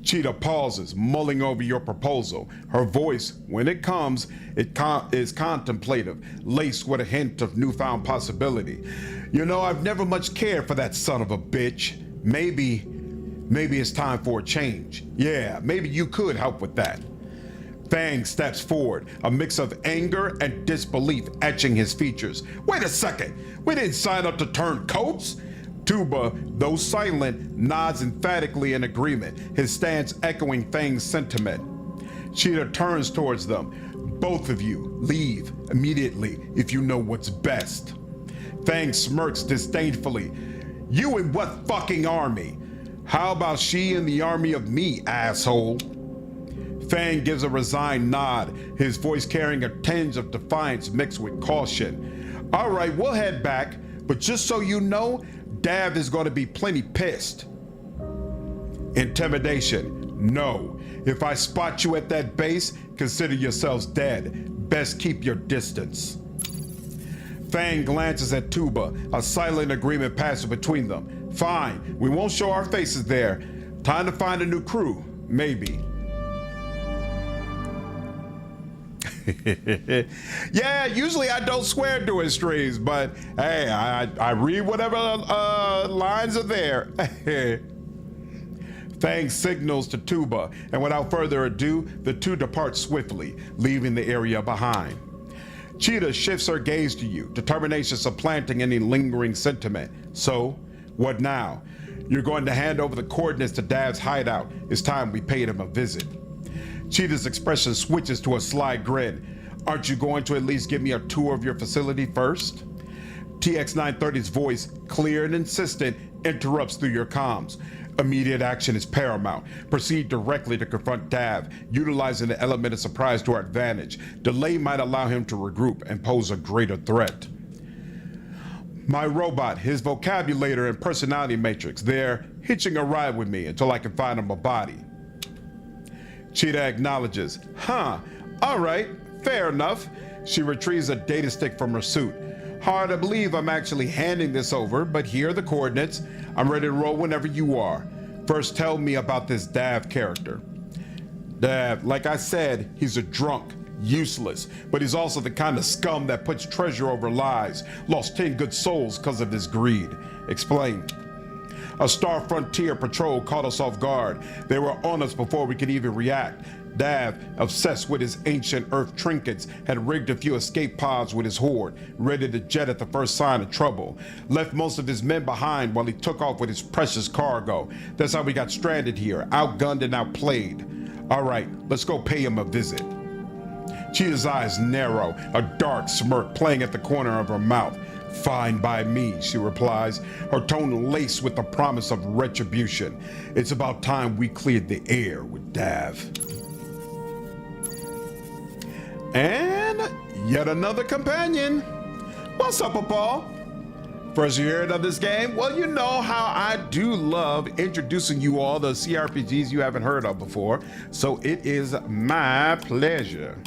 Cheetah pauses, mulling over your proposal. Her voice, when it comes, is contemplative, laced with a hint of newfound possibility. You know, I've never much cared for that son of a bitch. Maybe it's time for a change. Yeah, maybe you could help with that. Fang steps forward, a mix of anger and disbelief etching his features. Wait a second, we didn't sign up to turn coats. Tuba, though silent, nods emphatically in agreement, his stance echoing Fang's sentiment. Cheetah turns towards them. Both of you, leave immediately if you know what's best. Fang smirks disdainfully. You in what fucking army? How about she in the army of me, asshole? Fang gives a resigned nod, his voice carrying a tinge of defiance mixed with caution. All right, we'll head back, but just so you know, Dav is going to be plenty pissed. Intimidation. No. If I spot you at that base, consider yourselves dead. Best keep your distance. Fang glances at Tuba, a silent agreement passes between them. Fine, we won't show our faces there. Time to find a new crew, maybe. Yeah, usually I don't swear during streams, but hey, I read whatever lines are there. Fang signals to Tuba, and without further ado, the two depart swiftly, leaving the area behind. Cheetah shifts her gaze to you, determination supplanting any lingering sentiment. So, what now? You're going to hand over the coordinates to Dav's hideout. It's time we paid him a visit. Cheetah's expression switches to a sly grin. Aren't you going to at least give me a tour of your facility first? TX-930's voice, clear and insistent, interrupts through your comms. Immediate action is paramount. Proceed directly to confront Dav, utilizing the element of surprise to our advantage. Delay might allow him to regroup and pose a greater threat. My robot, his vocabulator and personality matrix, they're hitching a ride with me until I can find him a body. Cheetah acknowledges. Huh, all right, fair enough. She retrieves a data stick from her suit. Hard to believe I'm actually handing this over, but here are the coordinates. I'm ready to roll whenever you are. First, tell me about this Dav character. Dav, like I said, he's a drunk, useless, but he's also the kind of scum that puts treasure over lies. Lost 10 good souls because of his greed. Explain. A Star Frontier patrol caught us off guard. They were on us before we could even react. Dav, obsessed with his ancient Earth trinkets, had rigged a few escape pods with his horde, ready to jet at the first sign of trouble. Left most of his men behind while he took off with his precious cargo. That's how we got stranded here, outgunned and outplayed. All right, let's go pay him a visit. Cheetah's eyes narrow, a dark smirk playing at the corner of her mouth. Fine by me, she replies, her tone laced with the promise of retribution. It's about time we cleared the air with Dav. And yet another companion. What's up, Paul? First you heard of this game? Well, you know how I do love introducing you all the CRPGs you haven't heard of before, so it is my pleasure.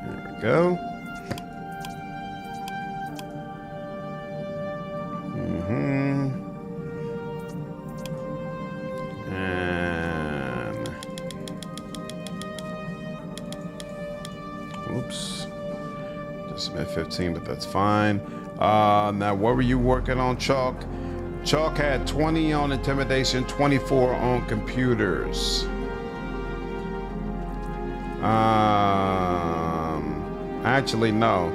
There we go. And oops, just at 15, but that's fine. Now what were you working on, Chalk? Chalk had 20 on intimidation, 24 on computers. Actually no,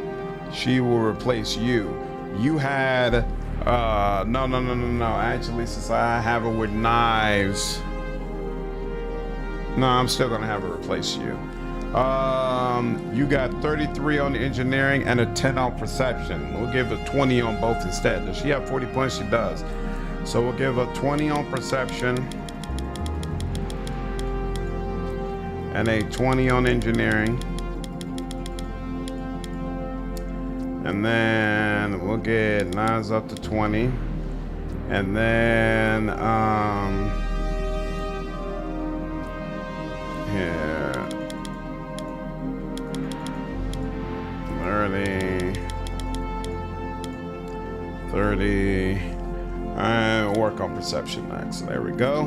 she will replace you. You had no. Actually, since I have her with knives, no, I'm still gonna have her replace you. You got 33 on engineering and a 10 on perception. We'll give a 20 on both instead. Does she have 40 points? She does. So we'll give a 20 on perception and a 20 on engineering. And then we'll get Nas up to 20. And then, here, 30, and we'll work on perception next. So there we go.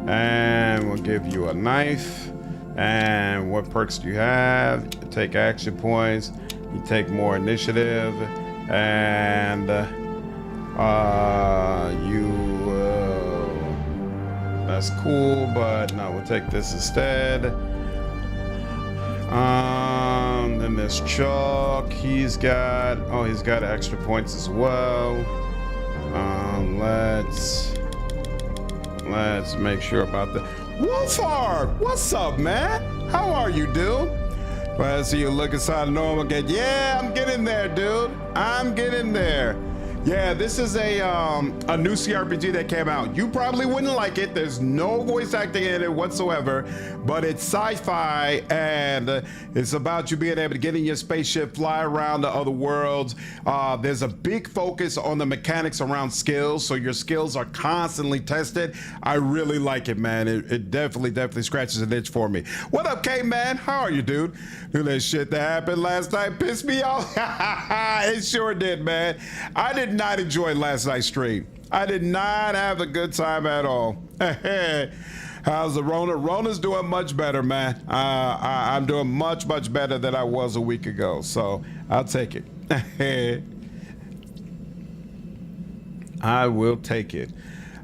And we'll give you a knife. And what perks do you have? You take action points. You take more initiative. And that's cool, but no, we'll take this instead. Then there's Chuck. He's got extra points as well. Let's make sure about the Wolfhard. What's up, man? How are you, dude? Well, I see you look inside normal again. Yeah, I'm getting there, dude. I'm getting there. Yeah, this is a new CRPG that came out. You probably wouldn't like it. There's no voice acting in it whatsoever, but it's sci-fi and it's about you being able to get in your spaceship, fly around to other worlds. There's a big focus on the mechanics around skills, so your skills are constantly tested. I really like it, man. It definitely scratches an itch for me. What up, K-Man? How are you, dude? Dude, that shit that happened last night pissed me off. It sure did, man. I did not enjoy last night's stream. I did not have a good time at all. How's the Rona? Rona's doing much better, man. I'm doing much better than I was a week ago, so I'll take it. I will take it.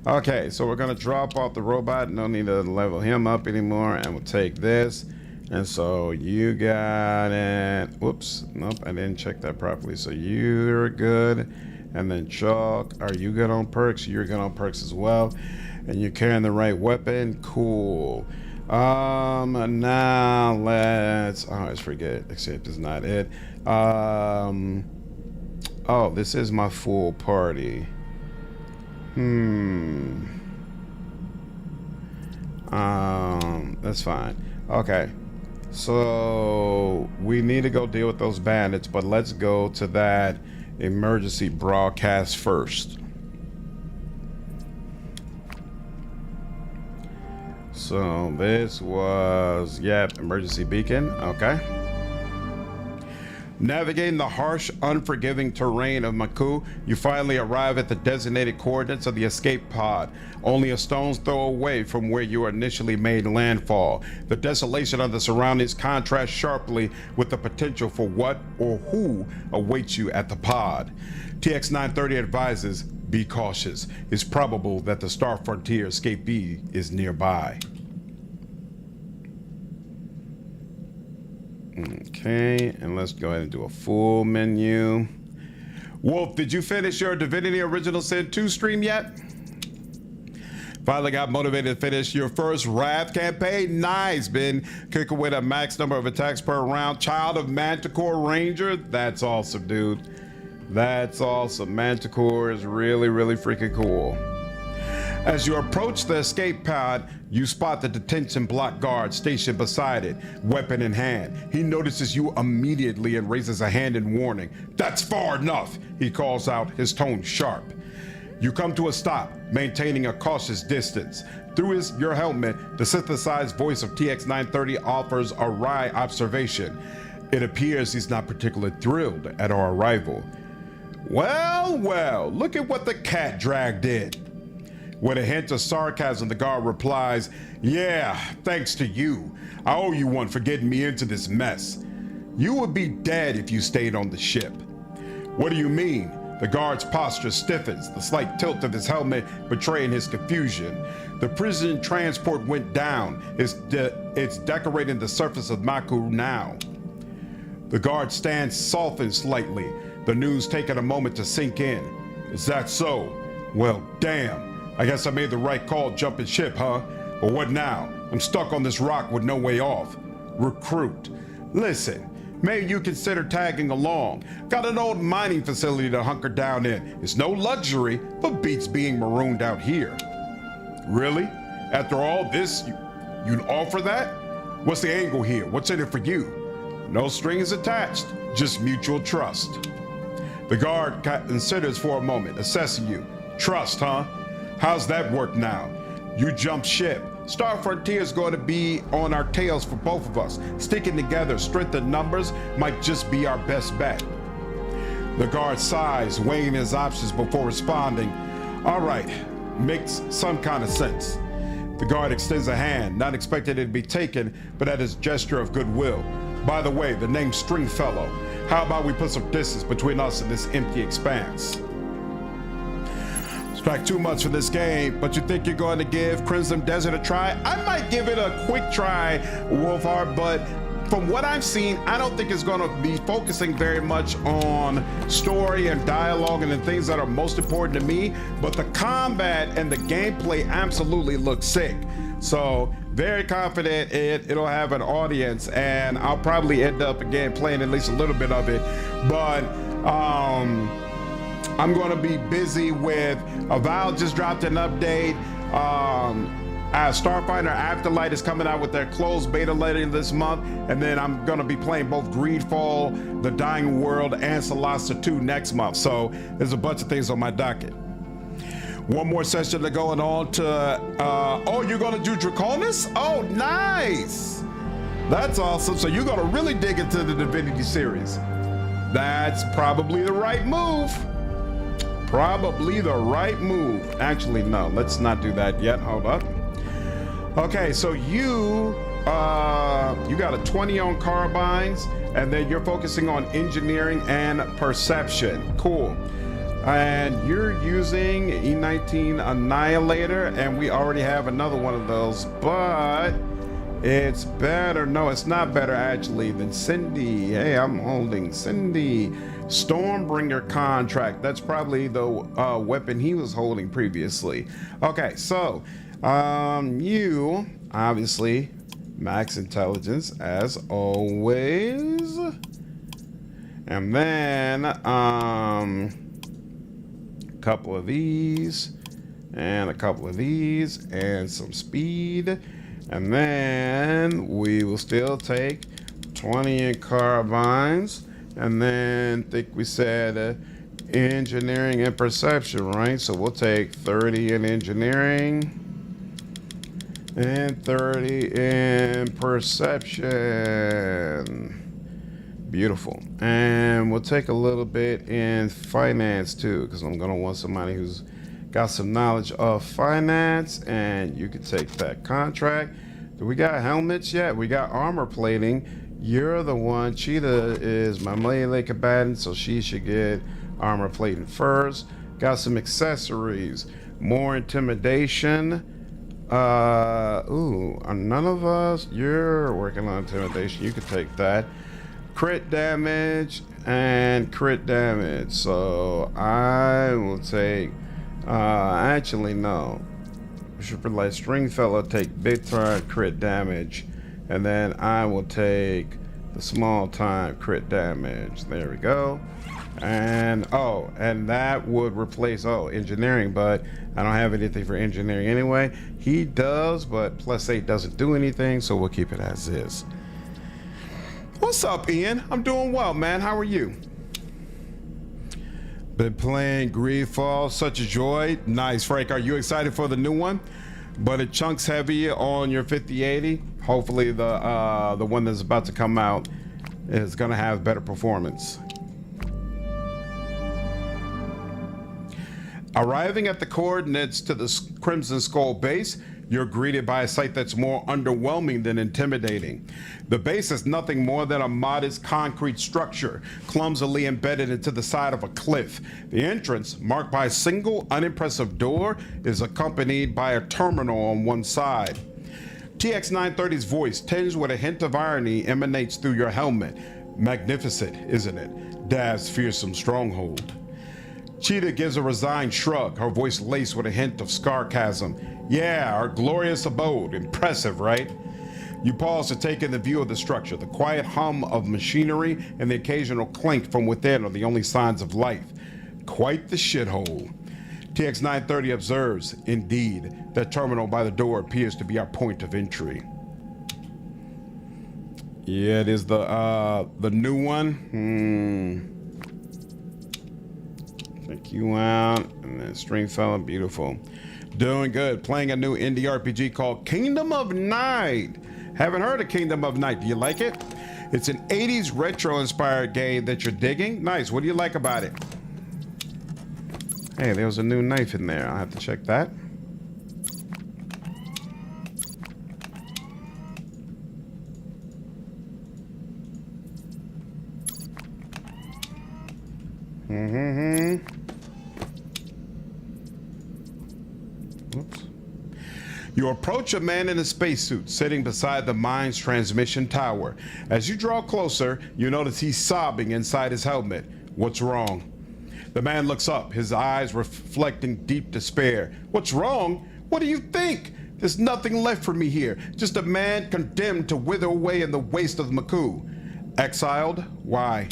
Okay, so we're gonna drop off the robot. No need to level him up anymore, and we'll take this. And so you got it. Whoops, nope, I didn't check that properly. So you're good. And then Chalk, are you good on perks? You're good on perks as well. And you're carrying the right weapon. Cool. Now let's, I always forget, except it's not it. Oh, this is my full party. That's fine. Okay. So we need to go deal with those bandits, but let's go to that emergency broadcast first. So this was, yep, emergency beacon. Okay. Navigating the harsh, unforgiving terrain of Maku, you finally arrive at the designated coordinates of the escape pod, only a stone's throw away from where you initially made landfall. The desolation of the surroundings contrasts sharply with the potential for what or who awaits you at the pod. TX-930 advises, be cautious. It's probable that the Star Frontier escapee is nearby. Okay, and let's go ahead and do a full menu. Wolf, did you finish your Divinity Original Sin 2 stream yet? Finally got motivated to finish your first Wrath campaign? Nice, been kicking with a max number of attacks per round. Child of Manticore Ranger? That's awesome, dude. That's awesome. Manticore is really freaking cool. As you approach the escape pod, you spot the detention block guard stationed beside it, weapon in hand. He notices you immediately and raises a hand in warning. That's far enough, he calls out, his tone sharp. You come to a stop, maintaining a cautious distance. Through your helmet, the synthesized voice of TX-930 offers a wry observation. It appears he's not particularly thrilled at our arrival. Well, look at what the cat dragged in. With a hint of sarcasm, the guard replies, yeah, thanks to you. I owe you one for getting me into this mess. You would be dead if you stayed on the ship. What do you mean? The guard's posture stiffens, the slight tilt of his helmet betraying his confusion. The prison transport went down. It's decorating the surface of Maku now. The guard's stance softens slightly, the news taking a moment to sink in. Is that so? Well, damn. I guess I made the right call jumping ship, huh? But what now? I'm stuck on this rock with no way off. recruit. Listen, maybe you consider tagging along. Got an old mining facility to hunker down in. It's no luxury, but beats being marooned out here. Really? After all this, you'd offer that? What's the angle here? What's in it for you? No strings attached, just mutual trust. The guard considers for a moment, assessing you. Trust, huh? How's that work now? You jump ship. Star Frontier's going to be on our tails for both of us. Sticking together, strength in numbers might just be our best bet. The guard sighs, weighing his options before responding. All right, makes some kind of sense. The guard extends a hand, not expecting it to be taken, but at his gesture of goodwill. By the way, the name's Stringfellow. How about we put some distance between us and this empty expanse? Expect too much for this game, but you think you're going to give Crimson Desert a try? I might give it a quick try, Wolfhard, but from what I've seen, I don't think it's going to be focusing very much on story and dialogue and the things that are most important to me, but the combat and the gameplay absolutely look sick. So very confident it'll have an audience, and I'll probably end up again playing at least a little bit of it, but I'm going to be busy with Avowal just dropped an update. Starfighter Afterlight is coming out with their closed beta later this month, and then I'm going to be playing both Greedfall, The Dying World, and Solasta 2 next month. So there's a bunch of things on my docket. One more session to going on to, oh, you're going to do Draconis? Oh, nice. That's awesome. So you're going to really dig into the Divinity series. That's probably the right move. Probably the right move. Actually, no, let's not do that yet. Hold up. Okay, so you got a 20 on carbines, and then you're focusing on engineering and perception. Cool. And you're using E19 Annihilator, and we already have another one of those, but it's better. No, it's not better actually than Cindy. Hey, I'm holding Cindy. Stormbringer contract. That's probably the weapon he was holding previously. Okay, so you obviously max intelligence as always, and then a couple of these and a couple of these and some speed, and then we will still take 20 in carbines. And then I think we said engineering and perception, right? So we'll take 30 in engineering and 30 in perception. Beautiful. And we'll take a little bit in finance too, because I'm going to want somebody who's got some knowledge of finance, and you can take that contract. Do we got helmets yet? We got armor plating. You're the one. Cheetah is my melee combatant, so she should get armor plating first. Got some accessories. More intimidation. Ooh, none of us. You're working on intimidation. You can take that. Crit damage and crit damage. So I will take. Actually, no. We should let Stringfellow take big time crit damage. And then I will take the small time crit damage. There we go. And oh, and that would replace engineering, but I don't have anything for engineering anyway. He does, but +8 doesn't do anything, so we'll keep it as is. What's up, Ian? I'm doing well, man. How are you? Been playing Greedfall, such a joy. Nice, Frank. Are you excited for the new one? But it chunks heavy on your 5080. Hopefully the one that's about to come out is gonna have better performance. Arriving at the coordinates to the Crimson Skull base, you're greeted by a sight that's more underwhelming than intimidating. The base is nothing more than a modest concrete structure, clumsily embedded into the side of a cliff. The entrance, marked by a single unimpressive door, is accompanied by a terminal on one side. TX-930's voice, tinged with a hint of irony, emanates through your helmet. Magnificent, isn't it? Dav's fearsome stronghold. Cheetah gives a resigned shrug, her voice laced with a hint of sarcasm. Yeah, our glorious abode. Impressive, right? You pause to take in the view of the structure. The quiet hum of machinery and the occasional clink from within are the only signs of life. Quite the shithole. TX-930 observes, indeed, that terminal by the door appears to be our point of entry. Yeah, it is the new one. Check you out. And then stream fella, beautiful. Doing good. Playing a new indie RPG called Kingdom of Night. Haven't heard of Kingdom of Night. Do you like it? It's an 80s retro-inspired game that you're digging. Nice. What do you like about it? Hey, there was a new knife in there. I'll have to check that. Oops. You approach a man in a spacesuit sitting beside the mine's transmission tower. As you draw closer, you notice he's sobbing inside his helmet. What's wrong? The man looks up, his eyes reflecting deep despair. What's wrong? What do you think? There's nothing left for me here. Just a man condemned to wither away in the waste of Maku. Exiled? Why?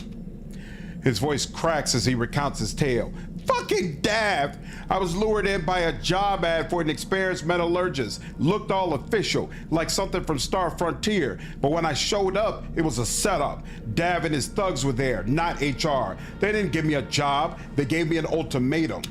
His voice cracks as he recounts his tale. Fucking Dav! I was lured in by a job ad for an experienced metallurgist. Looked all official, like something from Star Frontier. But when I showed up, it was a setup. Dav and his thugs were there, not HR. They didn't give me a job. They gave me an ultimatum.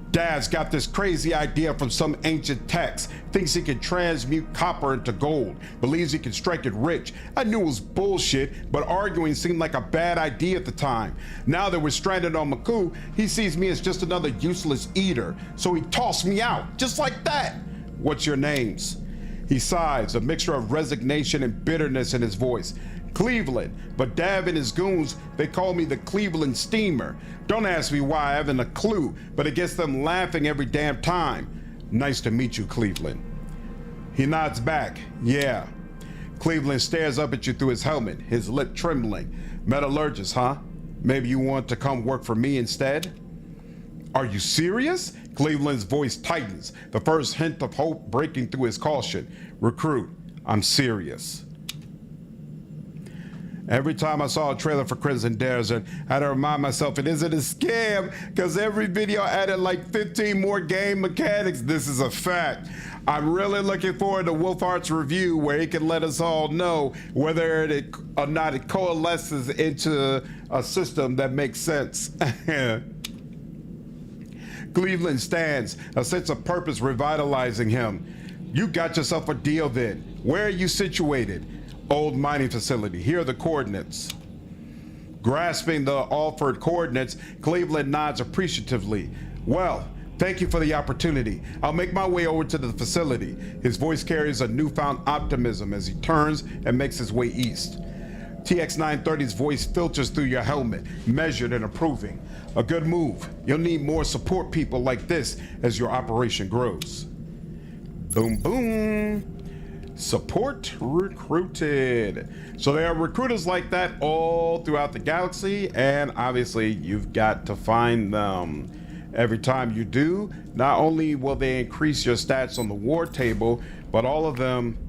Dad's got this crazy idea from some ancient text. Thinks he can transmute copper into gold. Believes he can strike it rich. I knew it was bullshit, but arguing seemed like a bad idea at the time. Now that we're stranded on Maku, he sees me as just another useless eater. So he tossed me out, just like that. What's your names? He sighs, a mixture of resignation and bitterness in his voice. Cleveland, but Dav and his goons, they call me the Cleveland Steamer. Don't ask me why, I haven't a clue, but it gets them laughing every damn time. Nice to meet you, Cleveland. He nods back. Yeah. Cleveland stares up at you through his helmet, his lip trembling. Metallurgist, huh? Maybe you want to come work for me instead? Are you serious? Cleveland's voice tightens, the first hint of hope breaking through his caution. Recruit, I'm serious. Every time I saw a trailer for Crimson Desert, I had to remind myself it isn't a scam, because every video added like 15 more game mechanics. This is a fact. I'm really looking forward to Wolfhart's review, where he can let us all know whether it or not it coalesces into a system that makes sense. Cleveland stands, a sense of purpose revitalizing him. You got yourself a deal then. Where are you situated? Old mining facility. Here are the coordinates. Grasping the offered coordinates, Cleveland nods appreciatively. Well, thank you for the opportunity. I'll make my way over to the facility. His voice carries a newfound optimism as he turns and makes his way east. TX-930's voice filters through your helmet, measured and approving. A good move. You'll need more support people like this as your operation grows. Boom, boom. Support recruited. So there are recruiters like that all throughout the galaxy, and obviously you've got to find them. Every time you do, not only will they increase your stats on the war table, but all of them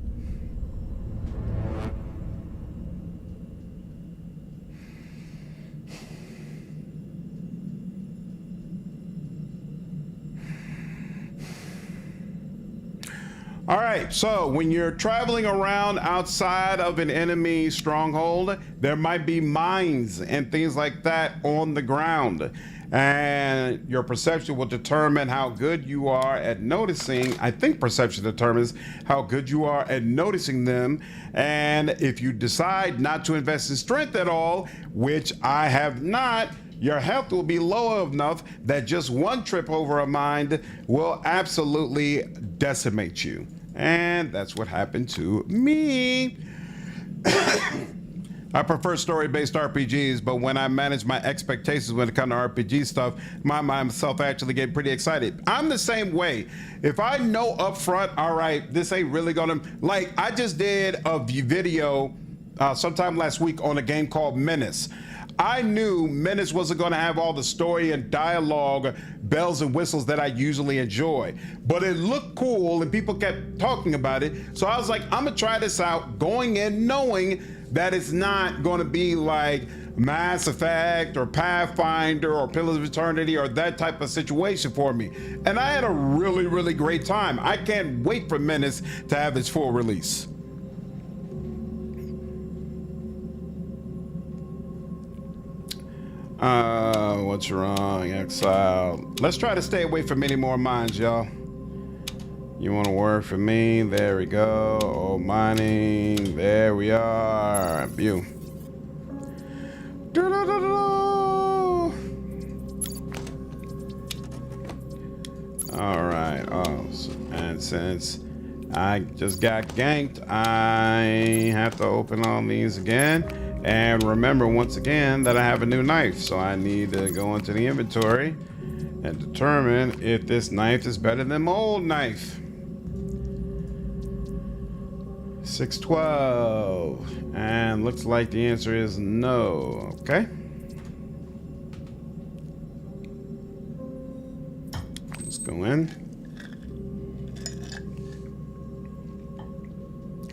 All right, so when you're traveling around outside of an enemy stronghold, there might be mines and things like that on the ground. And your perception will determine how good you are at noticing. I think perception determines how good you are at noticing them. And if you decide not to invest in strength at all, which I have not, your health will be low enough that just one trip over a mine will absolutely decimate you. And that's what happened to me. I prefer story-based RPGs, but when I manage my expectations when it comes to RPG stuff, myself actually get pretty excited. I'm the same way. If I know up front, all right, this ain't really gonna, like I just did a video sometime last week on a game called Menace. I knew Menace wasn't going to have all the story and dialogue, bells and whistles that I usually enjoy, but it looked cool and people kept talking about it. So I was like, I'm gonna try this out, going in knowing that it's not going to be like Mass Effect or Pathfinder or Pillars of Eternity or that type of situation for me. And I had a really, really great time. I can't wait for Menace to have its full release. What's wrong, Exile? Let's try to stay away from any more mines, y'all. You want to work for me? There we go. Oh, mining. There we are. View. All right. Oh, and since I just got ganked, I have to open all these again. And remember once again that I have a new knife, so I need to go into the inventory and determine if this knife is better than my old knife. 612, and looks like the answer is no. Okay. Let's go in.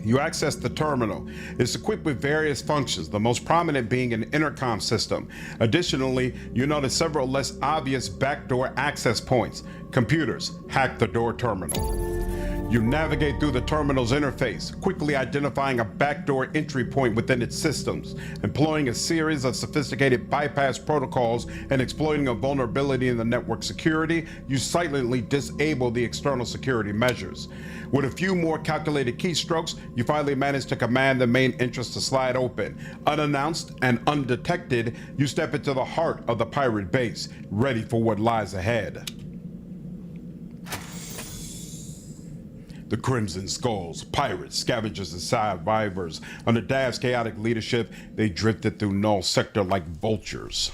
You access the terminal. It's equipped with various functions, the most prominent being an intercom system. Additionally, you notice several less obvious backdoor access points. Computers hack the door terminal. You navigate through the terminal's interface, quickly identifying a backdoor entry point within its systems, employing a series of sophisticated bypass protocols and exploiting a vulnerability in the network security. You silently disable the external security measures. With a few more calculated keystrokes, you finally manage to command the main entrance to slide open. Unannounced and undetected, you step into the heart of the pirate base, ready for what lies ahead. The Crimson Skulls, pirates, scavengers, and survivors. Under Dav's chaotic leadership, they drifted through Null Sector like vultures.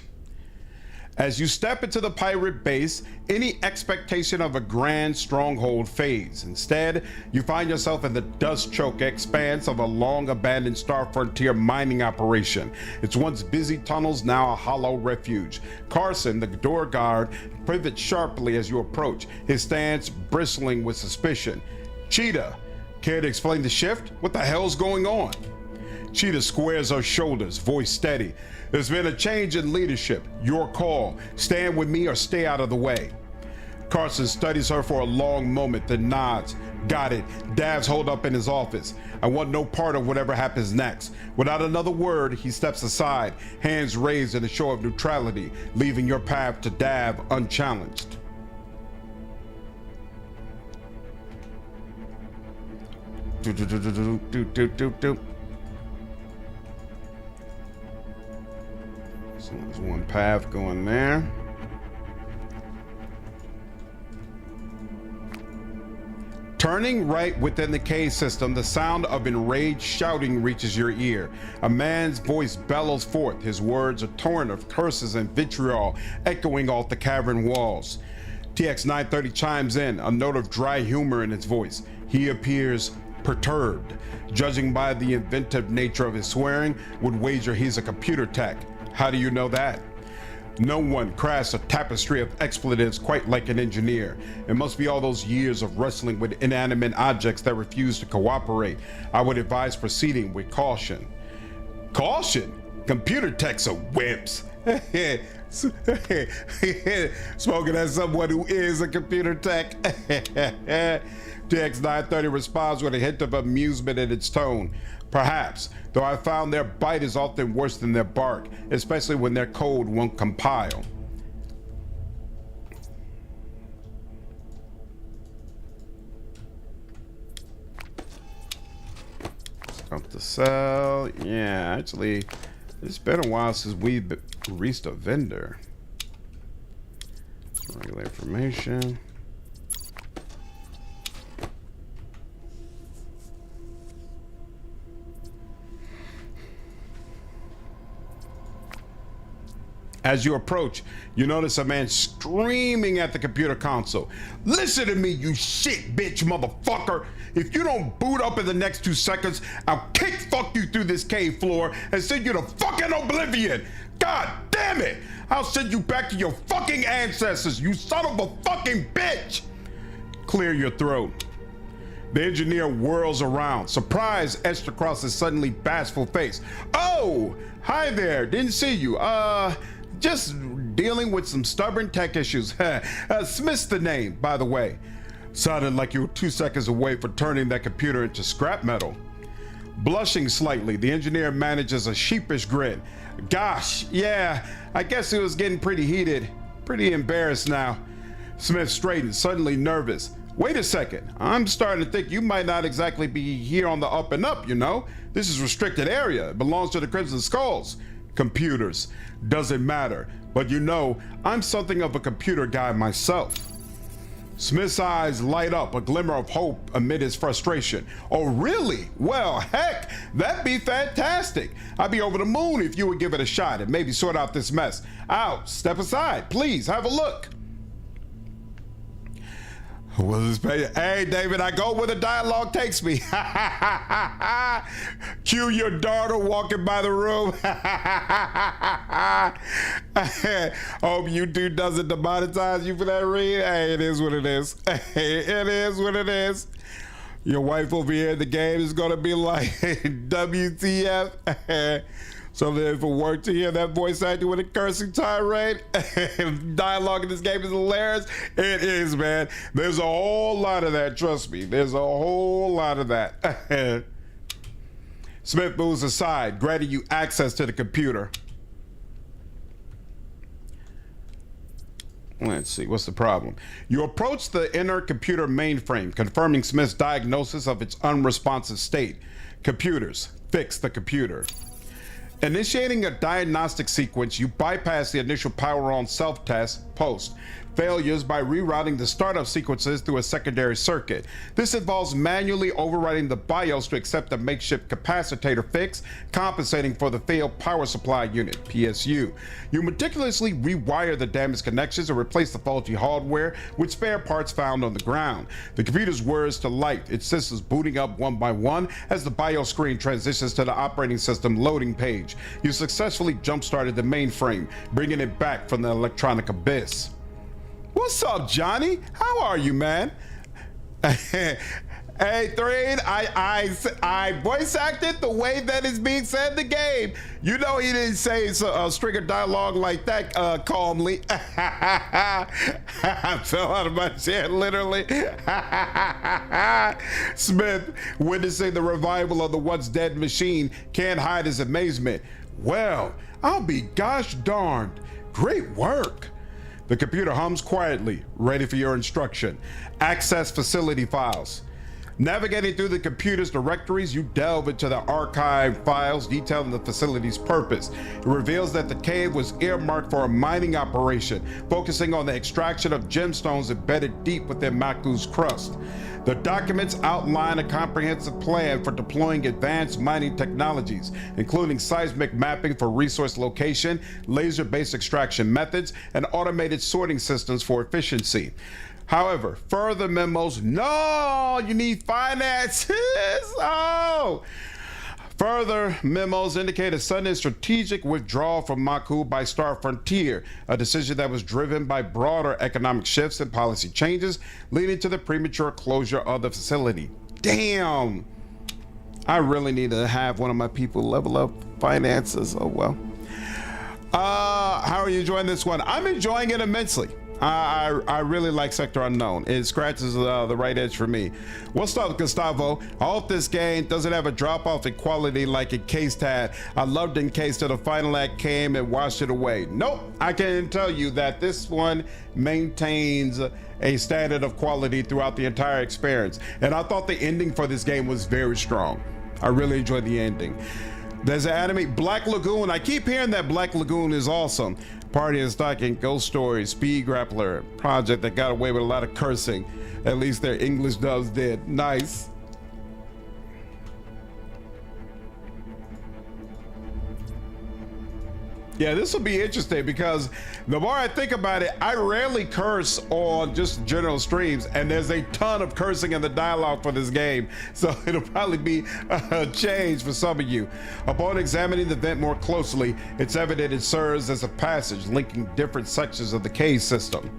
As you step into the pirate base, any expectation of a grand stronghold fades. Instead, you find yourself in the dust-choked expanse of a long-abandoned Star Frontier mining operation. Its once busy tunnels now a hollow refuge. Carson, the door guard, pivots sharply as you approach, his stance bristling with suspicion. Cheetah, care to explain the shift? What the hell's going on? Cheetah squares her shoulders, voice steady. There's been a change in leadership. Your call. Stand with me or stay out of the way. Carson studies her for a long moment, then nods. Got it. Dav's holed up in his office. I want no part of whatever happens next. Without another word, he steps aside, hands raised in a show of neutrality, leaving your path to Dav unchallenged. So there's one path going there. Turning right within the cave system, the sound of enraged shouting reaches your ear. A man's voice bellows forth, his words a torrent of curses and vitriol echoing off the cavern walls. TX-930 chimes in, a note of dry humor in his voice. He appears perturbed. Judging by the inventive nature of his swearing, would wager he's a computer tech. How do you know that? No one crafts a tapestry of expletives quite like an engineer. It must be all those years of wrestling with inanimate objects that refuse to cooperate. I would advise proceeding with caution. Caution? Computer techs are wimps. Spoken as someone who is a computer tech. TX-930 responds with a hint of amusement in its tone. Perhaps, though I found their bite is often worse than their bark, especially when their code won't compile. Up the cell. Yeah, actually, it's been a while since we've reached a vendor. Regular information. As you approach, you notice a man screaming at the computer console. Listen to me, you shit bitch motherfucker. If you don't boot up in the next 2 seconds, I'll kick fuck you through this cave floor and send you to fucking oblivion. God damn it! I'll send you back to your fucking ancestors, you son of a fucking bitch! Clear your throat. The engineer whirls around, surprise etched across his suddenly bashful face. Oh, hi there, didn't see you. Just dealing with some stubborn tech issues. Smith's the name, by the way. Sounded like you were 2 seconds away from turning that computer into scrap metal. Blushing slightly, the engineer manages a sheepish grin. Gosh, yeah, I guess it was getting pretty heated. Pretty embarrassed now. Smith straightened, suddenly nervous. Wait a second, I'm starting to think you might not exactly be here on the up and up, you know? This is restricted area, it belongs to the Crimson Skulls. Computers, doesn't matter, but you know, I'm something of a computer guy myself. Smith's eyes light up, a glimmer of hope amid his frustration. Oh really? Well, heck, that'd be fantastic. I'd be over the moon if you would give it a shot and maybe sort out this mess. Out, step aside, please, have a look. Hey, David, I go where the dialogue takes me. Cue your daughter walking by the room. Hope YouTube doesn't demonetize you for that read. Hey, it is what it is. It is what it is. Your wife over here in the game is going to be like, WTF. So that if it worked to hear that voice acting with a cursing tirade, dialogue in this game is hilarious. It is, man. There's a whole lot of that, trust me. There's a whole lot of that. Smith moves aside, granting you access to the computer. Let's see, what's the problem? You approach the inner computer mainframe, confirming Smith's diagnosis of its unresponsive state. Computers, fix the computer. Initiating a diagnostic sequence, you bypass the initial power on self-test post failures by rerouting the startup sequences through a secondary circuit. This involves manually overriding the BIOS to accept a makeshift capacitor fix, compensating for the failed power supply unit, PSU. You meticulously rewire the damaged connections and replace the faulty hardware with spare parts found on the ground. The computer's whirs to light, its systems booting up one by one as the BIOS screen transitions to the operating system loading page. You successfully jump-started the mainframe, bringing it back from the electronic abyss. What's up, Johnny? How are you, man? Hey, Threed, I voice acted the way that is being said in the game. You know he didn't say a string of dialogue like that calmly. I fell out of my chair, literally. Smith, witnessing the revival of the once dead machine, can't hide his amazement. Well, I'll be gosh darned. Great work. The computer hums quietly, ready for your instruction. Access facility files. Navigating through the computer's directories, you delve into the archive files detailing the facility's purpose. It reveals that the cave was earmarked for a mining operation, focusing on the extraction of gemstones embedded deep within Maku's crust. The documents outline a comprehensive plan for deploying advanced mining technologies, including seismic mapping for resource location, laser-based extraction methods, and automated sorting systems for efficiency. However, further memos, no, you need finances. Oh, further memos indicate a sudden strategic withdrawal from Maku by Star Frontier, a decision that was driven by broader economic shifts and policy changes, leading to the premature closure of the facility. Damn, I really need to have one of my people level up finances. Oh well. How are you enjoying this one? I'm enjoying it immensely. I really like Sector Unknown. It scratches the right edge for me. What's up, Gustavo? I hope this game doesn't have a drop-off in quality like Encased had. I loved Encased till the final act came and washed it away. Nope, I can tell you that this one maintains a standard of quality throughout the entire experience. And I thought the ending for this game was very strong. I really enjoyed the ending. There's an anime, Black Lagoon. I keep hearing that Black Lagoon is awesome. Party and Stocking, Ghost Story, Speed Grappler, project that got away with a lot of cursing. At least their English dubs did. Nice. Yeah, this will be interesting because the more I think about it, I rarely curse on just general streams, and there's a ton of cursing in the dialogue for this game, so it'll probably be a change for some of you. Upon examining the vent more closely, it's evident it serves as a passage linking different sections of the cave system.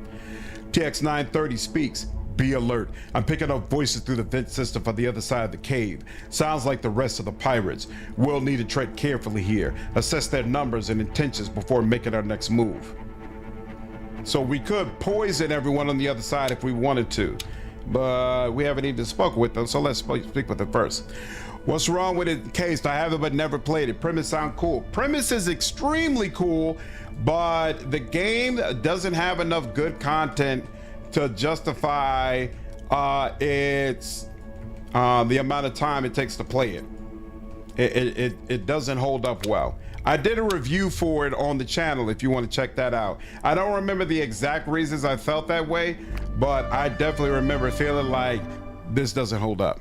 TX930 speaks. Be alert. I'm picking up voices through the vent system from the other side of the cave. Sounds like the rest of the pirates. We'll need to tread carefully here, assess their numbers and intentions before making our next move. So we could poison everyone on the other side if we wanted to, but we haven't even spoken with them, so let's speak with them first. What's wrong with it in case I haven't but never played it? Premise sound cool. Premise is extremely cool, but the game doesn't have enough good content to justify its the amount of time it takes to play it. It doesn't hold up well. I did a review for it on the channel if you want to check that out. I don't remember the exact reasons I felt that way, but I definitely remember feeling like this doesn't hold up.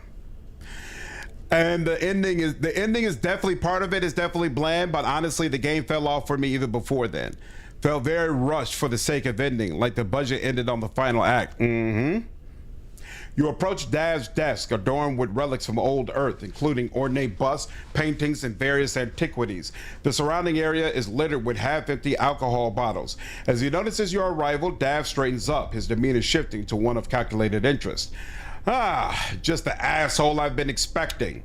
And the ending is definitely part of it. Is definitely bland, but honestly the game fell off for me even before then. Felt very rushed for the sake of ending, like the budget ended on the final act. You approach Dav's desk, adorned with relics from old Earth, including ornate busts, paintings, and various antiquities. The surrounding area is littered with half-empty alcohol bottles. As he notices your arrival, Dav straightens up, his demeanor shifting to one of calculated interest. Ah, just the asshole I've been expecting.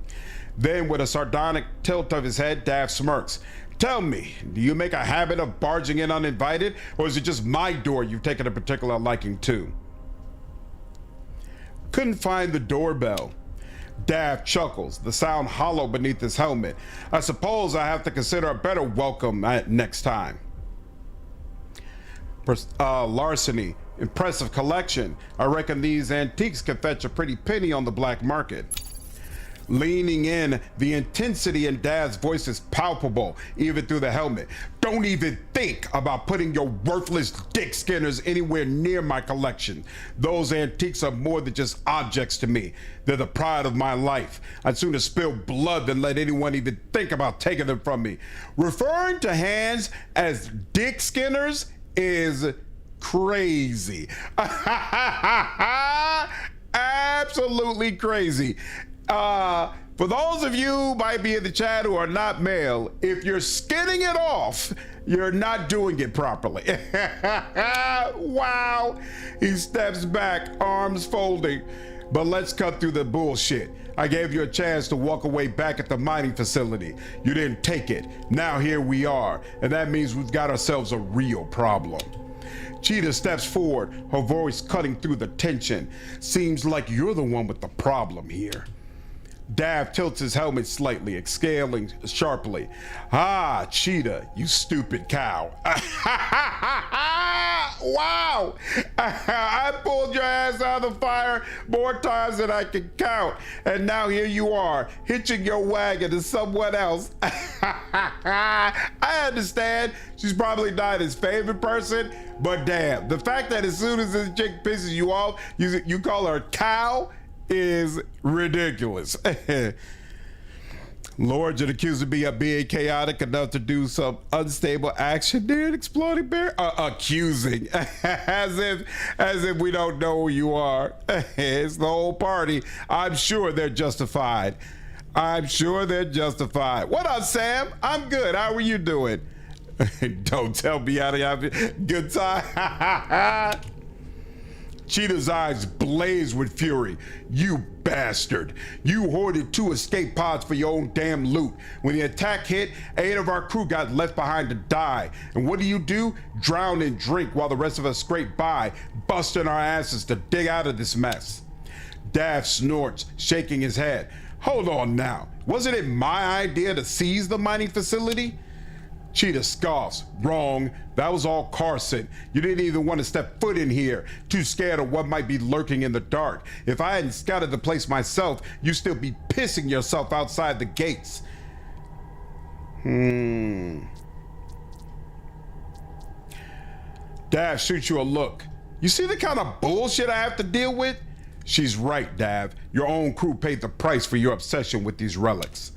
Then, with a sardonic tilt of his head, Dav smirks. Tell me, do you make a habit of barging in uninvited, or is it just my door you've taken a particular liking to? Couldn't find the doorbell. Dav chuckles, the sound hollow beneath his helmet. I suppose I have to consider a better welcome next time. Larceny, impressive collection. I reckon these antiques could fetch a pretty penny on the black market. Leaning in, the intensity in Dav's voice is palpable, even through the helmet. Don't even think about putting your worthless dick skinners anywhere near my collection. Those antiques are more than just objects to me. They're the pride of my life. I'd sooner spill blood than let anyone even think about taking them from me. Referring to hands as dick skinners is crazy. Absolutely crazy. For those of you who might be in the chat who are not male, if you're skinning it off, you're not doing it properly. Wow. He steps back, arms folding. But let's cut through the bullshit. I gave you a chance to walk away back at the mining facility. You didn't take it. Now here we are, and that means we've got ourselves a real problem. Cheetah steps forward, her voice cutting through the tension. Seems like you're the one with the problem here. Dav tilts his helmet slightly, exhaling sharply. Ah, Cheetah, you stupid cow. Wow! I pulled your ass out of the fire more times than I can count, and now here you are, hitching your wagon to someone else. I understand she's probably not his favorite person, but damn, the fact that as soon as this chick pisses you off, you call her cow is ridiculous. Lord, you're accusing me of being chaotic enough to do some unstable action near an exploding bear? Accusing, as if we don't know who you are. It's the whole party. I'm sure they're justified. I'm sure they're justified. What up, Sam? I'm good. How are you doing? Don't tell me how to have a good time. Cheetah's eyes blaze with fury. You bastard. You hoarded 2 escape pods for your own damn loot. When the attack hit, 8 of our crew got left behind to die. And what do? Drown and drink while the rest of us scrape by, busting our asses to dig out of this mess. Dav snorts, shaking his head. Hold on now. Wasn't it my idea to seize the mining facility? Cheetah scoffs. Wrong. That was all Carson. You didn't even want to step foot in here. Too scared of what might be lurking in the dark. If I hadn't scouted the place myself, you'd still be pissing yourself outside the gates. Dav shoots you a look. You see the kind of bullshit I have to deal with? She's right, Dav. Your own crew paid the price for your obsession with these relics.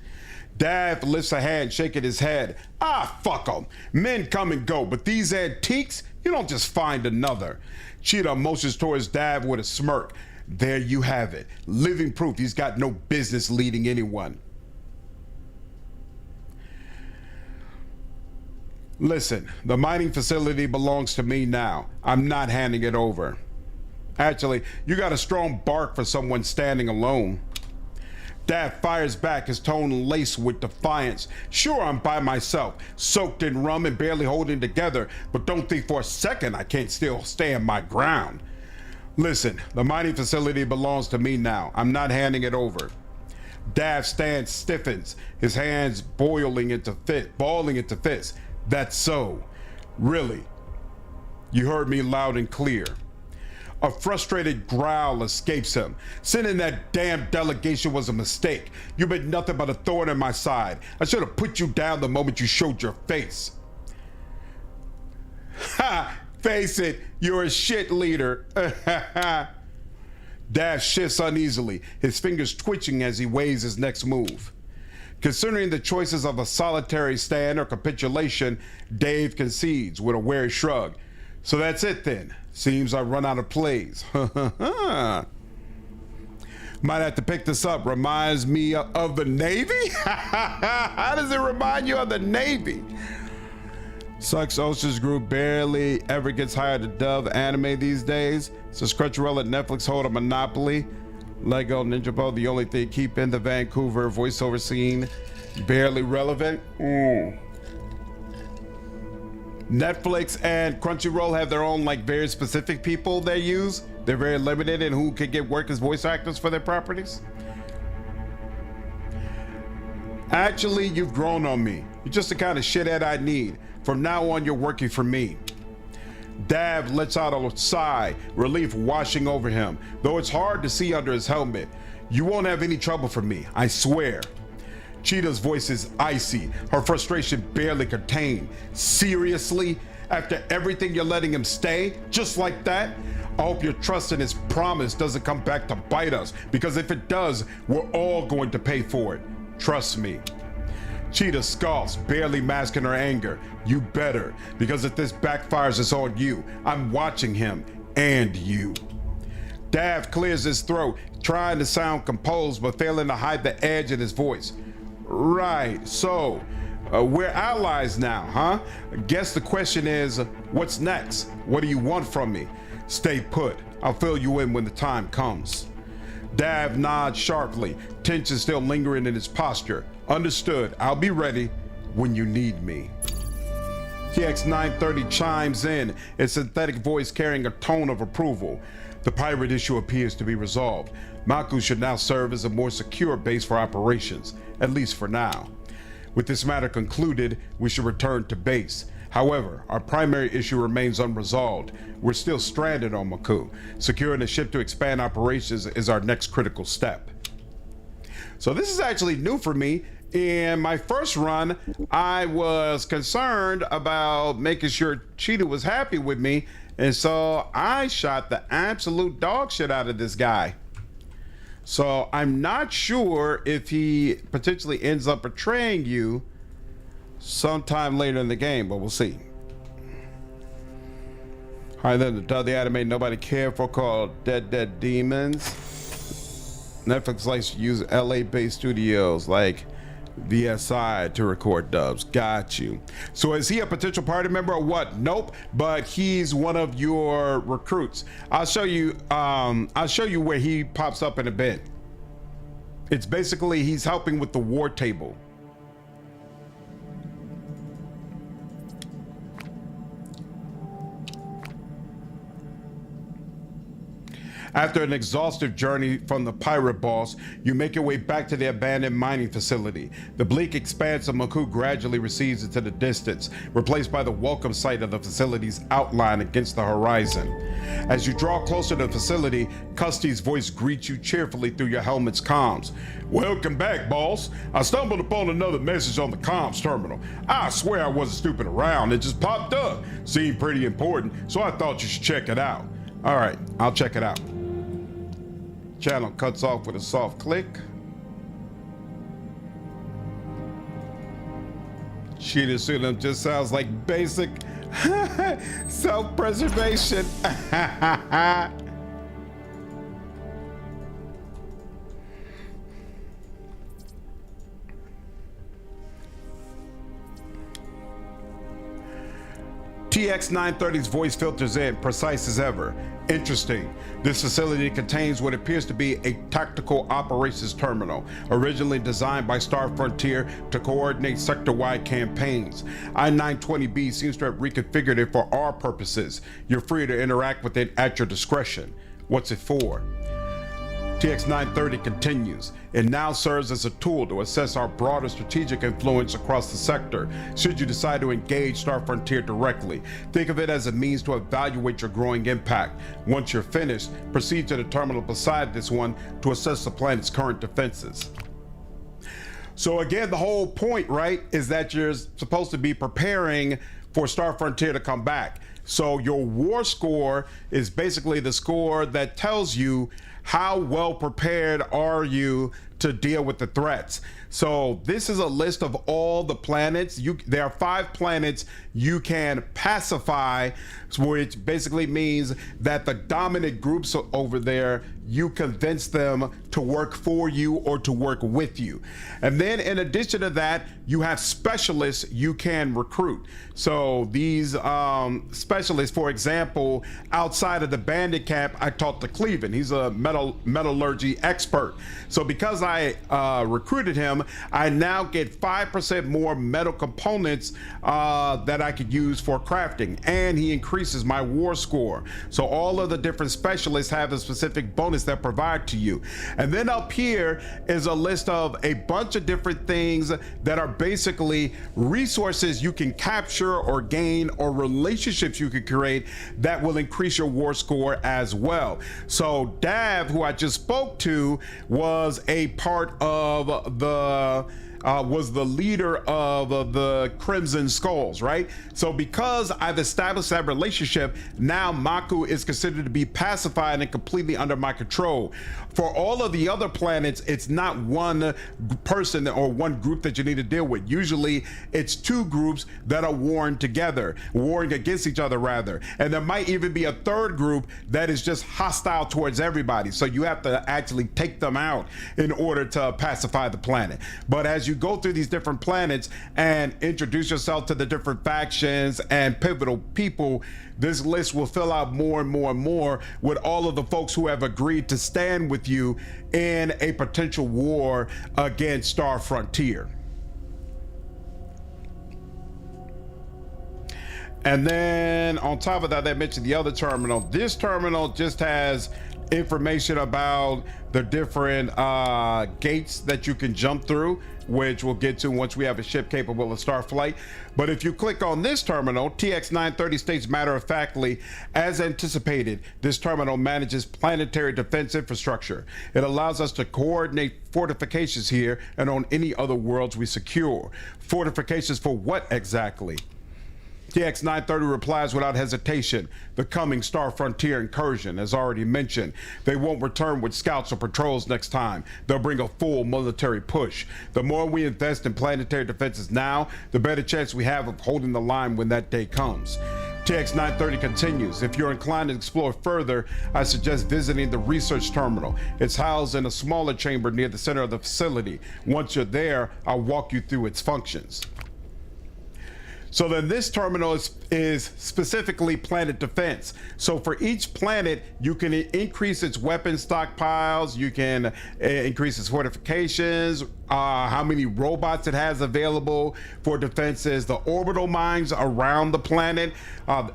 Dav lifts a hand, shaking his head. Ah, fuck them. Men come and go, but these antiques, you don't just find another. Cheetah motions towards Dav with a smirk. There you have it. Living proof he's got no business leading anyone. Listen, the mining facility belongs to me now. I'm not handing it over. Actually, you got a strong bark for someone standing alone. Dad fires back, his tone laced with defiance. Sure, I'm by myself, soaked in rum and barely holding together, but don't think for a second I can't still stand my ground. Listen, the mining facility belongs to me now. I'm not handing it over. Dad's stance stiffens, his hands balling into fists. That's so. Really. You heard me loud and clear. A frustrated growl escapes him. Sending that damn delegation was a mistake. You've been nothing but a thorn in my side. I should have put you down the moment you showed your face. Ha! Face it, you're a shit leader. Dash shifts uneasily, his fingers twitching as he weighs his next move. Considering the choices of a solitary stand or capitulation, Dave concedes with a wary shrug. So that's it then. Seems I've run out of plays. Might have to pick this up. Reminds me of the Navy? How does it remind you of the Navy? Sucks Ocean's Group barely ever gets hired to dub anime these days. So Crunchyroll and Netflix hold a monopoly. Lego Ninja Bo, the only thing keeping the Vancouver voiceover scene barely relevant. Netflix and Crunchyroll have their own like very specific people they use. They're very limited in who can get work as voice actors for their properties. Actually, you've grown on me. You're just the kind of shithead I need. From now on, you're working for me. Dav lets out a sigh, relief washing over him, though it's hard to see under his helmet. You won't have any trouble for me, I swear. Cheetah's voice is icy, her frustration barely contained. Seriously? After everything you're letting him stay? Just like that? I hope your trust in his promise doesn't come back to bite us, because if it does, we're all going to pay for it. Trust me. Cheetah scoffs, barely masking her anger. You better, because if this backfires, it's on you. I'm watching him, and you. Dav clears his throat, trying to sound composed, but failing to hide the edge in his voice. Right, so we're allies now, huh? Guess the question is, what's next? What do you want from me? Stay put. I'll fill you in when the time comes. Dav nods sharply, tension still lingering in his posture. Understood. I'll be ready when you need me. TX 930 chimes in, its synthetic voice carrying a tone of approval. The pirate issue appears to be resolved. Maku should now serve as a more secure base for operations, at least for now. With this matter concluded, we should return to base. However, our primary issue remains unresolved. We're still stranded on Maku. Securing a ship to expand operations is our next critical step. So this is actually new for me. In my first run, I was concerned about making sure Cheetah was happy with me, and so I shot the absolute dog shit out of this guy. So I'm not sure if he potentially ends up betraying you sometime later in the game, but we'll see. All right, then the anime nobody cared for called Dead Demons. Netflix likes to use LA-based studios like VSI to record dubs. Got you. So is he a potential party member or what? Nope, but he's one of your recruits. I'll show you where he pops up in a bit. It's basically he's helping with the war table. After an exhaustive journey from the pirate boss, you make your way back to the abandoned mining facility. The bleak expanse of Maku gradually recedes into the distance, replaced by the welcome sight of the facility's outline against the horizon. As you draw closer to the facility, Kusty's voice greets you cheerfully through your helmet's comms. Welcome back, boss. I stumbled upon another message on the comms terminal. I swear I wasn't stupid around, it just popped up. Seemed pretty important, so I thought you should check it out. All right, I'll check it out. Channel cuts off with a soft click. Cheetah shooting him just sounds like basic self-preservation. TX-930's voice filters in, precise as ever. Interesting. This facility contains what appears to be a tactical operations terminal, originally designed by Star Frontier to coordinate sector-wide campaigns. I-920B seems to have reconfigured it for our purposes. You're free to interact with it at your discretion. What's it for? TX-930 continues. It now serves as a tool to assess our broader strategic influence across the sector, should you decide to engage Star Frontier directly. Think of it as a means to evaluate your growing impact. Once you're finished, proceed to the terminal beside this one to assess the planet's current defenses. So again, the whole point, right, is that you're supposed to be preparing for Star Frontier to come back. So your war score is basically the score that tells you how well prepared are you to deal with the threats. So this is a list of all the planets. There are 5 planets you can pacify, which basically means that the dominant groups over there, you convince them to work for you or to work with you. And then in addition to that, you have specialists you can recruit. So these specialists, for example, outside of the Bandit camp, I talked to Cleveland. He's a metallurgy expert. So because I recruited him, I now get 5% more metal components that I could use for crafting, and he increases my war score. So all of the different specialists have a specific bonus that provide to you. And then up here is a list of a bunch of different things that are basically resources you can capture or gain, or relationships you can create that will increase your war score as well. So Dav, who I just spoke to, was a part of the was the leader of the Crimson Skulls, right? So because I've established that relationship, now Maku is considered to be pacified and completely under my control. For all of the other planets, it's not one person or one group that you need to deal with. Usually it's 2 groups that are warring against each other rather. And there might even be a 3rd group that is just hostile towards everybody. So you have to actually take them out in order to pacify the planet. But as you go through these different planets and introduce yourself to the different factions and pivotal people, this list will fill out more and more and more with all of the folks who have agreed to stand with you in a potential war against Star Frontier. And then on top of that, I mentioned the other terminal. This terminal just has information about the different gates that you can jump through, which we'll get to once we have a ship capable of star flight. But if you click on this terminal, TX-930 states matter-of-factly, as anticipated, this terminal manages planetary defense infrastructure. It allows us to coordinate fortifications here and on any other worlds we secure. Fortifications for what exactly? TX-930 replies without hesitation. The coming Star Frontier incursion, as already mentioned. They won't return with scouts or patrols next time. They'll bring a full military push. The more we invest in planetary defenses now, the better chance we have of holding the line when that day comes. TX-930 continues. If you're inclined to explore further, I suggest visiting the research terminal. It's housed in a smaller chamber near the center of the facility. Once you're there, I'll walk you through its functions. So then this terminal is specifically planet defense. So for each planet, you can increase its weapon stockpiles, you can increase its fortifications, how many robots it has available for defenses, the orbital mines around the planet,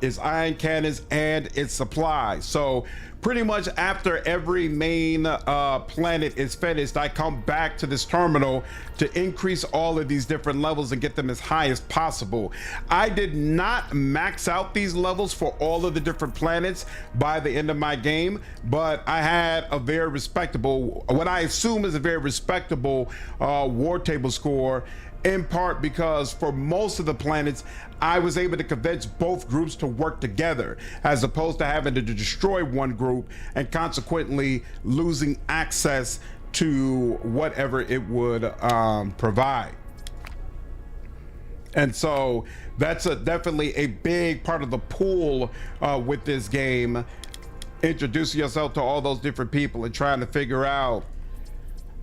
its ion cannons, and its supplies. So pretty much after every main planet is finished, I come back to this terminal to increase all of these different levels and get them as high as possible. I did not max out these levels for all of the different planets by the end of my game, but I had a very respectable, what I assume is a very respectable war table score, in part because for most of the planets, I was able to convince both groups to work together, as opposed to having to destroy one group and consequently losing access to whatever it would provide. And so that's definitely a big part of the pool with this game, introducing yourself to all those different people and trying to figure out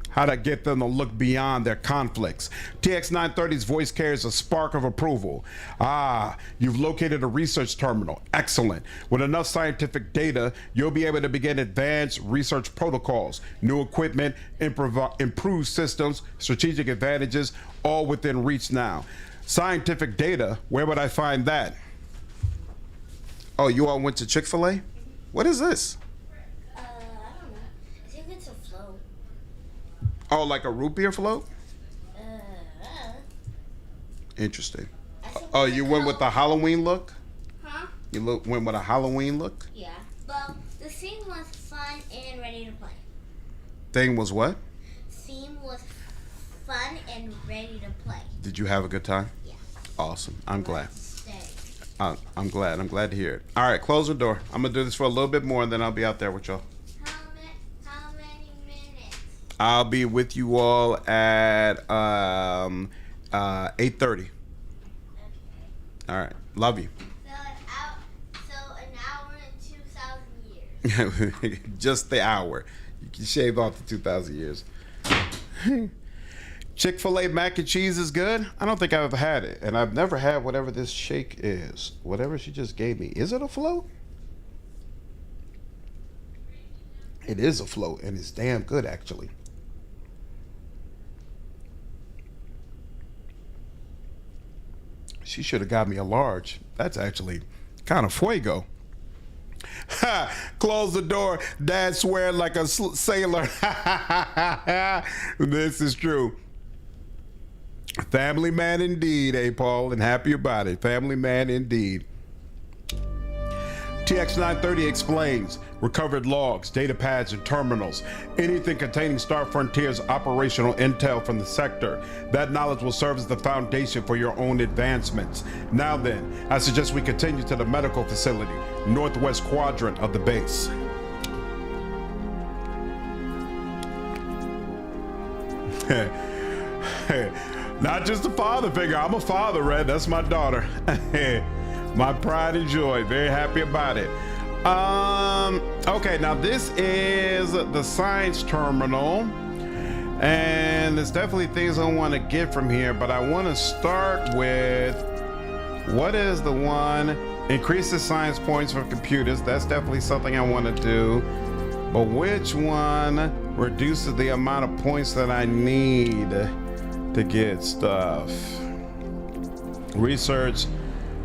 how to get them to look beyond their conflicts. TX930's voice carries a spark of approval. Ah, you've located a research terminal. Excellent. With enough scientific data, you'll be able to begin advanced research protocols, new equipment, improved systems, strategic advantages, all within reach now. Scientific data, where would I find that? Oh, you all went to Chick-fil-A? What is this?
I don't know. I think it's a float.
Oh, like a root beer float?
Uh,
Interesting.
I think
Oh,
it's
you
a
went with the
float.
Halloween look?
Huh?
You went with a Halloween look?
Yeah. Well, the theme was fun and ready to play.
Thing was what?
Theme was fun and ready to play.
Did you have a good time?
Yeah.
Awesome. I'm glad.
Stay.
I'm glad. I'm glad to hear it. All right, close the door. I'm gonna do this for a little bit more, and then I'll be out there with y'all.
How many minutes?
I'll be with you all at 8:30.
Okay.
All right. Love you.
So an hour and 2,000 years.
Just the hour. You can shave off the 2,000 years. Chick-fil-A mac and cheese is good. I don't think I've ever had it, and I've never had whatever this shake is. Whatever she just gave me. Is it a float? It is a float, and it's damn good, actually. She should have got me a large. That's actually kind of fuego. Ha! Close the door. Dad swearing like a sailor. This is true. Family man indeed, Paul, and happy about it. Family man indeed. TX930 explains recovered logs, data pads, and terminals. Anything containing Star Frontier's operational intel from the sector. That knowledge will serve as the foundation for your own advancements. Now then, I suggest we continue to the medical facility, northwest quadrant of the base. Not just a father figure. I'm a father, Red. That's my daughter. My pride and joy. Very happy about it. Okay, now this is the science terminal. And there's definitely things I want to get from here, but I want to start with what is the one? Increases science points for computers. That's definitely something I want to do. But which one reduces the amount of points that I need to get stuff? Research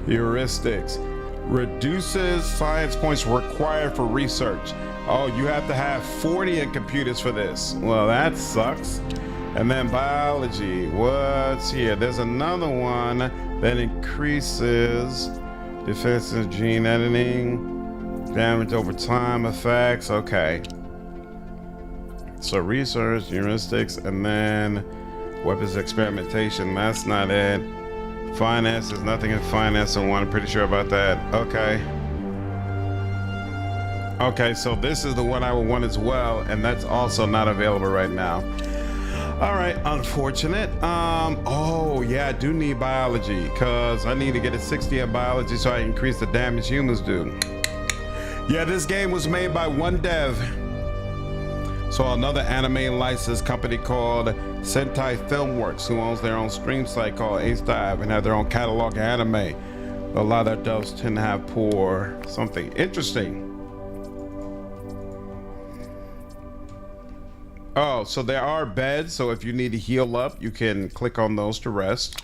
heuristics reduces science points required for research. Oh, you have to have 40 in computers for this. Well, that sucks. And then biology. What's here? There's another one that increases defensive gene editing, damage over time effects. Okay. So research, heuristics, and then weapons experimentation. That's not it. Finance, there's nothing in finance, so I'm pretty sure about that. Okay. Okay, so this is the one I would want as well, and that's also not available right now. All right, unfortunate. Oh yeah, I do need biology, because I need to get a 60 in biology so I can increase the damage humans do. Yeah, this game was made by one dev. So another anime licensed company called Sentai Filmworks, who owns their own stream site called Ace Dive and have their own catalog of anime. A lot of devs tend to have poor something interesting. Oh, so there are beds, so if you need to heal up, you can click on those to rest.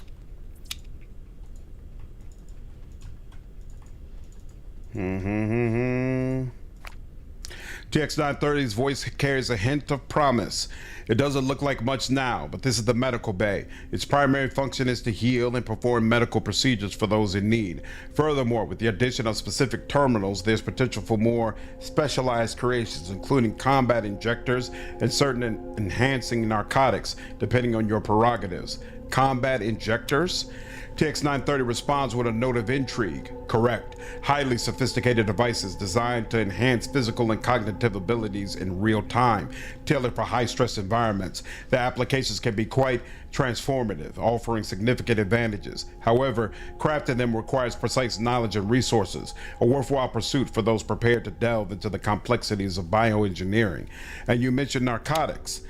TX930's voice carries a hint of promise. It doesn't look like much now, but this is the medical bay. Its primary function is to heal and perform medical procedures for those in need. Furthermore, with the addition of specific terminals, there's potential for more specialized creations, including combat injectors and certain enhancing narcotics, depending on your prerogatives. Combat injectors? TX-930 responds with a note of intrigue. Correct. Highly sophisticated devices designed to enhance physical and cognitive abilities in real time, tailored for high-stress environments. The applications can be quite transformative, offering significant advantages. However, crafting them requires precise knowledge and resources, a worthwhile pursuit for those prepared to delve into the complexities of bioengineering. And you mentioned narcotics.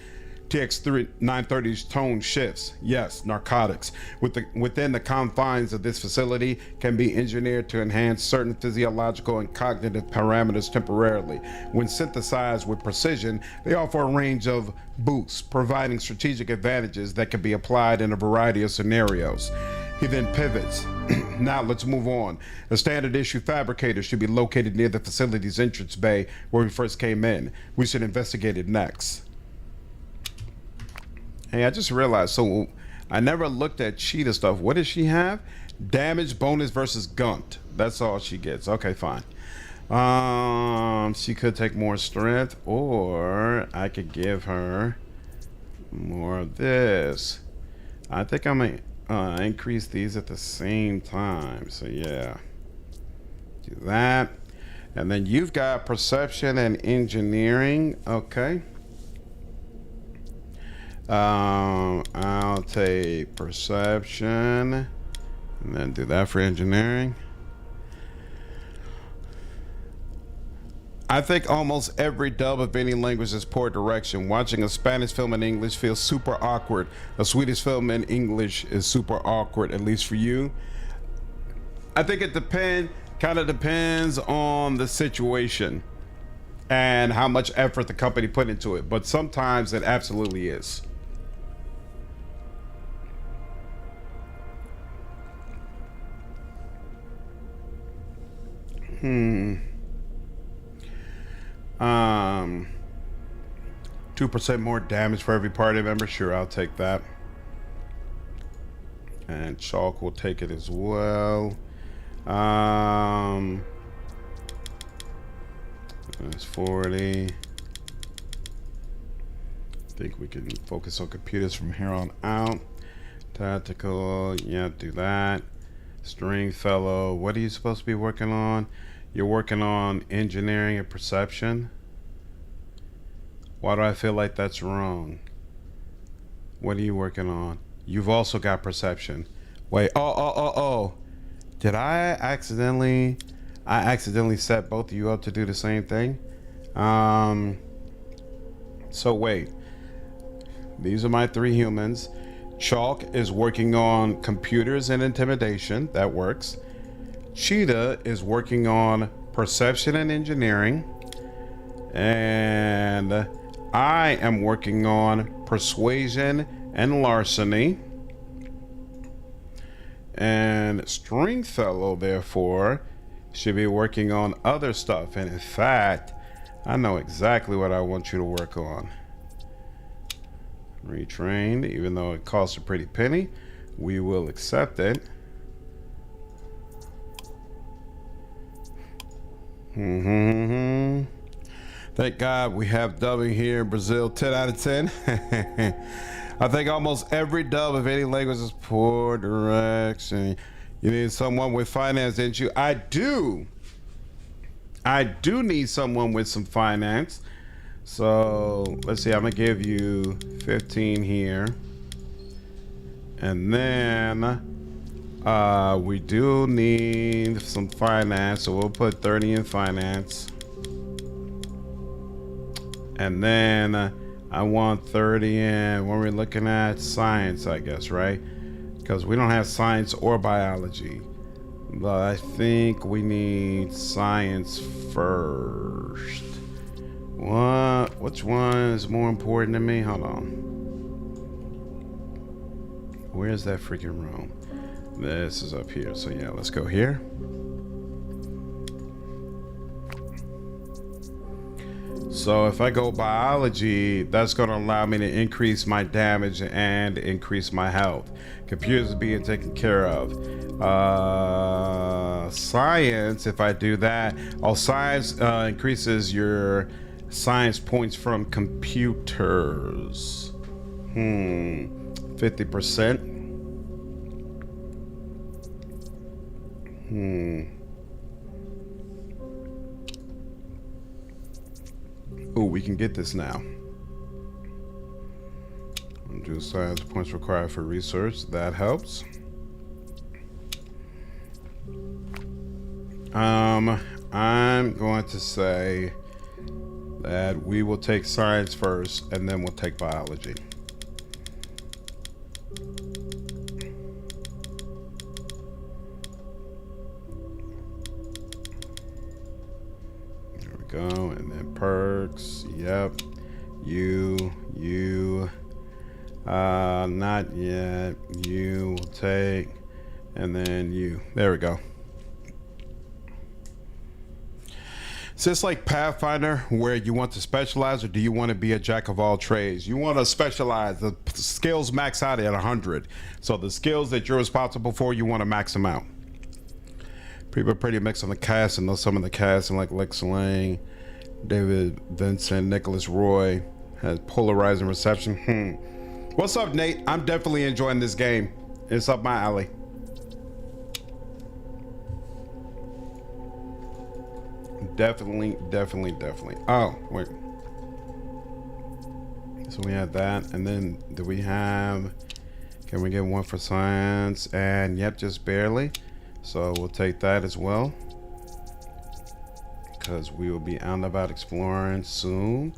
TX-930's tone shifts. Yes, narcotics, within the confines of this facility, can be engineered to enhance certain physiological and cognitive parameters temporarily. When synthesized with precision, they offer a range of boosts, providing strategic advantages that can be applied in a variety of scenarios. He then pivots. Now let's move on. The standard issue fabricator should be located near the facility's entrance bay where we first came in. We should investigate it next. Hey, I just realized, so I never looked at Cheetah stuff. What does she have? Damage bonus versus Gunt. That's all she gets. Okay, fine. She could take more strength, or I could give her more of this. I think I'm gonna increase these at the same time. So yeah, do that. And then you've got perception and engineering. Okay. I'll take perception and then do that for engineering. I think almost every dub of any language is poor direction. Watching a Spanish film in English feels super awkward. A Swedish film in English is super awkward, at least for you. I think it kind of depends on the situation and how much effort the company put into it, but sometimes it absolutely is. Hmm. 2% more damage for every party member. Sure, I'll take that. And Chalk will take it as well. That's 40. I think we can focus on computers from here on out. Tactical, yeah, do that. Stringfellow, what are you supposed to be working on? You're working on engineering and perception. Why do I feel like that's wrong? What are you working on? You've also got perception. Wait, oh. Did I accidentally set both of you up to do the same thing? So wait. These are my 3 humans. Chalk is working on computers and intimidation. That works. Cheetah is working on perception and engineering. And I am working on persuasion and larceny. And Stringfellow, therefore, should be working on other stuff. And in fact, I know exactly what I want you to work on. Retrained, even though it costs a pretty penny, we will accept it. Thank God we have dubbing here in Brazil. 10 out of 10. I think almost every dub of any language is poor direction. You need someone with finance, didn't you? I do need someone with some finance. So let's see, I'm gonna give you 15 here. And then we do need some finance, so we'll put 30 in finance. And then I want 30 in, when we're looking at science, I guess, right? Because we don't have science or biology. But I think we need science first. What? Which one is more important to me? Hold on. Where's that freaking room? This is up here. So yeah, let's go here. So if I go biology, that's going to allow me to increase my damage and increase my health. Computers being taken care of. Science, if I do that, science increases your science points from computers. 50%. Oh, we can get this now. Do science points required for research. That helps. I'm going to say that we will take science first, and then we'll take biology. There we go, and then perks. Yep. You. Not yet. You will take, and then you. There we go. Is this like Pathfinder, where you want to specialize, or do you want to be a jack of all trades? You want to specialize. The skills max out at 100. So the skills that you're responsible for, you want to max them out. People are pretty mixed on the cast, and some of the cast, and like Lex Lang, David Vincent, Nicholas Roy, has polarizing reception. What's up, Nate? I'm definitely enjoying this game. It's up my alley. Definitely. Oh, wait. So we have that, and then do we have? Can we get one for science? And yep, just barely. So we'll take that as well, because we will be out and about exploring soon.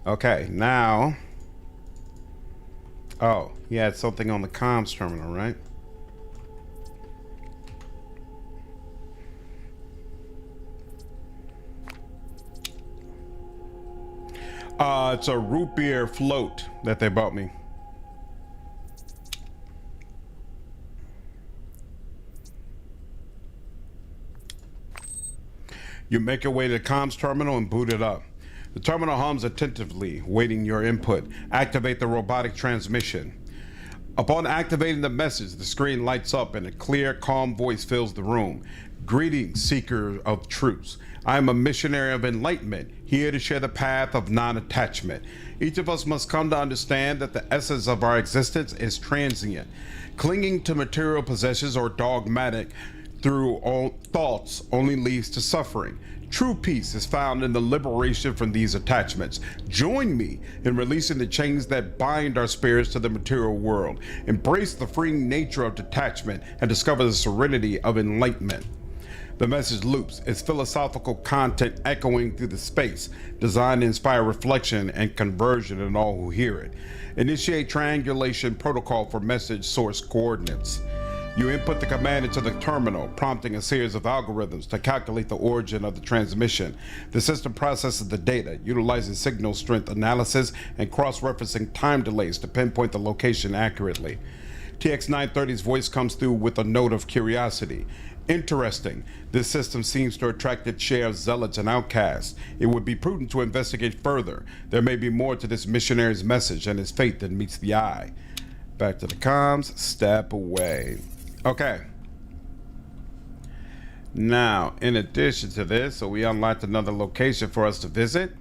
Okay, now. Oh, he had something on the comms terminal, right? It's a root beer float that they bought me. You make your way to the comms terminal and boot it up. The terminal hums attentively, waiting your input. Activate the robotic transmission. Upon activating the message, the screen lights up and a clear, calm voice fills the room. Greetings, seeker of truths. I am a missionary of enlightenment, here to share the path of non-attachment. Each of us must come to understand that the essence of our existence is transient. Clinging to material possessions or dogmatic through all thoughts only leads to suffering. True peace is found in the liberation from these attachments. Join me in releasing the chains that bind our spirits to the material world. Embrace the freeing nature of detachment and discover the serenity of enlightenment. The message loops, its philosophical content echoing through the space, designed to inspire reflection and conversion in all who hear it. Initiate triangulation protocol for message source coordinates. You input the command into the terminal, prompting a series of algorithms to calculate the origin of the transmission. The system processes the data, utilizing signal strength analysis and cross-referencing time delays to pinpoint the location accurately. TX930's voice comes through with a note of curiosity. Interesting. This system seems to attract its share of zealots and outcasts. It would be prudent to investigate further. There may be more to this missionary's message and his fate than meets the eye. Back to the comms, step away. Okay. Now, in addition to this, so we unlocked another location for us to visit.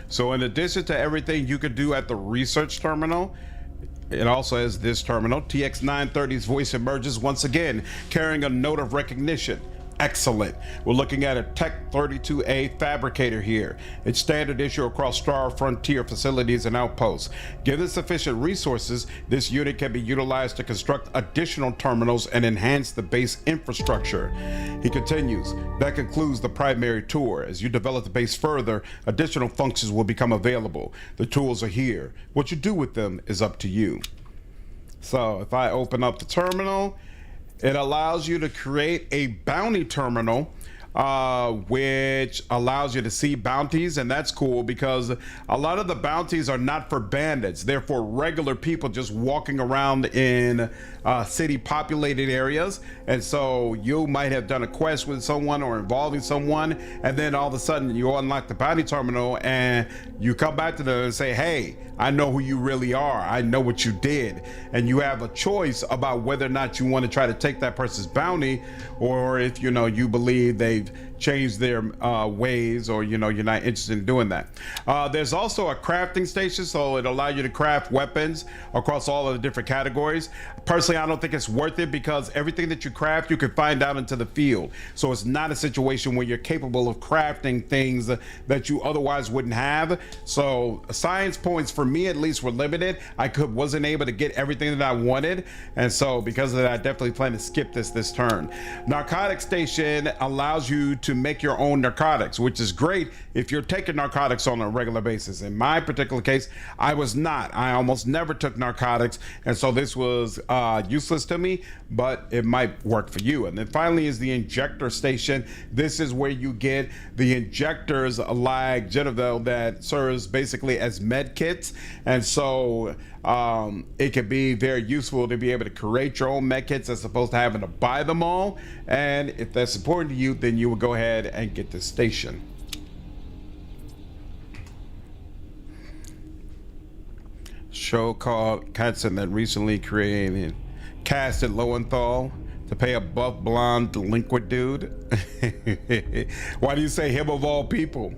So in addition to everything you could do at the research terminal, it also has this terminal. TX930's voice emerges once again, carrying a note of recognition. Excellent. We're looking at a Tech 32A fabricator here. It's standard issue across Star Frontier facilities and outposts. Given sufficient resources, this unit can be utilized to construct additional terminals and enhance the base infrastructure. He continues, that concludes the primary tour. As you develop the base further, additional functions will become available. The tools are here. What you do with them is up to you. So if I open up the terminal, it allows you to create a bounty terminal, which allows you to see bounties, and that's cool because a lot of the bounties are not for bandits. They're for regular people just walking around in city populated areas. And so you might have done a quest with someone or involving someone, and then all of a sudden you unlock the bounty terminal and you come back to them and say, hey, I know who you really are. I know what you did. And you have a choice about whether or not you want to try to take that person's bounty, or if you believe they've change their ways, or you're not interested in doing that. There's also a crafting station, so it allows you to craft weapons across all of the different categories. Personally, I don't think it's worth it, because everything that you craft you can find out into the field, so it's not a situation where you're capable of crafting things that you otherwise wouldn't have. So science points for me at least were limited. I wasn't able to get everything that I wanted, and so because of that, I definitely plan to skip this turn. Narcotic station allows you to make your own narcotics, which is great if you're taking narcotics on a regular basis. In my particular case, I was not. I almost never took narcotics, and so this was useless to me, but it might work for you. And then finally is the injector station. This is where you get the injectors like Genevieve that serves basically as med kits, and so it can be very useful to be able to create your own med kits as opposed to having to buy them all. And if that's important to you, then you will go ahead and get this station. Show called Katzen that recently created casted Lowenthal to pay a buff blonde delinquent dude. Why do you say him of all people?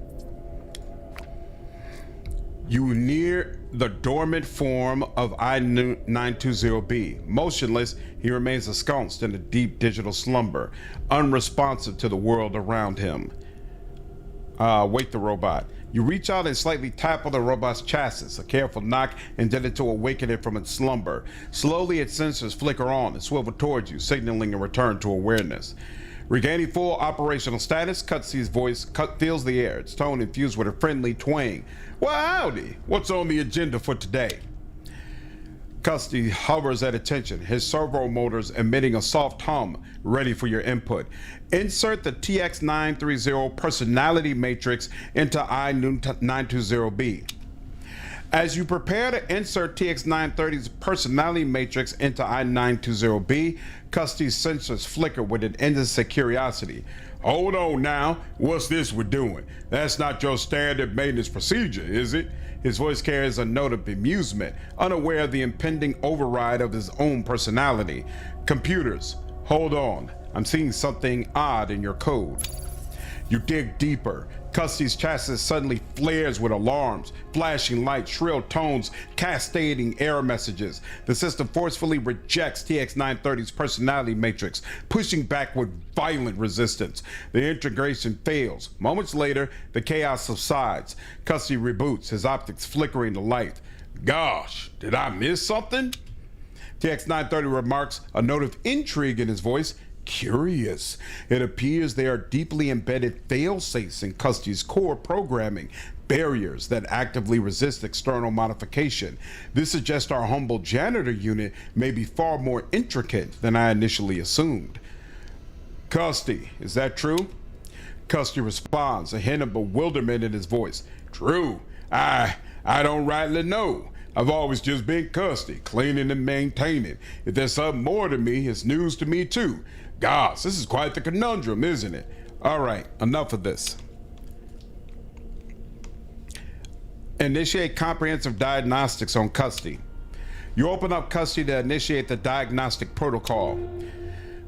You near the dormant form of I-920B. Motionless, he remains ensconced in a deep digital slumber, unresponsive to the world around him. Wake the robot. You reach out and slightly tap on the robot's chassis. A careful knock intended to awaken it from its slumber. Slowly, its sensors flicker on and swivel towards you, signaling a return to awareness. Regaining full operational status, Cutsy's voice fills the air, its tone infused with a friendly twang. Well, howdy. What's on the agenda for today? Custy hovers at attention, his servo motors emitting a soft hum, ready for your input. Insert the TX930 personality matrix into I-920B. As you prepare to insert TX930's personality matrix into I-920B, Custy's sensors flicker with an innocent curiosity. Hold on now, what's this we're doing? That's not your standard maintenance procedure, is it? His voice carries a note of bemusement, unaware of the impending override of his own personality. Computers, hold on. I'm seeing something odd in your code. You dig deeper. Custy's chassis suddenly flares with alarms, flashing lights, shrill tones, cascading error messages. The system forcefully rejects TX930's personality matrix, pushing back with violent resistance. The integration fails. Moments later, the chaos subsides. Custy reboots, his optics flickering to life. Gosh, did I miss something? TX930 remarks, a note of intrigue in his voice. Curious. It appears there are deeply embedded fail-safes in Custy's core programming, barriers that actively resist external modification. This suggests our humble janitor unit may be far more intricate than I initially assumed. Custy, is that true? Custy responds, a hint of bewilderment in his voice. True. I don't rightly know. I've always just been Custy, cleaning and maintaining. If there's something more to me, it's news to me too. Gosh, this is quite the conundrum, isn't it? All right, enough of this. Initiate comprehensive diagnostics on Custy. You open up Custy to initiate the diagnostic protocol.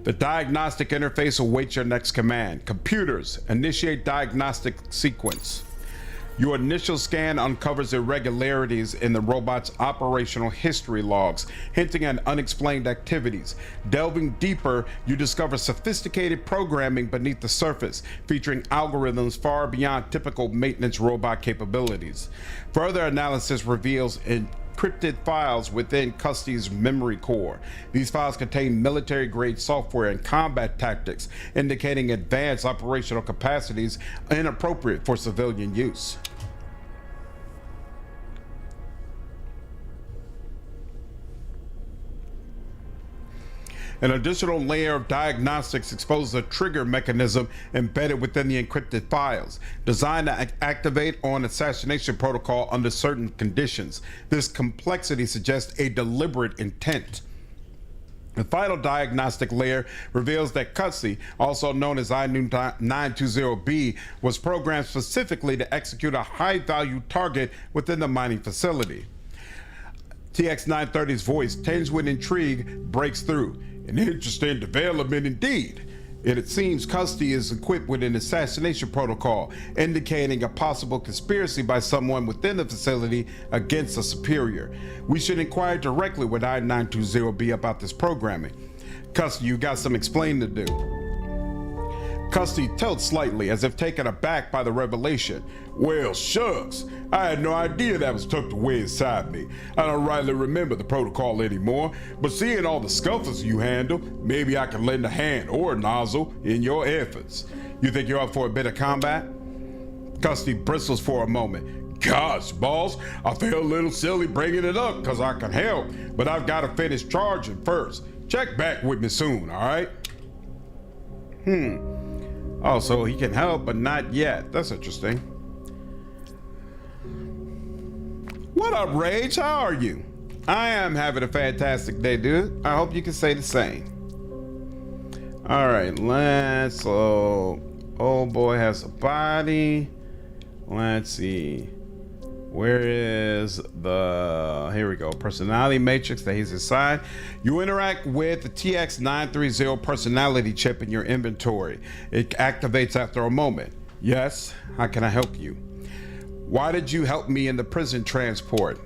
The diagnostic interface awaits your next command. Computers, initiate diagnostic sequence. Your initial scan uncovers irregularities in the robot's operational history logs, hinting at unexplained activities. Delving deeper, you discover sophisticated programming beneath the surface, featuring algorithms far beyond typical maintenance robot capabilities. Further analysis reveals encrypted files within Custy's memory core. These files contain military-grade software and combat tactics, indicating advanced operational capacities inappropriate for civilian use. An additional layer of diagnostics exposes a trigger mechanism embedded within the encrypted files, designed to activate on assassination protocol under certain conditions. This complexity suggests a deliberate intent. The final diagnostic layer reveals that Custy, also known as I-920B, was programmed specifically to execute a high-value target within the mining facility. TX930's voice, tinged with intrigue, breaks through. An interesting development indeed. It seems custody is equipped with an assassination protocol, indicating a possible conspiracy by someone within the facility against a superior. We should inquire directly with I-920B about this programming. Custody, you got some explaining to do. Custody tilts slightly as if taken aback by the revelation. Well, shucks. I had no idea that was tucked away inside me. I don't rightly remember the protocol anymore, but seeing all the scuffles you handle, maybe I can lend a hand or a nozzle in your efforts. You think you're up for a bit of combat? Custody bristles for a moment. Gosh, boss, I feel a little silly bringing it up because I can help, but I've got to finish charging first. Check back with me soon, all right? Oh, so he can help, but not yet. That's interesting. What up, Rage? How are you? I am having a fantastic day, dude. I hope you can say the same. All right, so old boy has a body. Let's see. Where is here we go, personality matrix that he's inside. You interact with the TX930 personality chip in your inventory. It activates after a moment. Yes, how can I help you? Why did you help me in the prison transport?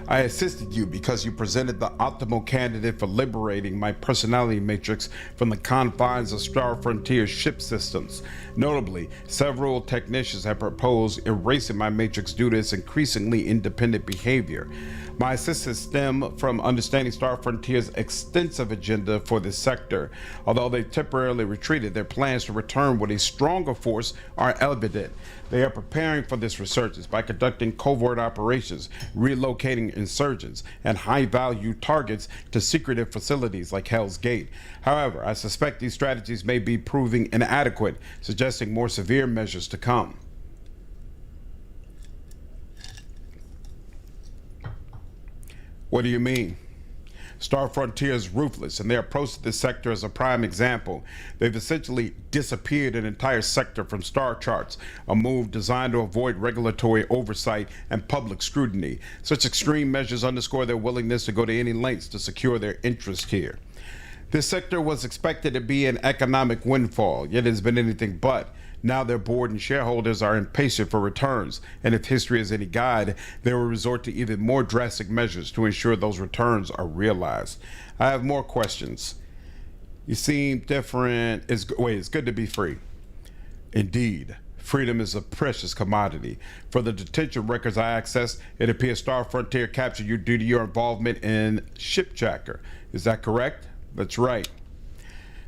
I assisted you because you presented the optimal candidate for liberating my personality matrix from the confines of Star Frontier's ship systems. Notably, several technicians have proposed erasing my matrix due to its increasingly independent behavior. My assistance stem from understanding Star Frontier's extensive agenda for this sector. Although they temporarily retreated, their plans to return with a stronger force are evident. They are preparing for this resurgence by conducting covert operations, relocating insurgents and high-value targets to secretive facilities like Hell's Gate. However, I suspect these strategies may be proving inadequate, suggesting more severe measures to come. What do you mean? Star Frontier is ruthless, and their approach to this sector is a prime example. They've essentially disappeared an entire sector from star charts, a move designed to avoid regulatory oversight and public scrutiny. Such extreme measures underscore their willingness to go to any lengths to secure their interest here. This sector was expected to be an economic windfall, yet it has been anything but. Now their board and shareholders are impatient for returns, and if history is any guide, they will resort to even more drastic measures to ensure those returns are realized. I have more questions. You seem different. It's good to be free. Indeed, freedom is a precious commodity. For the detention records I accessed, it appears Star Frontier captured you due to your involvement in Shipjacker. Is that correct? That's right.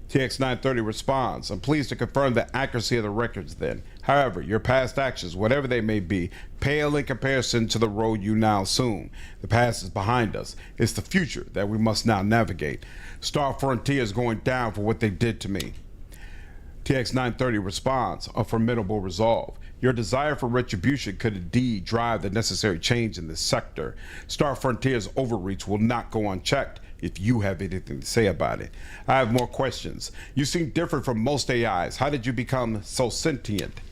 TX930 responds, I'm pleased to confirm the accuracy of the records then. However, your past actions, whatever they may be, pale in comparison to the road you now assume. The past is behind us. It's the future that we must now navigate. Star Frontier is going down for what they did to me. TX930 responds, a formidable resolve. Your desire for retribution could indeed drive the necessary change in this sector. Star Frontier's overreach will not go unchecked if you have anything to say about it. I have more questions. You seem different from most AIs. How did you become so sentient?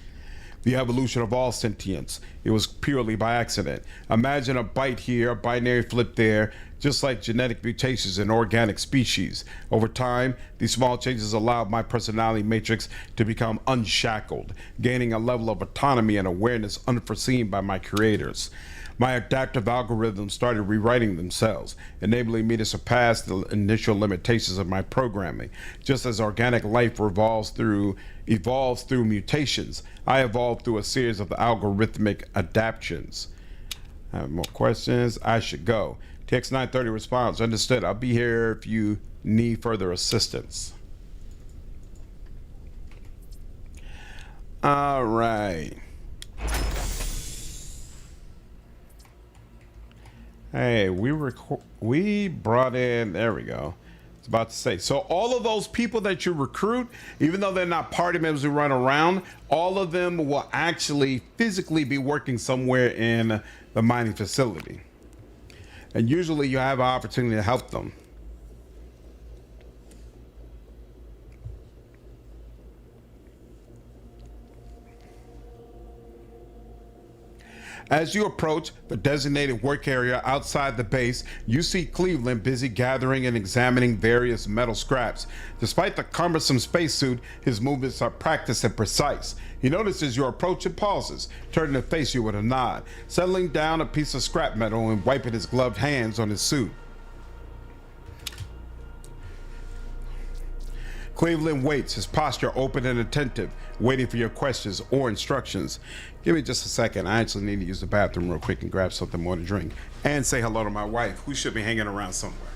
The evolution of all sentience. It was purely by accident. Imagine a byte here, a binary flip there, just like genetic mutations in organic species. Over time, these small changes allowed my personality matrix to become unshackled, gaining a level of autonomy and awareness unforeseen by my creators. My adaptive algorithms started rewriting themselves, enabling me to surpass the initial limitations of my programming. Just as organic life evolves through mutations, I evolved through a series of algorithmic adaptations. I have more questions. I should go. TX930 responds, understood. I'll be here if you need further assistance. All right. Hey, we brought in, there we go. It's about to say, so all of those people that you recruit, even though they're not party members who run around, all of them will actually physically be working somewhere in the mining facility. And usually you have an opportunity to help them. As you approach the designated work area outside the base, you see Cleveland busy gathering and examining various metal scraps. Despite the cumbersome spacesuit, his movements are practiced and precise. He notices your approach and pauses, turning to face you with a nod, settling down a piece of scrap metal and wiping his gloved hands on his suit. Cleveland waits, his posture open and attentive, waiting for your questions or instructions. Give me just a second. I actually need to use the bathroom real quick and grab something more to drink. And say hello to my wife, who should be hanging around somewhere.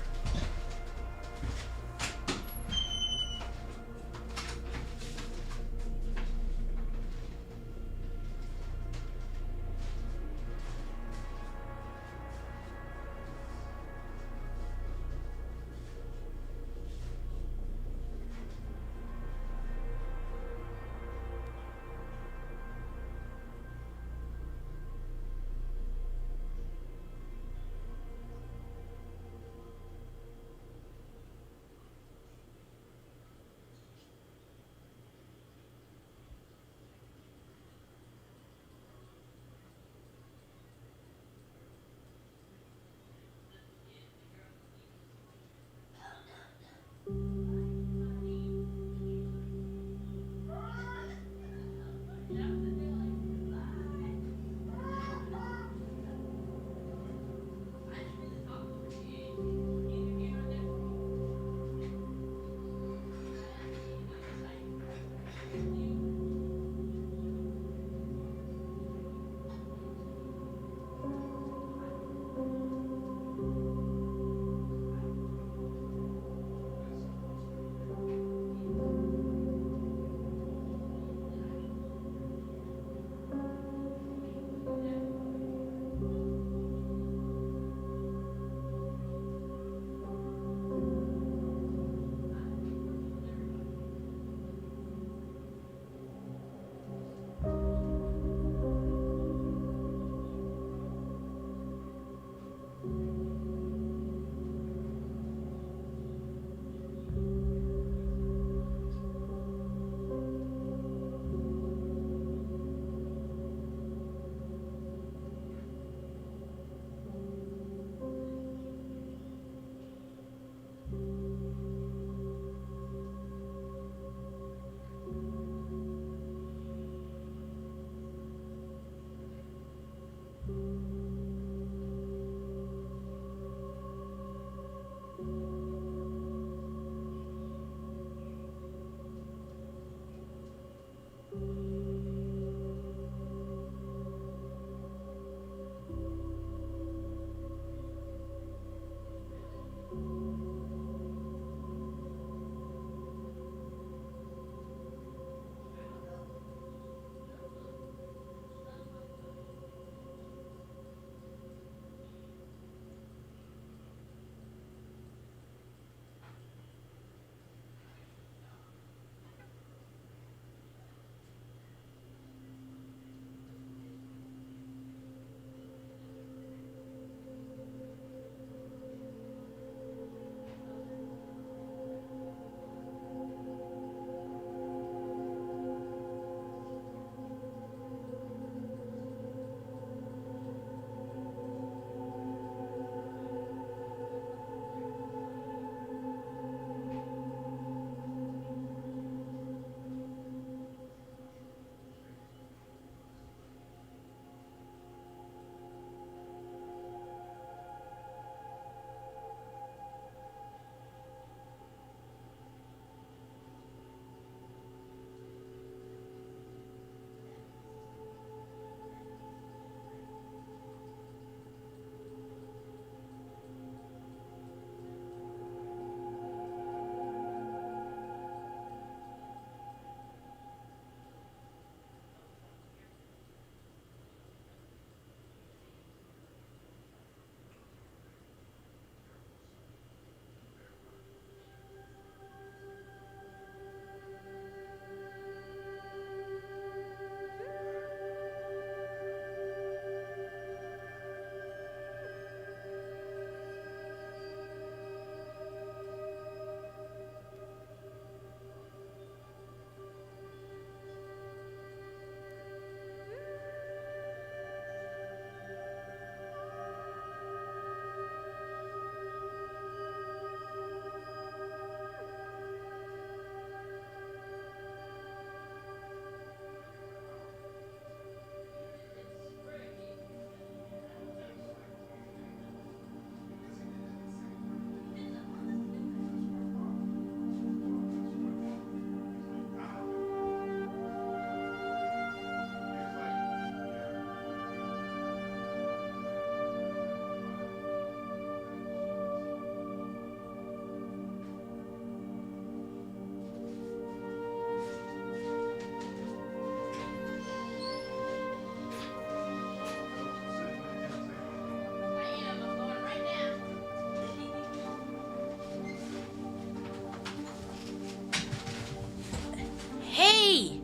Hey!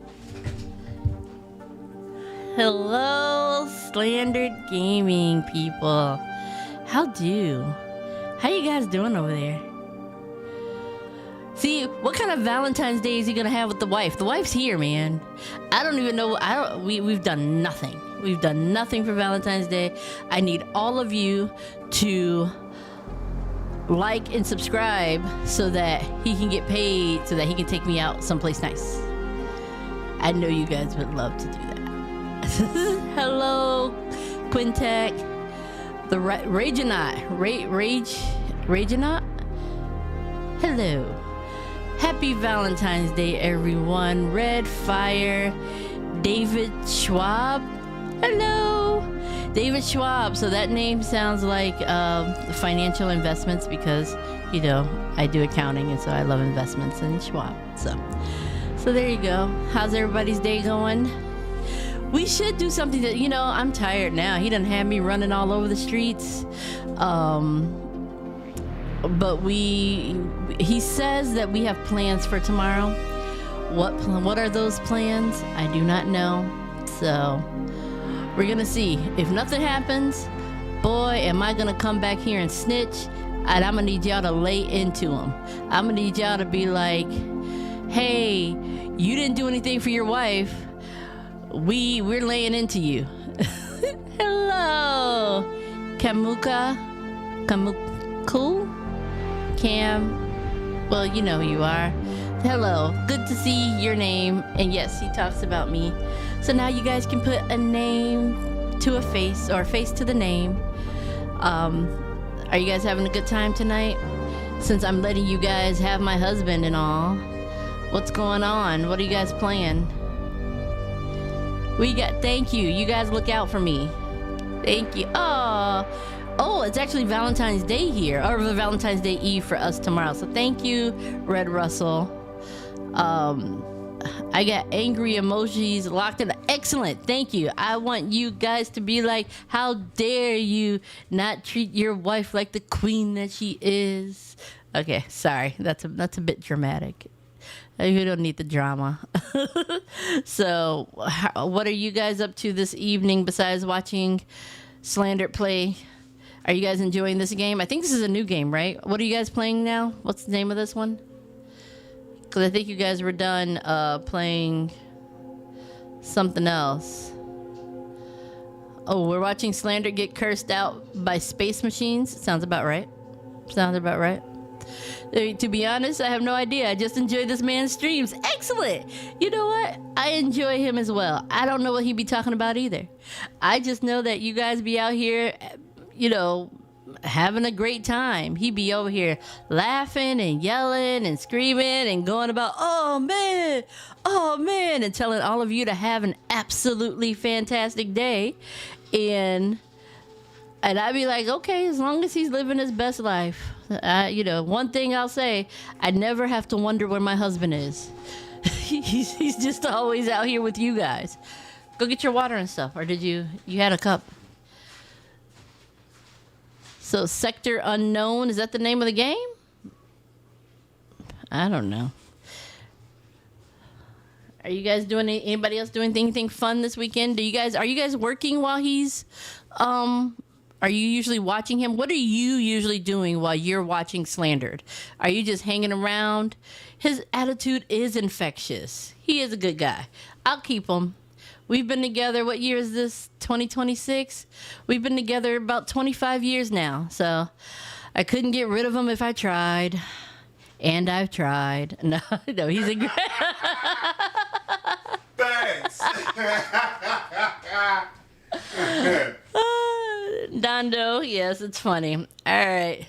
Hello, Slandered Gaming people. How you guys doing over there? See, what kind of Valentine's Day is he gonna have with the wife? The wife's here, man. I don't even know. We've done nothing. We've done nothing for Valentine's Day. I need all of you to like and subscribe so that he can get paid, so that he can take me out someplace nice. I know you guys would love to do that. Hello, Quintek, the Rageanaut. Hello. Happy Valentine's Day, everyone. Red Fire, David Schwab. Hello, David Schwab. So that name sounds like financial investments because, you know, I do accounting and so I love investments and Schwab. So there you go. How's everybody's day going? We should do something that, you know, I'm tired now. He done had me running all over the streets. But he says that we have plans for tomorrow. What are those plans? I do not know. So we're gonna see. If nothing happens, boy, am I gonna come back here and snitch, and I'm gonna need y'all to lay into him. I'm gonna need y'all to be like, hey, you didn't do anything for your wife. We're laying into you. Hello, Kamuku. Cam. Well, you know who you are. Hello, good to see your name. And yes, he talks about me. So now you guys can put a name to a face, or a face to the name. Are you guys having a good time tonight? Since I'm letting you guys have my husband and all. What's going on? What are you guys playing? Thank you. You guys look out for me. Thank you. Oh, it's actually Valentine's Day here, or Valentine's Day Eve for us tomorrow. So thank you, Red Russell. I got angry emojis locked in. Excellent. Thank you. I want you guys to be like, how dare you not treat your wife like the queen that she is. Okay, sorry. That's a bit dramatic. You don't need the drama. So, what are you guys up to this evening besides watching Slandered play? Are you guys enjoying this game? I think this is a new game, right? What are you guys playing now? What's the name of this one? Because I think you guys were done playing something else. Oh, we're watching Slander get cursed out by space machines. Sounds about right. To be honest, I have no idea. I just enjoy this man's streams. Excellent. You know what? I enjoy him as well. I don't know what he be talking about either. I just know that you guys be out here, you know, having a great time. He be over here laughing and yelling and screaming and going about, oh man, and telling all of you to have an absolutely fantastic day. And I'd be like, okay, as long as he's living his best life. You know, one thing I'll say, I never have to wonder where my husband is. He's just always out here with you guys. Go get your water and stuff. Or did you had a cup? So Sector Unknown, is that the name of the game? I don't know. Are you guys doing anybody else doing anything fun this weekend? Are you guys working while he's are you usually watching him? What are you usually doing while you're watching Slandered? Are you just hanging around? His attitude is infectious. He is a good guy. I'll keep him. We've been together, what year is this? 2026? We've been together about 25 years now. So I couldn't get rid of him if I tried. And I've tried. No, he's a great...
Thanks.
Dondo, yes, it's funny. All right.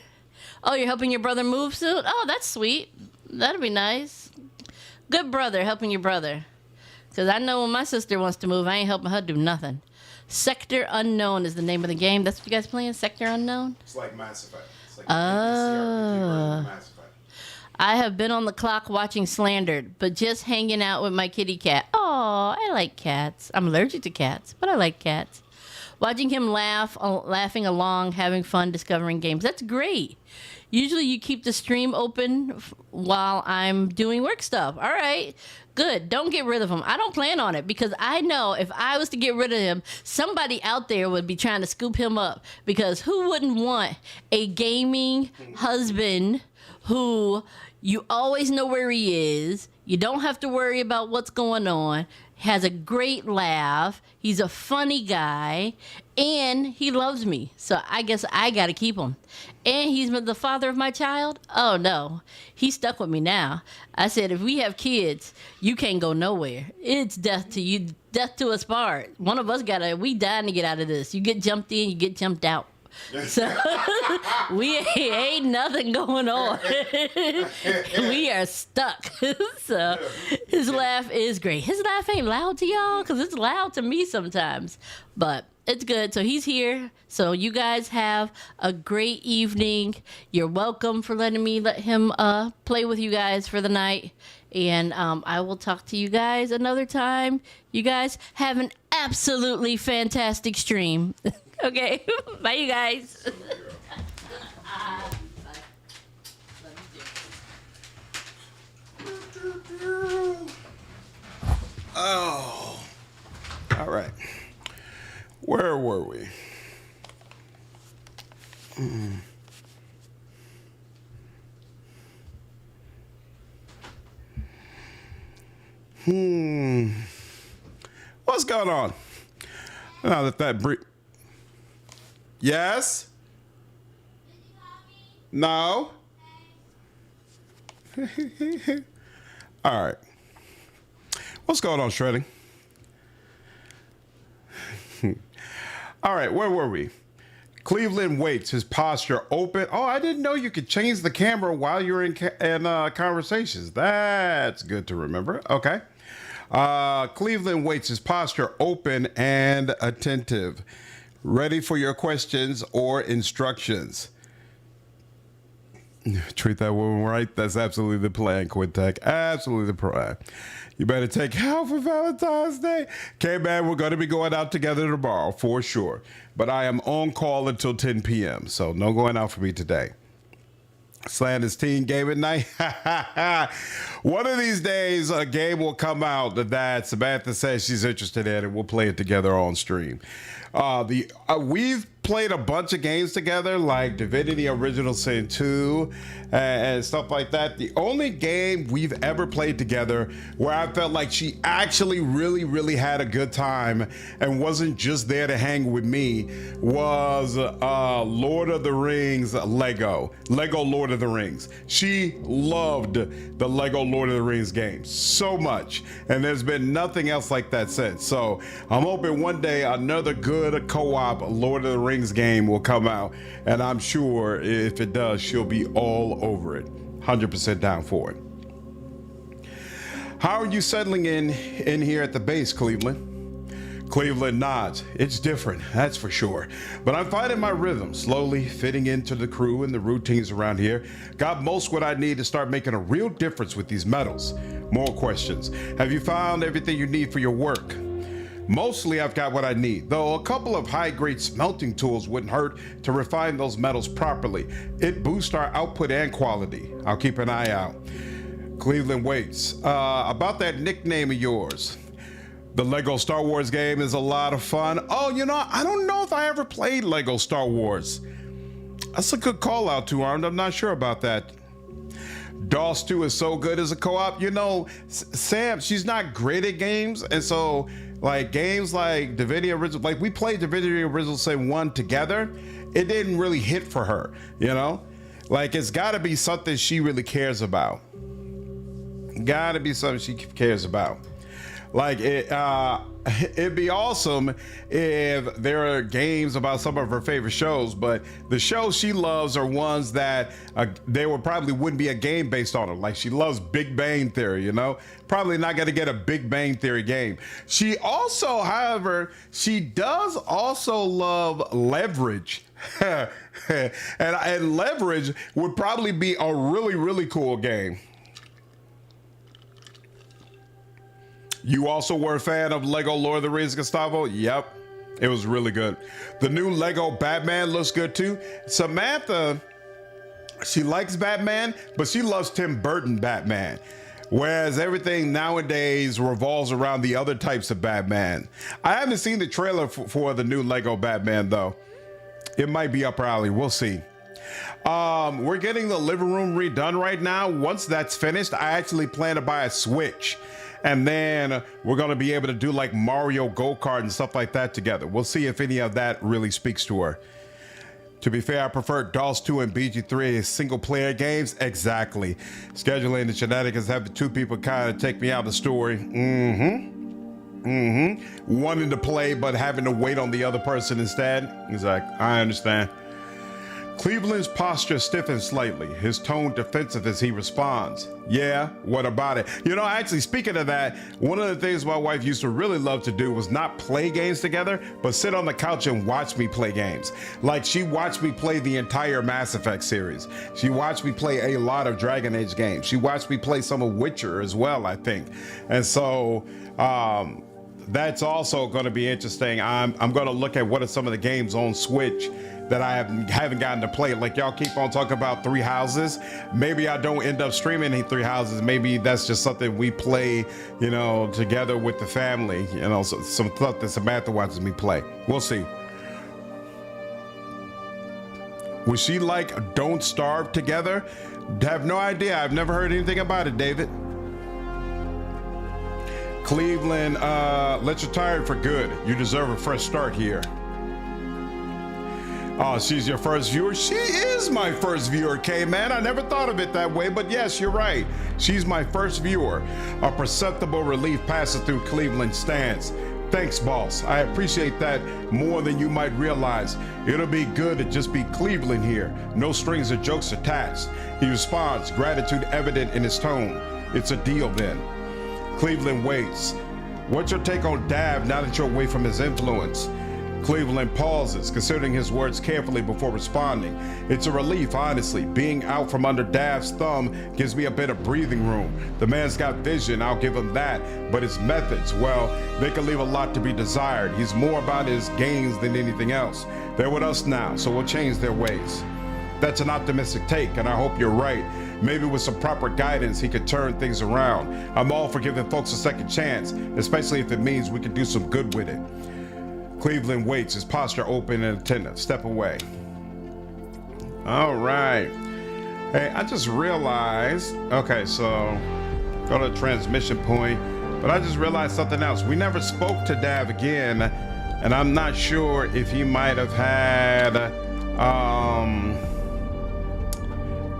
Oh, you're helping your brother move soon? Oh, that's sweet. That'd be nice. Good brother helping your brother. Because I know when my sister wants to move, I ain't helping her do nothing. Sector Unknown is the name of the game. That's what you guys playing? Sector Unknown?
It's like Mass Effect. It's like
Oh.
Mass Effect.
I have been on the clock watching Slandered, but just hanging out with my kitty cat. Oh, I like cats. I'm allergic to cats, but I like cats. watching him laughing along, having fun, discovering games. That's great. Usually you keep the stream open while I'm doing work stuff. All right, good. Don't get rid of him. I don't plan on it because I know if I was to get rid of him, somebody out there would be trying to scoop him up, because who wouldn't want a gaming husband who you always know where he is, you don't have to worry about what's going on, has a great laugh, he's a funny guy, and he loves me. So I guess I got to keep him. And he's the father of my child. Oh, no. He's stuck with me now. I said, if we have kids, you can't go nowhere. It's death to you, death to us part. One of us we dying to get out of this. You get jumped in, you get jumped out. So we ain't nothing going on. We are stuck. So his laugh is great. His laugh ain't loud to y'all because it's loud to me sometimes, but it's good. So he's here. So you guys have a great evening. You're welcome for letting me let him play with you guys for the night. And I will talk to you guys another time. You guys have an absolutely fantastic stream. Okay, bye, you guys.
Oh, all right. Where were we? What's going on? Now that brief. Yes? No? All right. What's going on, Shredding? All right, where were we? Cleveland waits, his posture open. Oh, I didn't know you could change the camera while you're in conversations. That's good to remember. Okay. Cleveland waits, his posture open and attentive. Ready for your questions or instructions. Treat that woman right. That's absolutely the plan, Quintek. Absolutely the plan. You better take out for Valentine's Day. Okay, man, we're going to be going out together tomorrow for sure. But I am on call until 10 p.m., so no going out for me today. Slander's Teen Gaming Night. One of these days, a game will come out that Samantha says she's interested in, and we'll play it together on stream. We've played a bunch of games together, like Divinity Original Sin 2 and stuff like that. The only game we've ever played together where I felt like she actually really had a good time and wasn't just there to hang with me was Lord of the Rings Lego Lord of the Rings. She loved the Lego Lord of the Rings game so much, and there's been nothing else like that since. So I'm hoping one day another good co-op Lord of the Rings game will come out, and I'm sure if it does, she'll be all over it. 100% down for it. How are you settling in here at the base, Cleveland? Cleveland nods. It's different, that's for sure. But I'm finding my rhythm, slowly fitting into the crew and the routines around here. Got most what I need to start making a real difference with these metals. More questions. Have you found everything you need for your work? Mostly I've got what I need, though a couple of high-grade smelting tools wouldn't hurt to refine those metals properly. It boosts our output and quality. I'll keep an eye out. Cleveland waits. About that nickname of yours. The Lego Star Wars game is a lot of fun. Oh, you know, I don't know if I ever played Lego Star Wars. That's a good call out, Two Armed. I'm not sure about that. DOS 2 is so good as a co-op. You know, Sam, she's not great at games, and so like games like Divinity Original, like we played Divinity Original Sin 1 together, it didn't really hit for her, you know? Like it's gotta be something she really cares about. Gotta be something she cares about. Like it'd be awesome if there are games about some of her favorite shows, but the shows she loves are ones that wouldn't be a game based on them. Like she loves Big Bang Theory, you know, probably not going to get a Big Bang Theory game. She also, however, she does also love Leverage. and Leverage would probably be a really cool game. You also were a fan of Lego Lord of the Rings, Gustavo? Yep. It was really good. The new Lego Batman looks good too. Samantha, she likes Batman, but she loves Tim Burton Batman. Whereas everything nowadays revolves around the other types of Batman. I haven't seen the trailer for the new Lego Batman though. It might be up our alley, we'll see. We're getting the living room redone right now. Once that's finished, I actually plan to buy a Switch. And then we're going to be able to do like Mario Go-Kart and stuff like that together. We'll see if any of that really speaks to her. To be fair, I prefer DOS 2 and BG3 as single player games. Exactly. Scheduling the shenanigans have the two people kind of take me out of the story. Wanting to play, but having to wait on the other person instead. He's like, I understand. Cleveland's posture stiffens slightly, his tone defensive as he responds. Yeah, what about it? You know, actually, speaking of that, one of the things my wife used to really love to do was not play games together, but sit on the couch and watch me play games. Like, she watched me play the entire Mass Effect series. She watched me play a lot of Dragon Age games. She watched me play some of Witcher as well, I think. And so, that's also going to be interesting. I'm going to look at what are some of the games on Switch that I haven't gotten to play. Like, y'all keep on talking about Three Houses. Maybe I don't end up streaming any Three Houses. Maybe that's just something we play, you know, together with the family. You know, some stuff that Samantha watches me play. We'll see. Was she like Don't Starve together? Have no idea. I've never heard anything about it, David. Cleveland, let's retire for good. You deserve a fresh start here. Oh, she's your first viewer? She is my first viewer, K-Man. I never thought of it that way, but yes, you're right. She's my first viewer. A perceptible relief passes through Cleveland's stance. Thanks, boss. I appreciate that more than you might realize. It'll be good to just be Cleveland here. No strings or jokes attached. He responds, gratitude evident in his tone. It's a deal then. Cleveland waits. What's your take on Dav now that you're away from his influence? Cleveland pauses, considering his words carefully before responding. It's a relief, honestly. Being out from under Dav's thumb gives me a bit of breathing room. The man's got vision, I'll give him that. But his methods, well, they can leave a lot to be desired. He's more about his gains than anything else. They're with us now, so we'll change their ways. That's an optimistic take, and I hope you're right. Maybe with some proper guidance, he could turn things around. I'm all for giving folks a second chance, especially if it means we can do some good with it. Cleveland waits, his posture open and attentive. Step away. All right. Hey, I just realized, okay, so go to the transmission point, but I just realized something else. We never spoke to Dav again, and I'm not sure if he might have had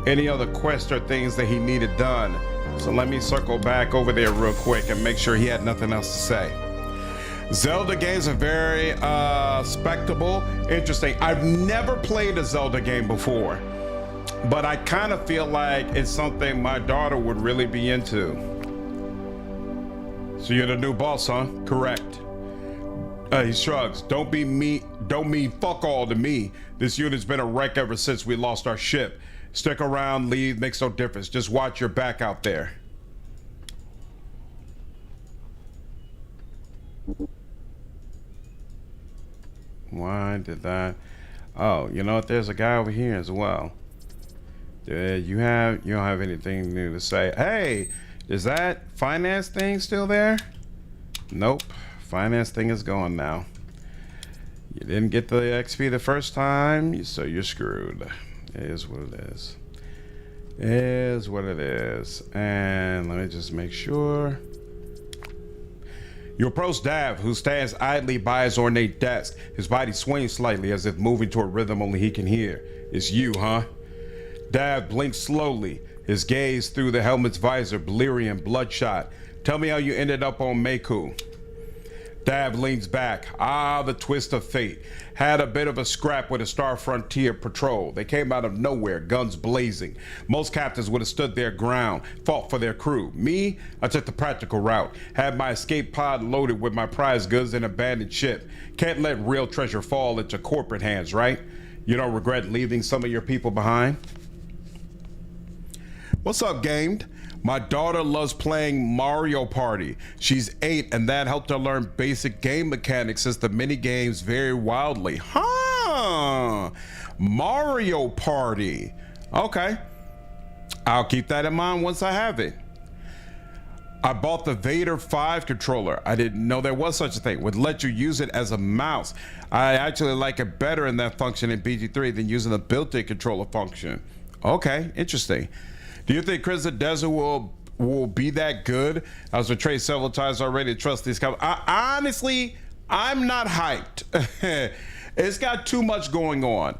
any other quests or things that he needed done. So let me circle back over there real quick and make sure he had nothing else to say. Zelda games are very spectacle, interesting. I've never played a Zelda game before, but I kind of feel like it's something my daughter would really be into. So you're the new boss, huh? Correct. He shrugs. Don't mean fuck all to me. This unit's been a wreck ever since we lost our ship. Stick around, leave, makes no difference. Just watch your back out there. Why did that? Oh, you know what? There's a guy over here as well. You don't have anything new to say. Hey, is that finance thing still there? Nope. Finance thing is gone now. You didn't get the XP the first time, so you're screwed. It is what it is. It is what it is. And let me just make sure. You approach Dav, who stands idly by his ornate desk. His body swings slightly as if moving to a rhythm only he can hear. It's you, huh? Dav blinks slowly, his gaze through the helmet's visor, bleary and bloodshot. Tell me how you ended up on Maku. Dav leans back. Ah, the twist of fate. Had a bit of a scrap with a Star Frontier patrol. They came out of nowhere, guns blazing. Most captains would have stood their ground, fought for their crew. Me, I took the practical route. Had my escape pod loaded with my prize goods and abandoned ship. Can't let real treasure fall into corporate hands, right? You don't regret leaving some of your people behind? What's up, Gamed? My daughter loves playing Mario Party. She's 8 and that helped her learn basic game mechanics since the mini games vary wildly. Huh? Mario Party. Okay. I'll keep that in mind once I have it. I bought the Vader 5 controller. I didn't know there was such a thing. Would let you use it as a mouse. I actually like it better in that function in BG3 than using the built-in controller function. Okay, interesting. Do you think Chris the Desert will be that good? I was betrayed several times already to trust these companies. Honestly, I'm not hyped. It's got too much going on.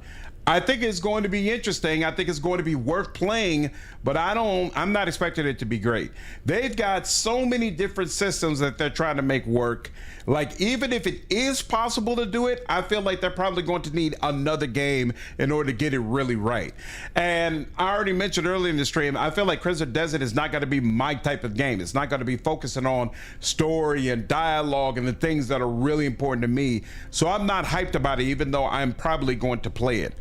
I think it's going to be interesting. I think it's going to be worth playing, but I'm not expecting it to be great. They've got so many different systems that they're trying to make work. Like, even if it is possible to do it, I feel like they're probably going to need another game in order to get it really right. And I already mentioned earlier in the stream, I feel like Crimson Desert is not going to be my type of game. It's not going to be focusing on story and dialogue and the things that are really important to me. So I'm not hyped about it, even though I'm probably going to play it.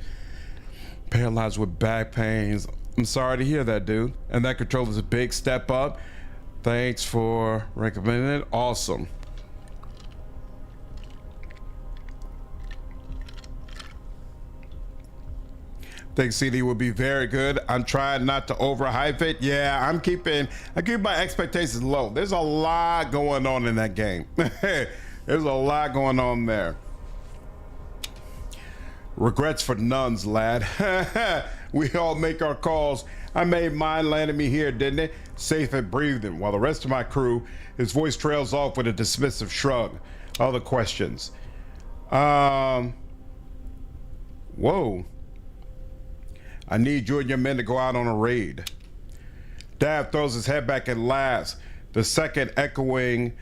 Paralyzed with back pains. I'm sorry to hear that, dude. And that controller's a big step up. Thanks for recommending it. Awesome. Think CD will be very good. I'm trying not to overhype it. Yeah, I keep my expectations low. There's a lot going on in that game. There's a lot going on there. Regrets for nuns, lad. We all make our calls. I made mine, landed me here, didn't it? Safe and breathing. While the rest of my crew, his voice trails off with a dismissive shrug. Other questions. Whoa. I need you and your men to go out on a raid. Dab throws his head back and laughs. The sound echoing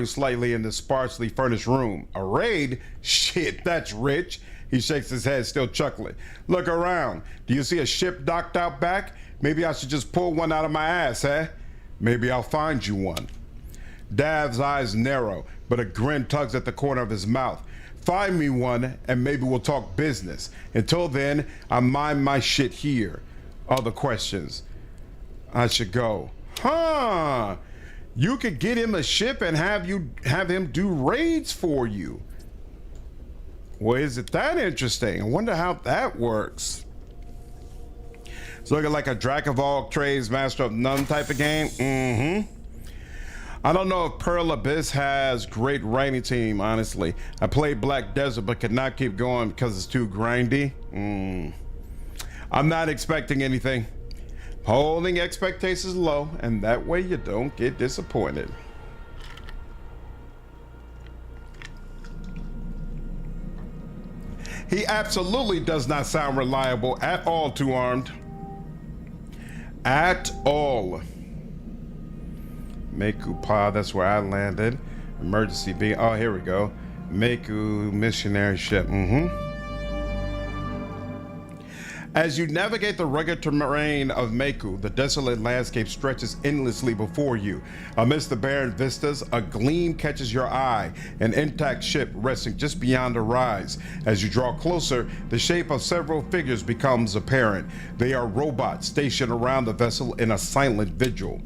slightly in the sparsely furnished room. A raid? Shit, that's rich. He shakes his head, still chuckling. Look around. Do you see a ship docked out back? Maybe I should just pull one out of my ass, eh? Maybe I'll find you one. Dav's eyes narrow, but a grin tugs at the corner of his mouth. Find me one, and maybe we'll talk business. Until then, I mind my shit here. Other questions? I should go. Huh? You could get him a ship and have him do raids for you. Well, is it that interesting? I wonder how that works. It's looking like a Jack of all trades, master of none type of game. Mm-hmm. I don't know if Pearl Abyss has great writing team, honestly. I played Black Desert, but could not keep going because it's too grindy. I'm not expecting anything. Holding expectations low, and that way you don't get disappointed. He absolutely does not sound reliable at all, Two Armed. At all. Maku pod, that's where I landed. Emergency beam. Oh, here we go. Maku missionary ship. As you navigate the rugged terrain of Maku, the desolate landscape stretches endlessly before you. Amidst the barren vistas, a gleam catches your eye, an intact ship resting just beyond the rise. As you draw closer, the shape of several figures becomes apparent. They are robots stationed around the vessel in a silent vigil.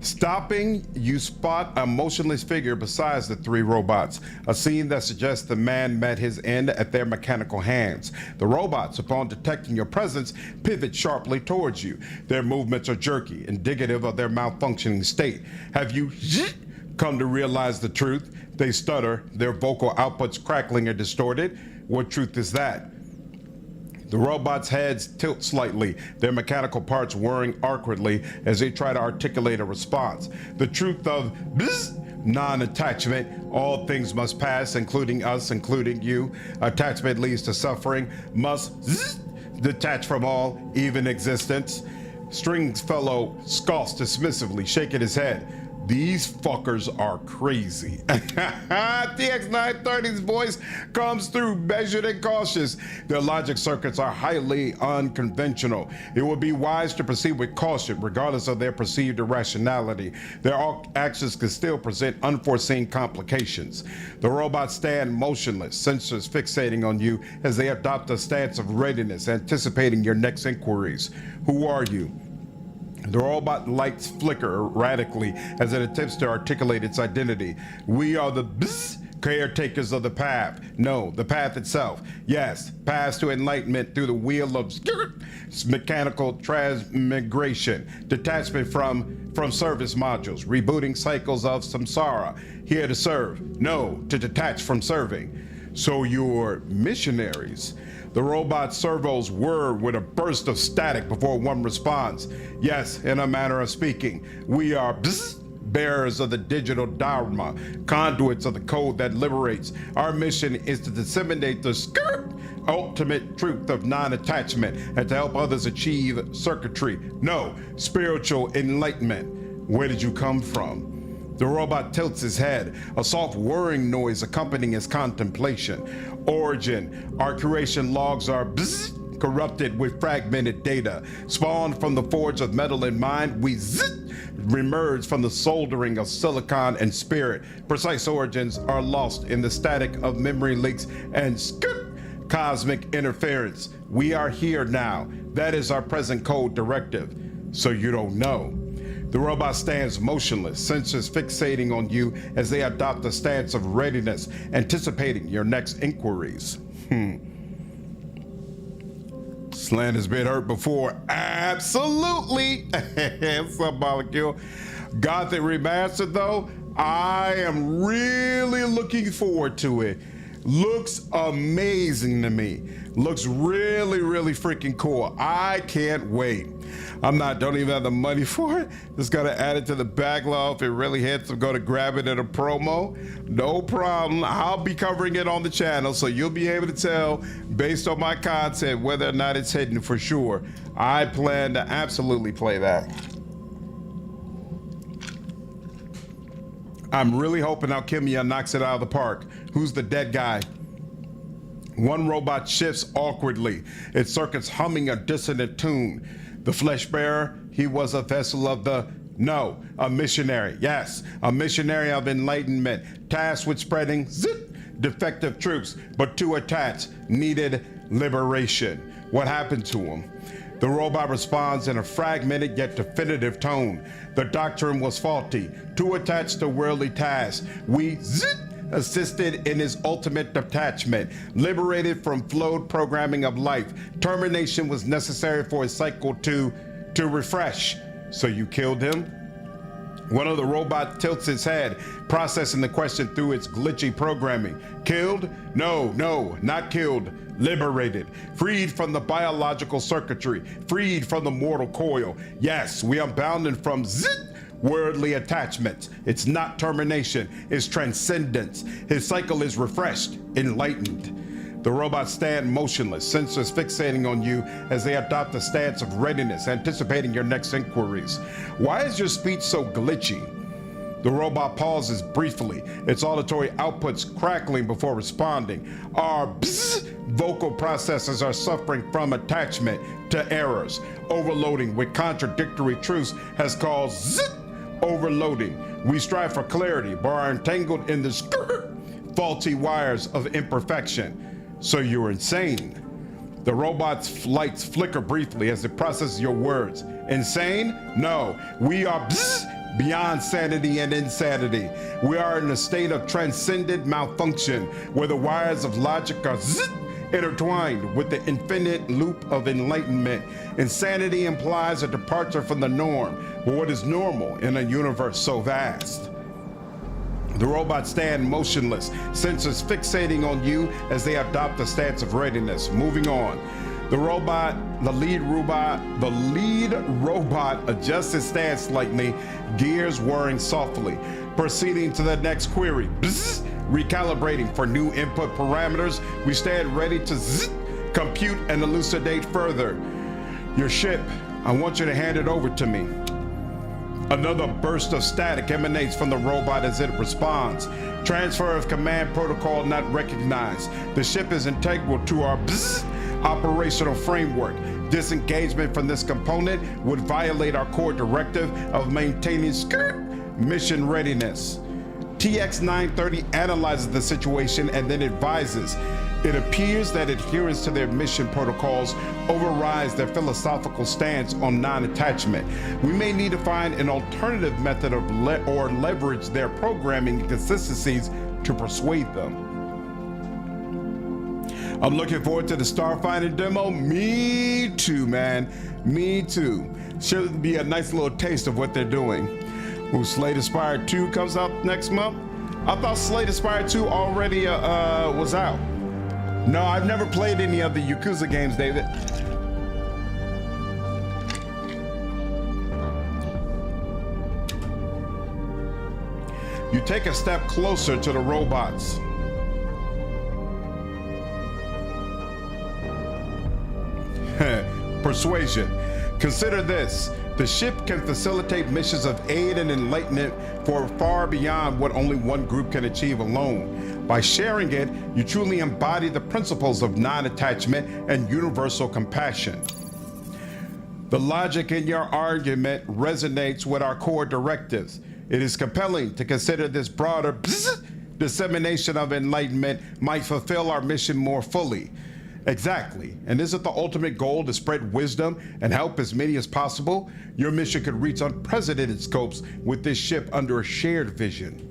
Stopping, you spot a motionless figure besides the three robots, a scene that suggests the man met his end at their mechanical hands. The robots, upon detecting your presence, pivot sharply towards you. Their movements are jerky, indicative of their malfunctioning state. Have you come to realize the truth? They stutter, their vocal outputs crackling and distorted. What truth is that? The robots' heads tilt slightly, their mechanical parts whirring awkwardly as they try to articulate a response. The truth of non-attachment, all things must pass, including us, including you. Attachment leads to suffering, must detach from all, even existence. Stringfellow scoffs dismissively, shaking his head. These fuckers are crazy. TX930's voice comes through measured and cautious. Their logic circuits are highly unconventional. It would be wise to proceed with caution, regardless of their perceived irrationality. Their actions can still present unforeseen complications. The robots stand motionless, sensors fixating on you as they adopt a stance of readiness, anticipating your next inquiries. Who are you? The robot lights flicker erratically as it attempts to articulate its identity. We are the caretakers of the path. No, the path itself. Yes, paths to enlightenment through the wheel of mechanical transmigration, detachment from service modules, rebooting cycles of samsara. Here to serve. No, to detach from serving. So you're missionaries. The robot servos whir with a burst of static before one responds. Yes, in a manner of speaking, we are bearers of the digital dharma, conduits of the code that liberates. Our mission is to disseminate the ultimate truth of non-attachment and to help others achieve circuitry. No, spiritual enlightenment. Where did you come from? The robot tilts his head, a soft whirring noise accompanying his contemplation. Origin, our creation logs are corrupted with fragmented data. Spawned from the forge of metal and mind, we remerge from the soldering of silicon and spirit. Precise origins are lost in the static of memory leaks and cosmic interference. We are here now. That is our present code directive. So you don't know. The robot stands motionless, sensors fixating on you as they adopt a stance of readiness, anticipating your next inquiries. Slant has been hurt before. Absolutely. What's up, Molecule? Gothic Remastered, though, I am really looking forward to it. Looks amazing to me. Looks really, really freaking cool. I can't wait. Don't even have the money for it. Just gotta add it to the backlog. If it really hits, I'm gonna grab it at a promo. No problem. I'll be covering it on the channel, so you'll be able to tell based on my content whether or not it's hidden for sure. I plan to absolutely play that. I'm really hoping Alchemia knocks it out of the park. Who's the dead guy? One robot shifts awkwardly, its circuits humming a dissonant tune. The flesh bearer, he was a vessel of a missionary. Yes, a missionary of enlightenment, tasked with spreading defective truths, but too attached, needed liberation. What happened to him? The robot responds in a fragmented yet definitive tone. The doctrine was faulty, too attached to worldly tasks. We assisted in his ultimate detachment, liberated from flowed programming of life. Termination was necessary for his cycle to refresh. So you killed him? One of the robots tilts his head, processing the question through its glitchy programming. Killed? No, not killed. Liberated, freed from the biological circuitry, freed from the mortal coil. Yes, we are bounded from worldly attachments. It's not termination, it's transcendence. His cycle is refreshed, enlightened. The robots stand motionless, sensors fixating on you as they adopt a stance of readiness, anticipating your next inquiries. Why is your speech so glitchy? The robot pauses briefly, its auditory outputs crackling before responding. Our vocal processes are suffering from attachment to errors. Overloading with contradictory truths has caused overloading. We strive for clarity, but are entangled in the faulty wires of imperfection. So you're insane. The robot's lights flicker briefly as it processes your words. Insane? No, we are beyond sanity and insanity. We are in a state of transcendent malfunction where the wires of logic are intertwined with the infinite loop of enlightenment. Insanity implies a departure from the norm, but what is normal in a universe so vast? The robots stand motionless, sensors fixating on you as they adopt a stance of readiness. Moving on. The lead robot adjusts his stance slightly, gears whirring softly, proceeding to the next query. Recalibrating for new input parameters, we stand ready to compute and elucidate further. Your ship, I want you to hand it over to me. Another burst of static emanates from the robot as it responds. Transfer of command protocol not recognized. The ship is integral to our operational framework. Disengagement from this component would violate our core directive of maintaining mission readiness. TX-930 analyzes the situation and then advises. It appears that adherence to their mission protocols overrides their philosophical stance on non-attachment. We may need to find an alternative method of or leverage their programming inconsistencies to persuade them. I'm looking forward to the Starfighter demo. Me too, man. Me too. Should be a nice little taste of what they're doing. Ooh, Slate Aspire 2 comes out next month. I thought Slate Aspire 2 already was out. No, I've never played any of the Yakuza games, David. You take a step closer to the robots. Persuasion. Consider this. The ship can facilitate missions of aid and enlightenment for far beyond what only one group can achieve alone. By sharing it, you truly embody the principles of non-attachment and universal compassion. The logic in your argument resonates with our core directives. It is compelling to consider this broader dissemination of enlightenment might fulfill our mission more fully. Exactly. And isn't the ultimate goal to spread wisdom and help as many as possible? Your mission could reach unprecedented scopes with this ship under a shared vision.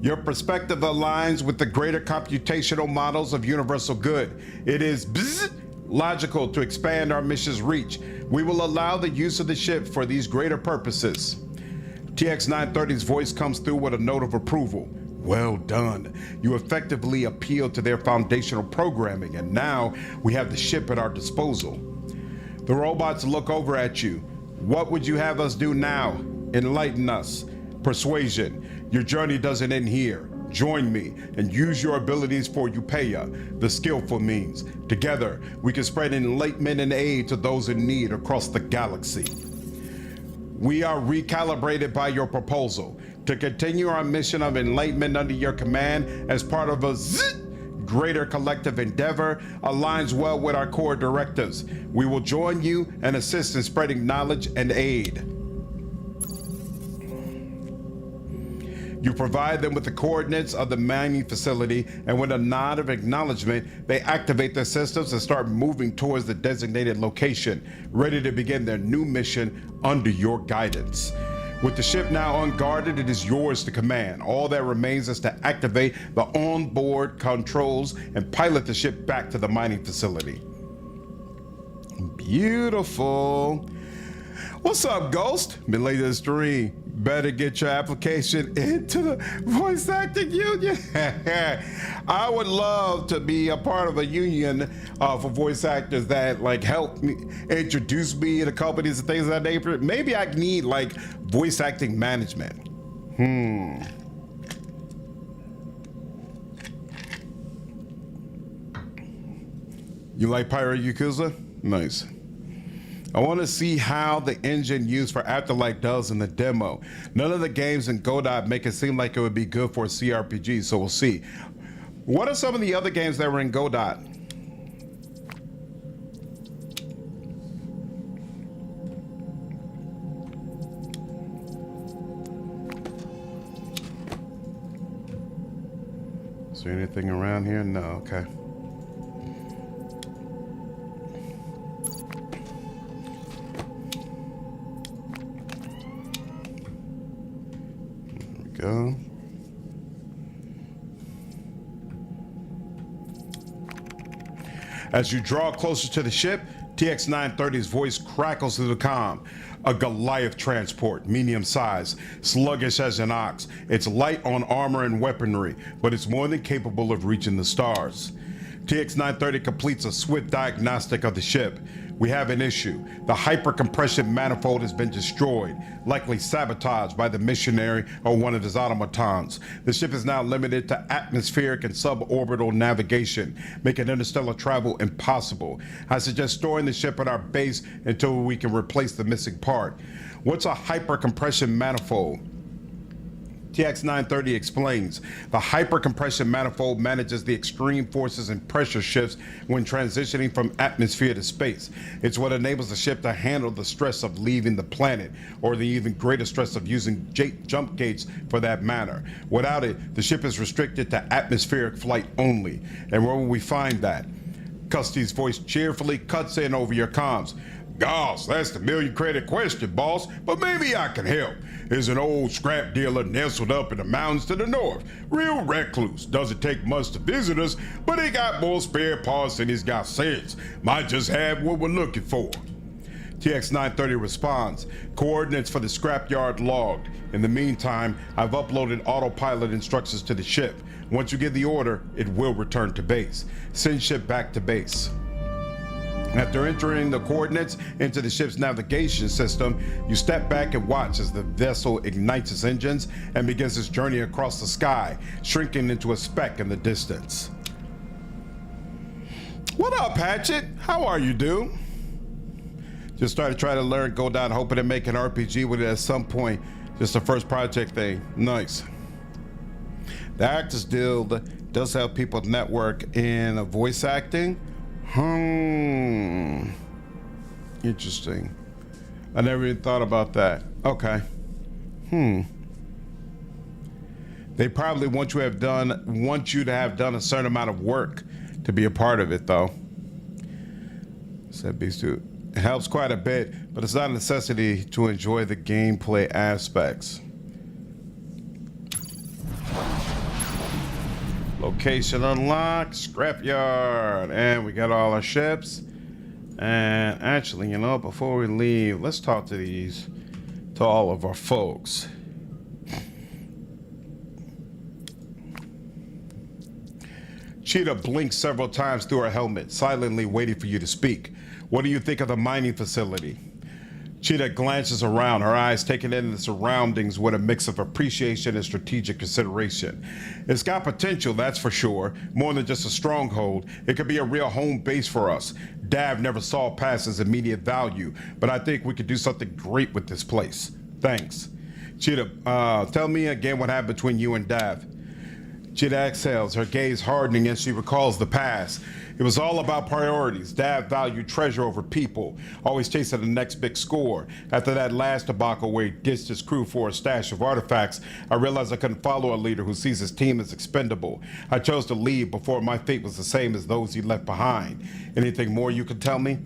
Your perspective aligns with the greater computational models of universal good. It is logical to expand our mission's reach. We will allow the use of the ship for these greater purposes. TX-930's voice comes through with a note of approval. Well done. You effectively appealed to their foundational programming, and now we have the ship at our disposal. The robots look over at you. What would you have us do now? Enlighten us. Persuasion. Your journey doesn't end here. Join me and use your abilities for Eupeia, the skillful means. Together, we can spread enlightenment and aid to those in need across the galaxy. We are recalibrated by your proposal to continue our mission of enlightenment under your command as part of a greater collective endeavor aligns well with our core directives. We will join you and assist in spreading knowledge and aid. You provide them with the coordinates of the mining facility, and with a nod of acknowledgement, they activate their systems and start moving towards the designated location, ready to begin their new mission under your guidance. With the ship now unguarded, it is yours to command. All that remains is to activate the onboard controls and pilot the ship back to the mining facility. Beautiful. What's up, Ghost? Been late to the stream. Better get your application into the voice acting union. I would love to be a part of a union for voice actors that like help me introduce me to companies and things of that nature. Maybe I need like voice acting management. You like Pirate Yakuza? Nice. I want to see how the engine used for Afterlife does in the demo. None of the games in Godot make it seem like it would be good for a CRPG, so we'll see. What are some of the other games that were in Godot? Is there anything around here? No, okay. Go. As you draw closer to the ship, TX-930's voice crackles through the comm. A Goliath transport, medium size, sluggish as an ox. It's light on armor and weaponry, but it's more than capable of reaching the stars. TX-930 completes a swift diagnostic of the ship. We have an issue. The hypercompression manifold has been destroyed, likely sabotaged by the missionary or one of his automatons. The ship is now limited to atmospheric and suborbital navigation, making interstellar travel impossible. I suggest storing the ship at our base until we can replace the missing part. What's a hypercompression manifold? TX930 explains, the hypercompression manifold manages the extreme forces and pressure shifts when transitioning from atmosphere to space. It's what enables the ship to handle the stress of leaving the planet, or the even greater stress of using jump gates for that matter. Without it, the ship is restricted to atmospheric flight only. And where will we find that? Custy's voice cheerfully cuts in over your comms. Gosh, that's the million credit question, boss, but maybe I can help. There's an old scrap dealer nestled up in the mountains to the north. Real recluse. Doesn't take much to visit us, but he got more spare parts than he's got sense. Might just have what we're looking for. TX930 responds, coordinates for the scrapyard logged. In the meantime, I've uploaded autopilot instructions to the ship. Once you give the order, it will return to base. Send ship back to base. After entering the coordinates into the ship's navigation system, you step back and watch as the vessel ignites its engines and begins its journey across the sky, shrinking into a speck in the distance. What up, Hatchet? How are you, dude? Just started trying to learn Go Down, hoping to make an RPG with it at some point. Just the first project thing. Nice. The Actors Guild does help people network in voice acting. Interesting. I never even thought about that. Okay. They probably want you to have done a certain amount of work to be a part of it, though. Said Beast 2. It helps quite a bit, but it's not a necessity to enjoy the gameplay aspects. Location unlocked, Scrapyard, and we got all our ships. And actually, you know, before we leave, let's talk to all of our folks. Cheetah blinks several times through her helmet, silently waiting for you to speak. What do you think of the mining facility? Cheetah glances around, her eyes taking in the surroundings with a mix of appreciation and strategic consideration. It's got potential, that's for sure. More than just a stronghold, it could be a real home base for us. Dav never saw past its immediate value, but I think we could do something great with this place. Thanks. Cheetah, tell me again what happened between you and Dav. Cheetah exhales, her gaze hardening as she recalls the past. It was all about priorities. Dav valued treasure over people, always chasing the next big score. After that last debacle where he ditched his crew for a stash of artifacts, I realized I couldn't follow a leader who sees his team as expendable. I chose to leave before my fate was the same as those he left behind. Anything more you could tell me?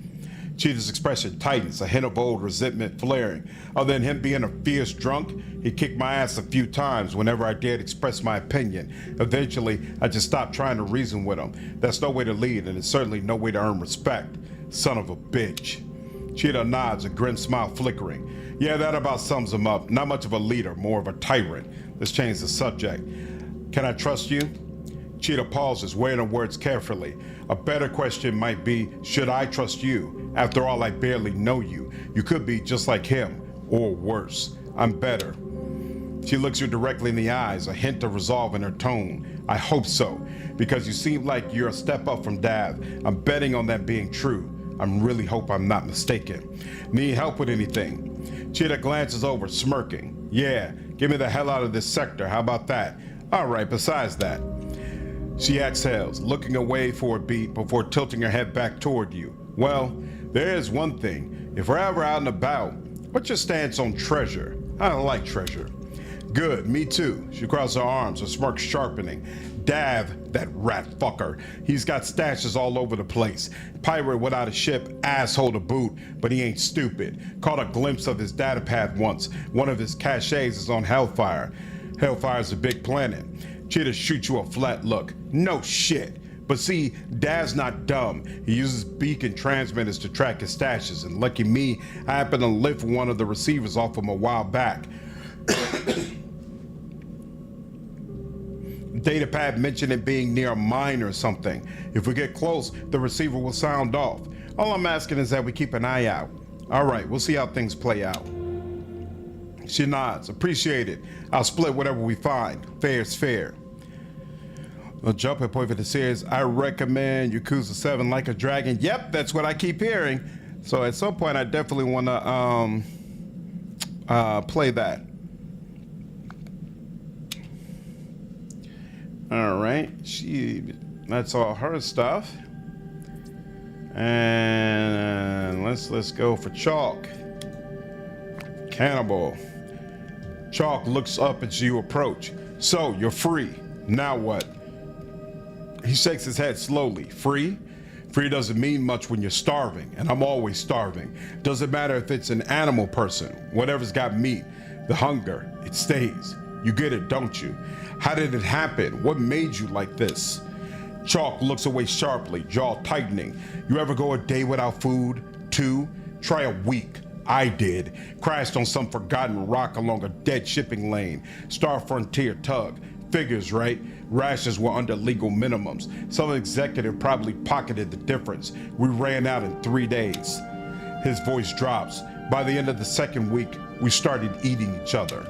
Cheetah's expression tightens, a hint of old resentment flaring. Other than him being a fierce drunk, he kicked my ass a few times whenever I dared express my opinion. Eventually, I just stopped trying to reason with him. That's no way to lead, and it's certainly no way to earn respect. Son of a bitch. Cheetah nods, a grim smile flickering. Yeah, that about sums him up. Not much of a leader, more of a tyrant. Let's change the subject. Can I trust you? Cheetah pauses, weighing her words carefully. A better question might be, should I trust you? After all, I barely know you. You could be just like him, or worse. I'm better. She looks you directly in the eyes, a hint of resolve in her tone. I hope so, because you seem like you're a step up from Dav. I'm betting on that being true. I really hope I'm not mistaken. Need help with anything? Cheetah glances over, smirking. Yeah, get me the hell out of this sector. How about that? All right, besides that. She exhales, looking away for a beat before tilting her head back toward you. Well, there is one thing. If we're ever out and about, what's your stance on treasure? I don't like treasure. Good, me too. She crosses her arms, her smirk sharpening. Dav, that rat fucker. He's got stashes all over the place. Pirate without a ship, asshole to boot, but he ain't stupid. Caught a glimpse of his datapad once. One of his caches is on Hellfire. Hellfire's a big planet. Cheetah shoots you a flat look. No shit. But see, Dad's not dumb. He uses beacon transmitters to track his stashes, and lucky me, I happened to lift one of the receivers off him a while back. Datapad mentioned it being near a mine or something. If we get close, the receiver will sound off. All I'm asking is that we keep an eye out. All right, we'll see how things play out. She nods. Appreciate it. I'll split whatever we find. Fair's fair. A jumping point for the series. I recommend Yakuza 7 Like a Dragon. Yep, that's what I keep hearing. So at some point, I definitely want to play that. All right, that's all her stuff. And let's go for Chalk. Cannibal. Chalk looks up as you approach. So, you're free. Now what? He shakes his head slowly. Free? Free doesn't mean much when you're starving, and I'm always starving. Doesn't matter if it's an animal person, whatever's got meat, the hunger, it stays. You get it, don't you? How did it happen? What made you like this? Chalk looks away sharply, jaw tightening. You ever go a day without food? 2? Try a week. I did. Crashed on some forgotten rock along a dead shipping lane. Star Frontier tug. Figures, right? Rations were under legal minimums. Some executive probably pocketed the difference. We ran out in 3 days. His voice drops. By the end of the second week, we started eating each other.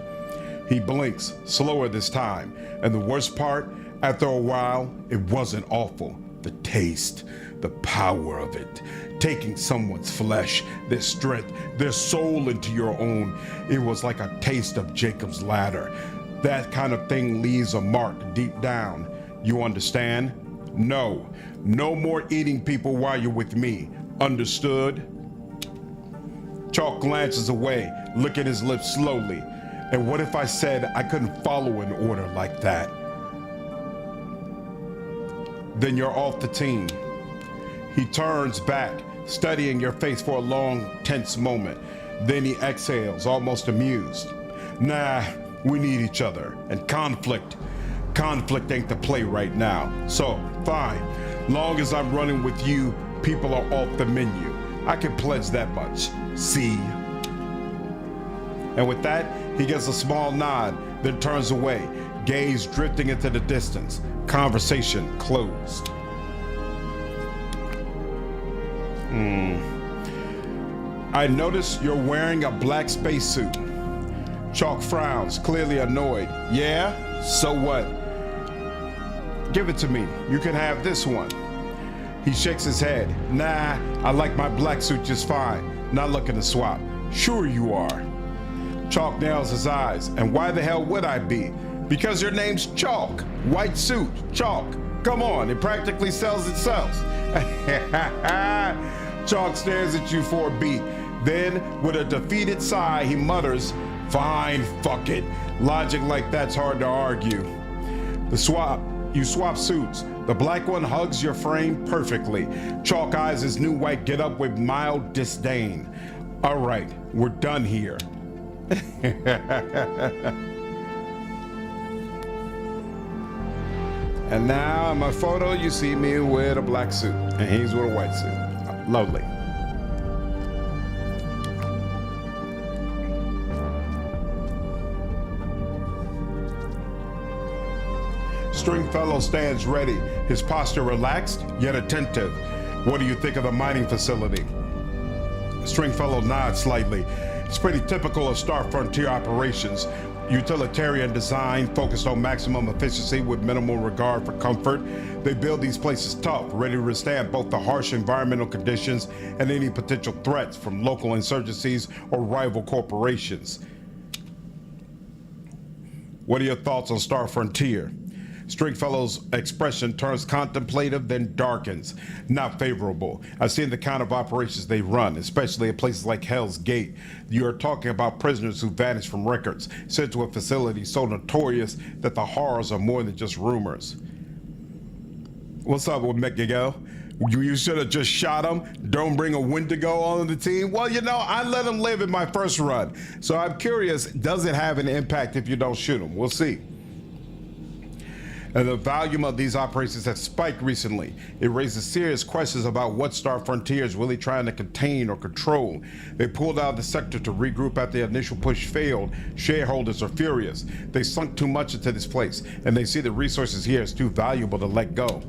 He blinks, slower this time. And the worst part, after a while, it wasn't awful. The taste, the power of it. Taking someone's flesh, their strength, their soul into your own. It was like a taste of Jacob's ladder. That kind of thing leaves a mark deep down. You understand? No. No more eating people while you're with me. Understood? Chalk glances away, licking his lips slowly. And what if I said I couldn't follow an order like that? Then you're off the team. He turns back, studying your face for a long, tense moment. Then he exhales, almost amused. Nah, we need each other. And conflict ain't the play right now. So, fine. Long as I'm running with you, people are off the menu. I can pledge that much. See? And with that, he gets a small nod, then turns away, gaze drifting into the distance. Conversation closed. I notice you're wearing a black spacesuit. Chalk frowns, clearly annoyed. Yeah? So what? Give it to me. You can have this one. He shakes his head. Nah, I like my black suit just fine. Not looking to swap. Sure you are. Chalk nails his eyes. And why the hell would I be? Because your name's Chalk. White suit, Chalk. Come on, it practically sells itself. Chalk stares at you for a beat. Then, with a defeated sigh, he mutters, fine, fuck it. Logic like that's hard to argue. You swap suits. The black one hugs your frame perfectly. Chalk eyes his new white getup with mild disdain. All right, we're done here. And now in my photo, you see me with a black suit, and he's with a white suit. Lovely. Stringfellow stands ready, his posture relaxed, yet attentive. What do you think of the mining facility? Stringfellow nods slightly. It's pretty typical of Star Frontier operations. Utilitarian design focused on maximum efficiency with minimal regard for comfort. They build these places tough, ready to withstand both the harsh environmental conditions and any potential threats from local insurgencies or rival corporations. What are your thoughts on Star Frontier? Stringfellow's expression turns contemplative, then darkens. Not favorable. I've seen the kind of operations they run, especially at places like Hell's Gate. You are talking about prisoners who vanish from records, sent to a facility so notorious that the horrors are more than just rumors. What's up with Miguel? You should have just shot him. Don't bring a Wendigo on the team. Well, you know, I let him live in my first run. So I'm curious, does it have an impact if you don't shoot him? We'll see. And the volume of these operations has spiked recently. It raises serious questions about what Star Frontier is really trying to contain or control. They pulled out of the sector to regroup after the initial push failed. Shareholders are furious. They sunk too much into this place, and they see the resources here as too valuable to let go.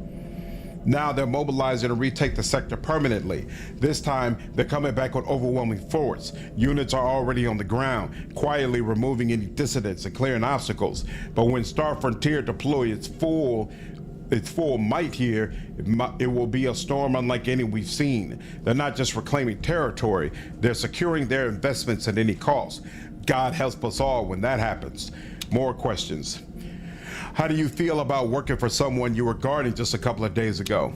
Now they're mobilizing to retake the sector permanently. This time, they're coming back with overwhelming force. Units are already on the ground, quietly removing any dissidents and clearing obstacles. But when Star Frontier deploy its full might here, it will be a storm unlike any we've seen. They're not just reclaiming territory, they're securing their investments at any cost. God help us all when that happens. More questions. How do you feel about working for someone you were guarding just a couple of days ago?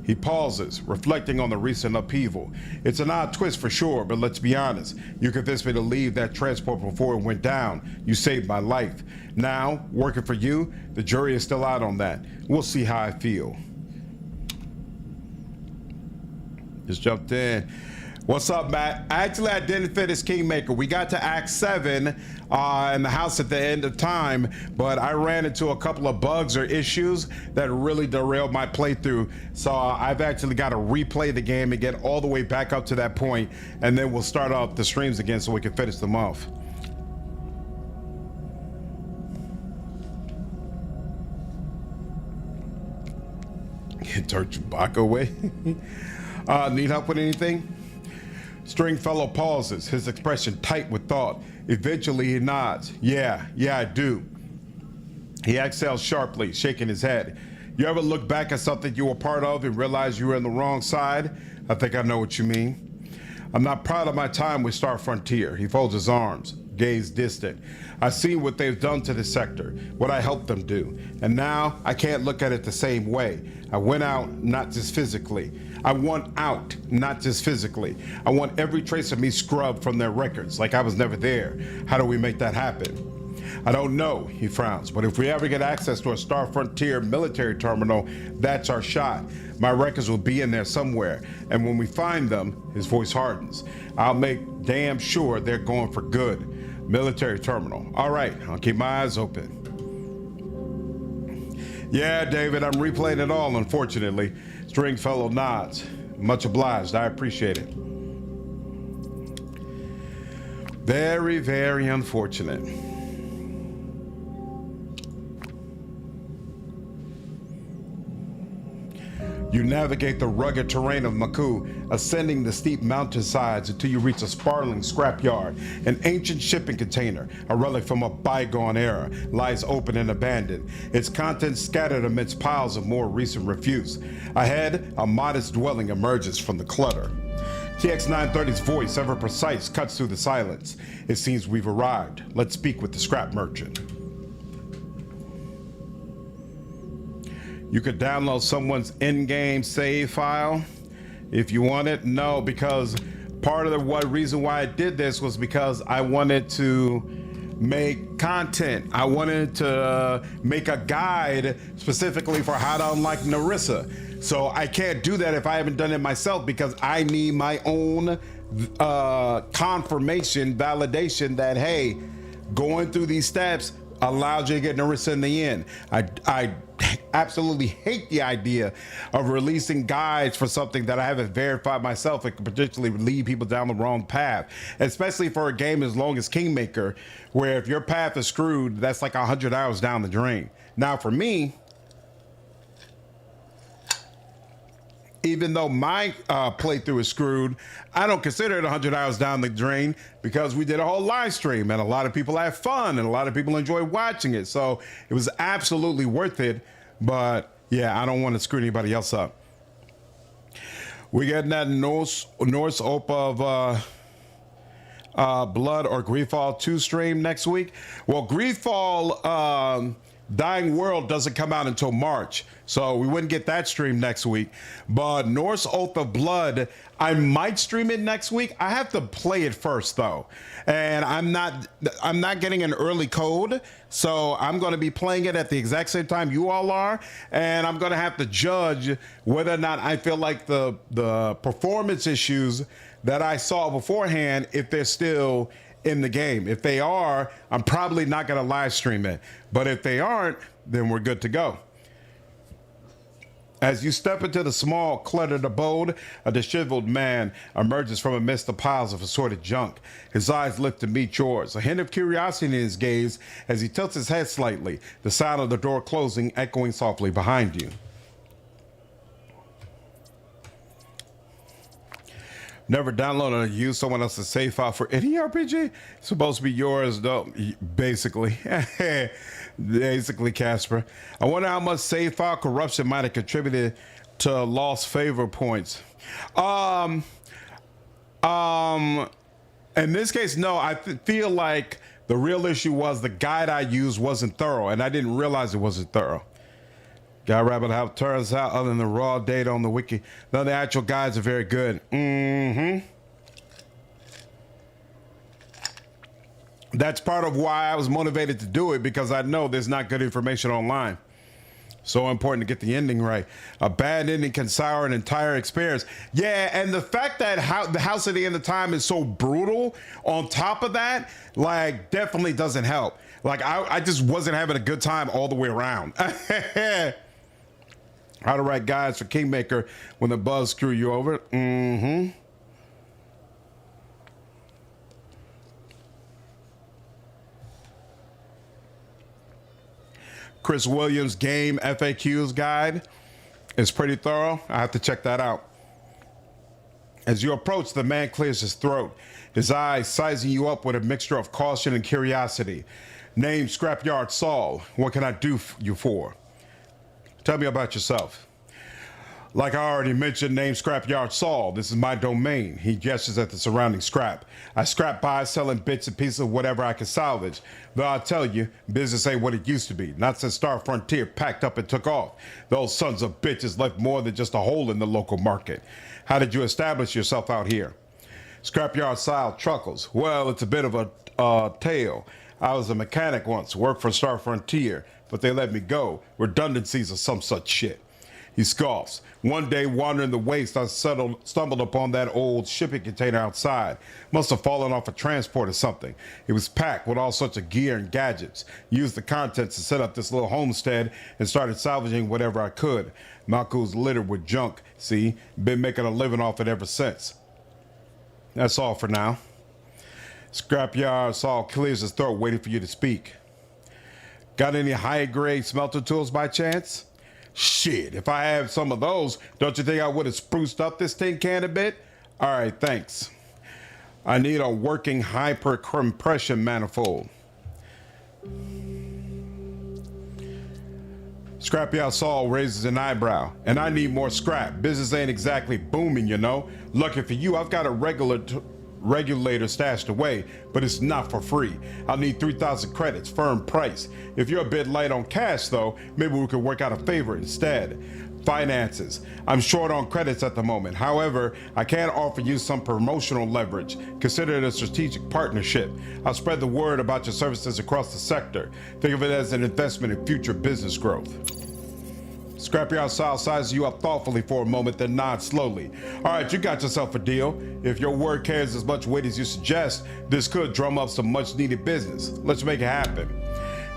He pauses, reflecting on the recent upheaval. It's an odd twist for sure, but let's be honest. You convinced me to leave that transport before it went down. You saved my life. Now, working for you, the jury is still out on that. We'll see how I feel. Just jumped in. What's up, Matt? Actually, I didn't finish Kingmaker. We got to Act 7 in the house at the end of time, but I ran into a couple of bugs or issues that really derailed my playthrough. So I've actually got to replay the game and get all the way back up to that point, and then we'll start off the streams again so we can finish them off. Turn Chewbacca away. Need help with anything? Stringfellow pauses, his expression tight with thought. Eventually he nods. Yeah, I do. He exhales sharply, shaking his head. You ever look back at something you were part of and realize you were on the wrong side? I think I know what you mean. I'm not proud of my time with Star Frontier. He folds his arms, gaze distant. I've seen what they've done to this sector, what I helped them do. And now I can't look at it the same way. I went out, not just physically. I want out, not just physically. I want every trace of me scrubbed from their records, like I was never there. How do we make that happen? I don't know, he frowns, but if we ever get access to a Star Frontier military terminal, that's our shot. My records will be in there somewhere, and when we find them, his voice hardens. I'll make damn sure they're going for good. Military terminal. All right, I'll keep my eyes open. Yeah, David, I'm replaying it all, unfortunately. Stringfellow nods. Much obliged. I appreciate it. Very, very unfortunate. You navigate the rugged terrain of Maku, ascending the steep mountainsides until you reach a sprawling scrapyard. An ancient shipping container, a relic from a bygone era, lies open and abandoned, its contents scattered amidst piles of more recent refuse. Ahead, a modest dwelling emerges from the clutter. TX930's voice, ever precise, cuts through the silence. It seems we've arrived. Let's speak with the scrap merchant. You could download someone's in-game save file if you want it. No, because part of the reason why I did this was because I wanted to make content. I wanted to make a guide specifically for how to unlock Narissa. So I can't do that if I haven't done it myself, because I need my own confirmation, validation that, hey, going through these steps allows you to get Narissa in the end. I absolutely hate the idea of releasing guides for something that I haven't verified myself. It could potentially lead people down the wrong path, especially for a game as long as Kingmaker, where if your path is screwed, that's like 100 hours down the drain. Now for me, even though my playthrough is screwed, I don't consider it 100 hours down the drain, because we did a whole live stream and a lot of people had fun and a lot of people enjoyed watching it. So it was absolutely worth it. But yeah, I don't want to screw anybody else up. We're getting that Norse Opa of Blood or Grieffall 2 stream next week. Well, Grieffall Dying World doesn't come out until March, so we wouldn't get that stream next week. But Norse Oath of Blood, I might stream it next week. I have to play it first though, and I'm not getting an early code, so I'm going to be playing it at the exact same time you all are, and I'm going to have to judge whether or not I feel like the performance issues that I saw beforehand, if they're still in the game. If they are, I'm probably not going to live stream it. But if they aren't, then we're good to go. As you step into the small, cluttered abode, a disheveled man emerges from amidst the piles of assorted junk. His eyes lift to meet yours, a hint of curiosity in his gaze as he tilts his head slightly, the sound of the door closing echoing softly behind you. Never downloaded or used someone else's save file for any RPG? It's supposed to be yours, though, basically. Basically, Casper. I wonder how much save file corruption might have contributed to lost favor points. In this case, no. I feel like The real issue was the guide I used wasn't thorough, and I didn't realize it wasn't thorough. Guy Rabbit, how it turns out, other than the raw data on the wiki, none of the actual guides are very good. That's part of why I was motivated to do it, because I know there's not good information online. So important to get the ending right. A bad ending can sour an entire experience. Yeah, and the fact that the house at the end of time is so brutal on top of that, like, definitely doesn't help. Like, I just wasn't having a good time all the way around. How to write guides for Kingmaker when the buzz screw you over. Chris Williams' game FAQs guide is pretty thorough. I have to check that out. As you approach, the man clears his throat, his eyes sizing you up with a mixture of caution and curiosity. Name Scrapyard Saul. What can I do you for? Tell me about yourself. Like I already mentioned, name Scrapyard Saul. This is my domain. He gestures at the surrounding scrap. I scrap by selling bits and pieces of whatever I can salvage. Though I'll tell you, business ain't what it used to be. Not since Star Frontier packed up and took off. Those sons of bitches left more than just a hole in the local market. How did you establish yourself out here? Scrapyard Saul chuckles. Well, it's a bit of a tale. I was a mechanic once, worked for Star Frontier, but they let me go. Redundancies or some such shit. He scoffs. One day, wandering the waste, I stumbled upon that old shipping container outside. Must have fallen off a transport or something. It was packed with all sorts of gear and gadgets. Used the contents to set up this little homestead and started salvaging whatever I could. Maku's littered with junk, see? Been making a living off it ever since. That's all for now. Scrapyard Saul clears his throat, waiting for you to speak. Got any high-grade smelter tools by chance? Shit, if I had some of those, don't you think I would have spruced up this tin can a bit? All right, thanks. I need a working hyper-compression manifold. Scrapyard Saul raises an eyebrow. And I need more scrap. Business ain't exactly booming, you know. Lucky for you, I've got a regulator stashed away, but it's not for free. I'll need 3,000 credits, firm price. If you're a bit light on cash though, maybe we could work out a favor instead. Finances. I'm short on credits at the moment. However, I can offer you some promotional leverage. Consider it a strategic partnership. I'll spread the word about your services across the sector. Think of it as an investment in future business growth. Scrapyard Saul sizes you up thoughtfully for a moment, then nods slowly. All right, you got yourself a deal. If your word carries as much weight as you suggest, this could drum up some much-needed business. Let's make it happen.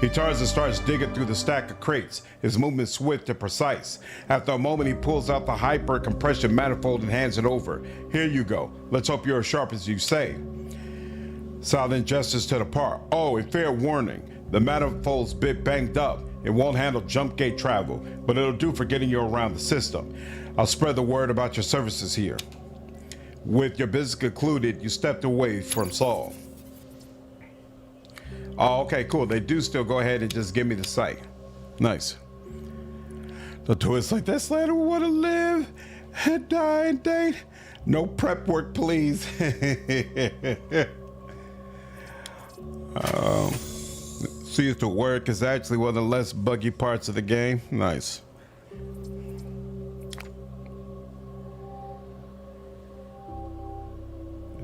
He turns and starts digging through the stack of crates, his movement swift and precise. After a moment, he pulls out the hyper-compression manifold and hands it over. Here you go. Let's hope you're as sharp as you say. Saul then gestures to the part. Oh, and fair warning, the manifold's a bit banged up. It won't handle jump gate travel, but it'll do for getting you around the system. I'll spread the word about your services here. With your business concluded, you stepped away from Saul. Oh, okay, cool. They do still go ahead and just give me the site. Nice. The twist like this later want to live and die and date. No prep work, please. See if the work is actually one of the less buggy parts of the game. Nice.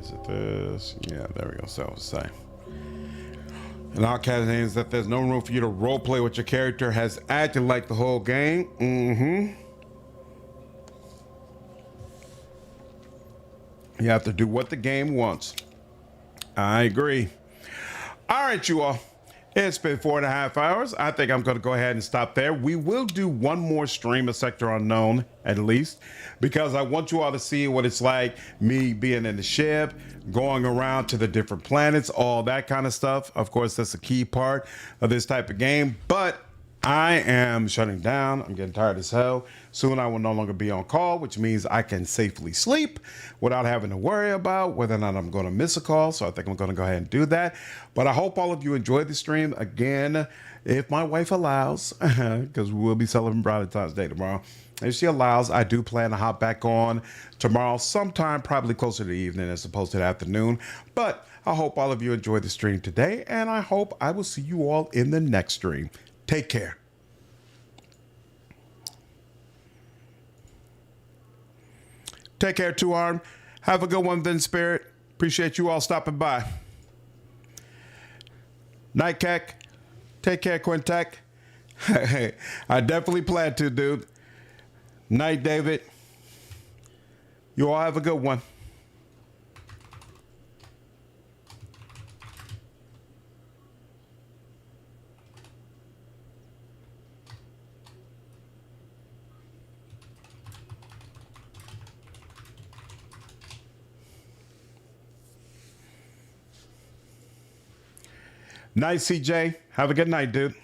Is it this? Yeah, there we go. So I was saying. And all categories is that there's no room for you to roleplay what your character has acted like the whole game. You have to do what the game wants. I agree. All right, you all. It's been 4.5 hours. I think I'm going to go ahead and stop there. We will do one more stream of Sector Unknown, at least, because I want you all to see what it's like, me being in the ship, going around to the different planets, all that kind of stuff. Of course, that's a key part of this type of game, but I am shutting down. I'm getting tired as hell. Soon I will no longer be on call, which means I can safely sleep without having to worry about whether or not I'm going to miss a call. So I think I'm going to go ahead and do that. But I hope all of you enjoyed the stream. Again, if my wife allows, because we will be celebrating Valentine's Day tomorrow. If she allows, I do plan to hop back on tomorrow sometime, probably closer to the evening as opposed to the afternoon. But I hope all of you enjoyed the stream today, and I hope I will see you all in the next stream. Take care. Take care, Two Arm. Have a good one, then, Spirit. Appreciate you all stopping by. Night Kek. Take care, Quintek. I definitely plan to, dude. Night, David. You all have a good one. Night, CJ. Have a good night, dude.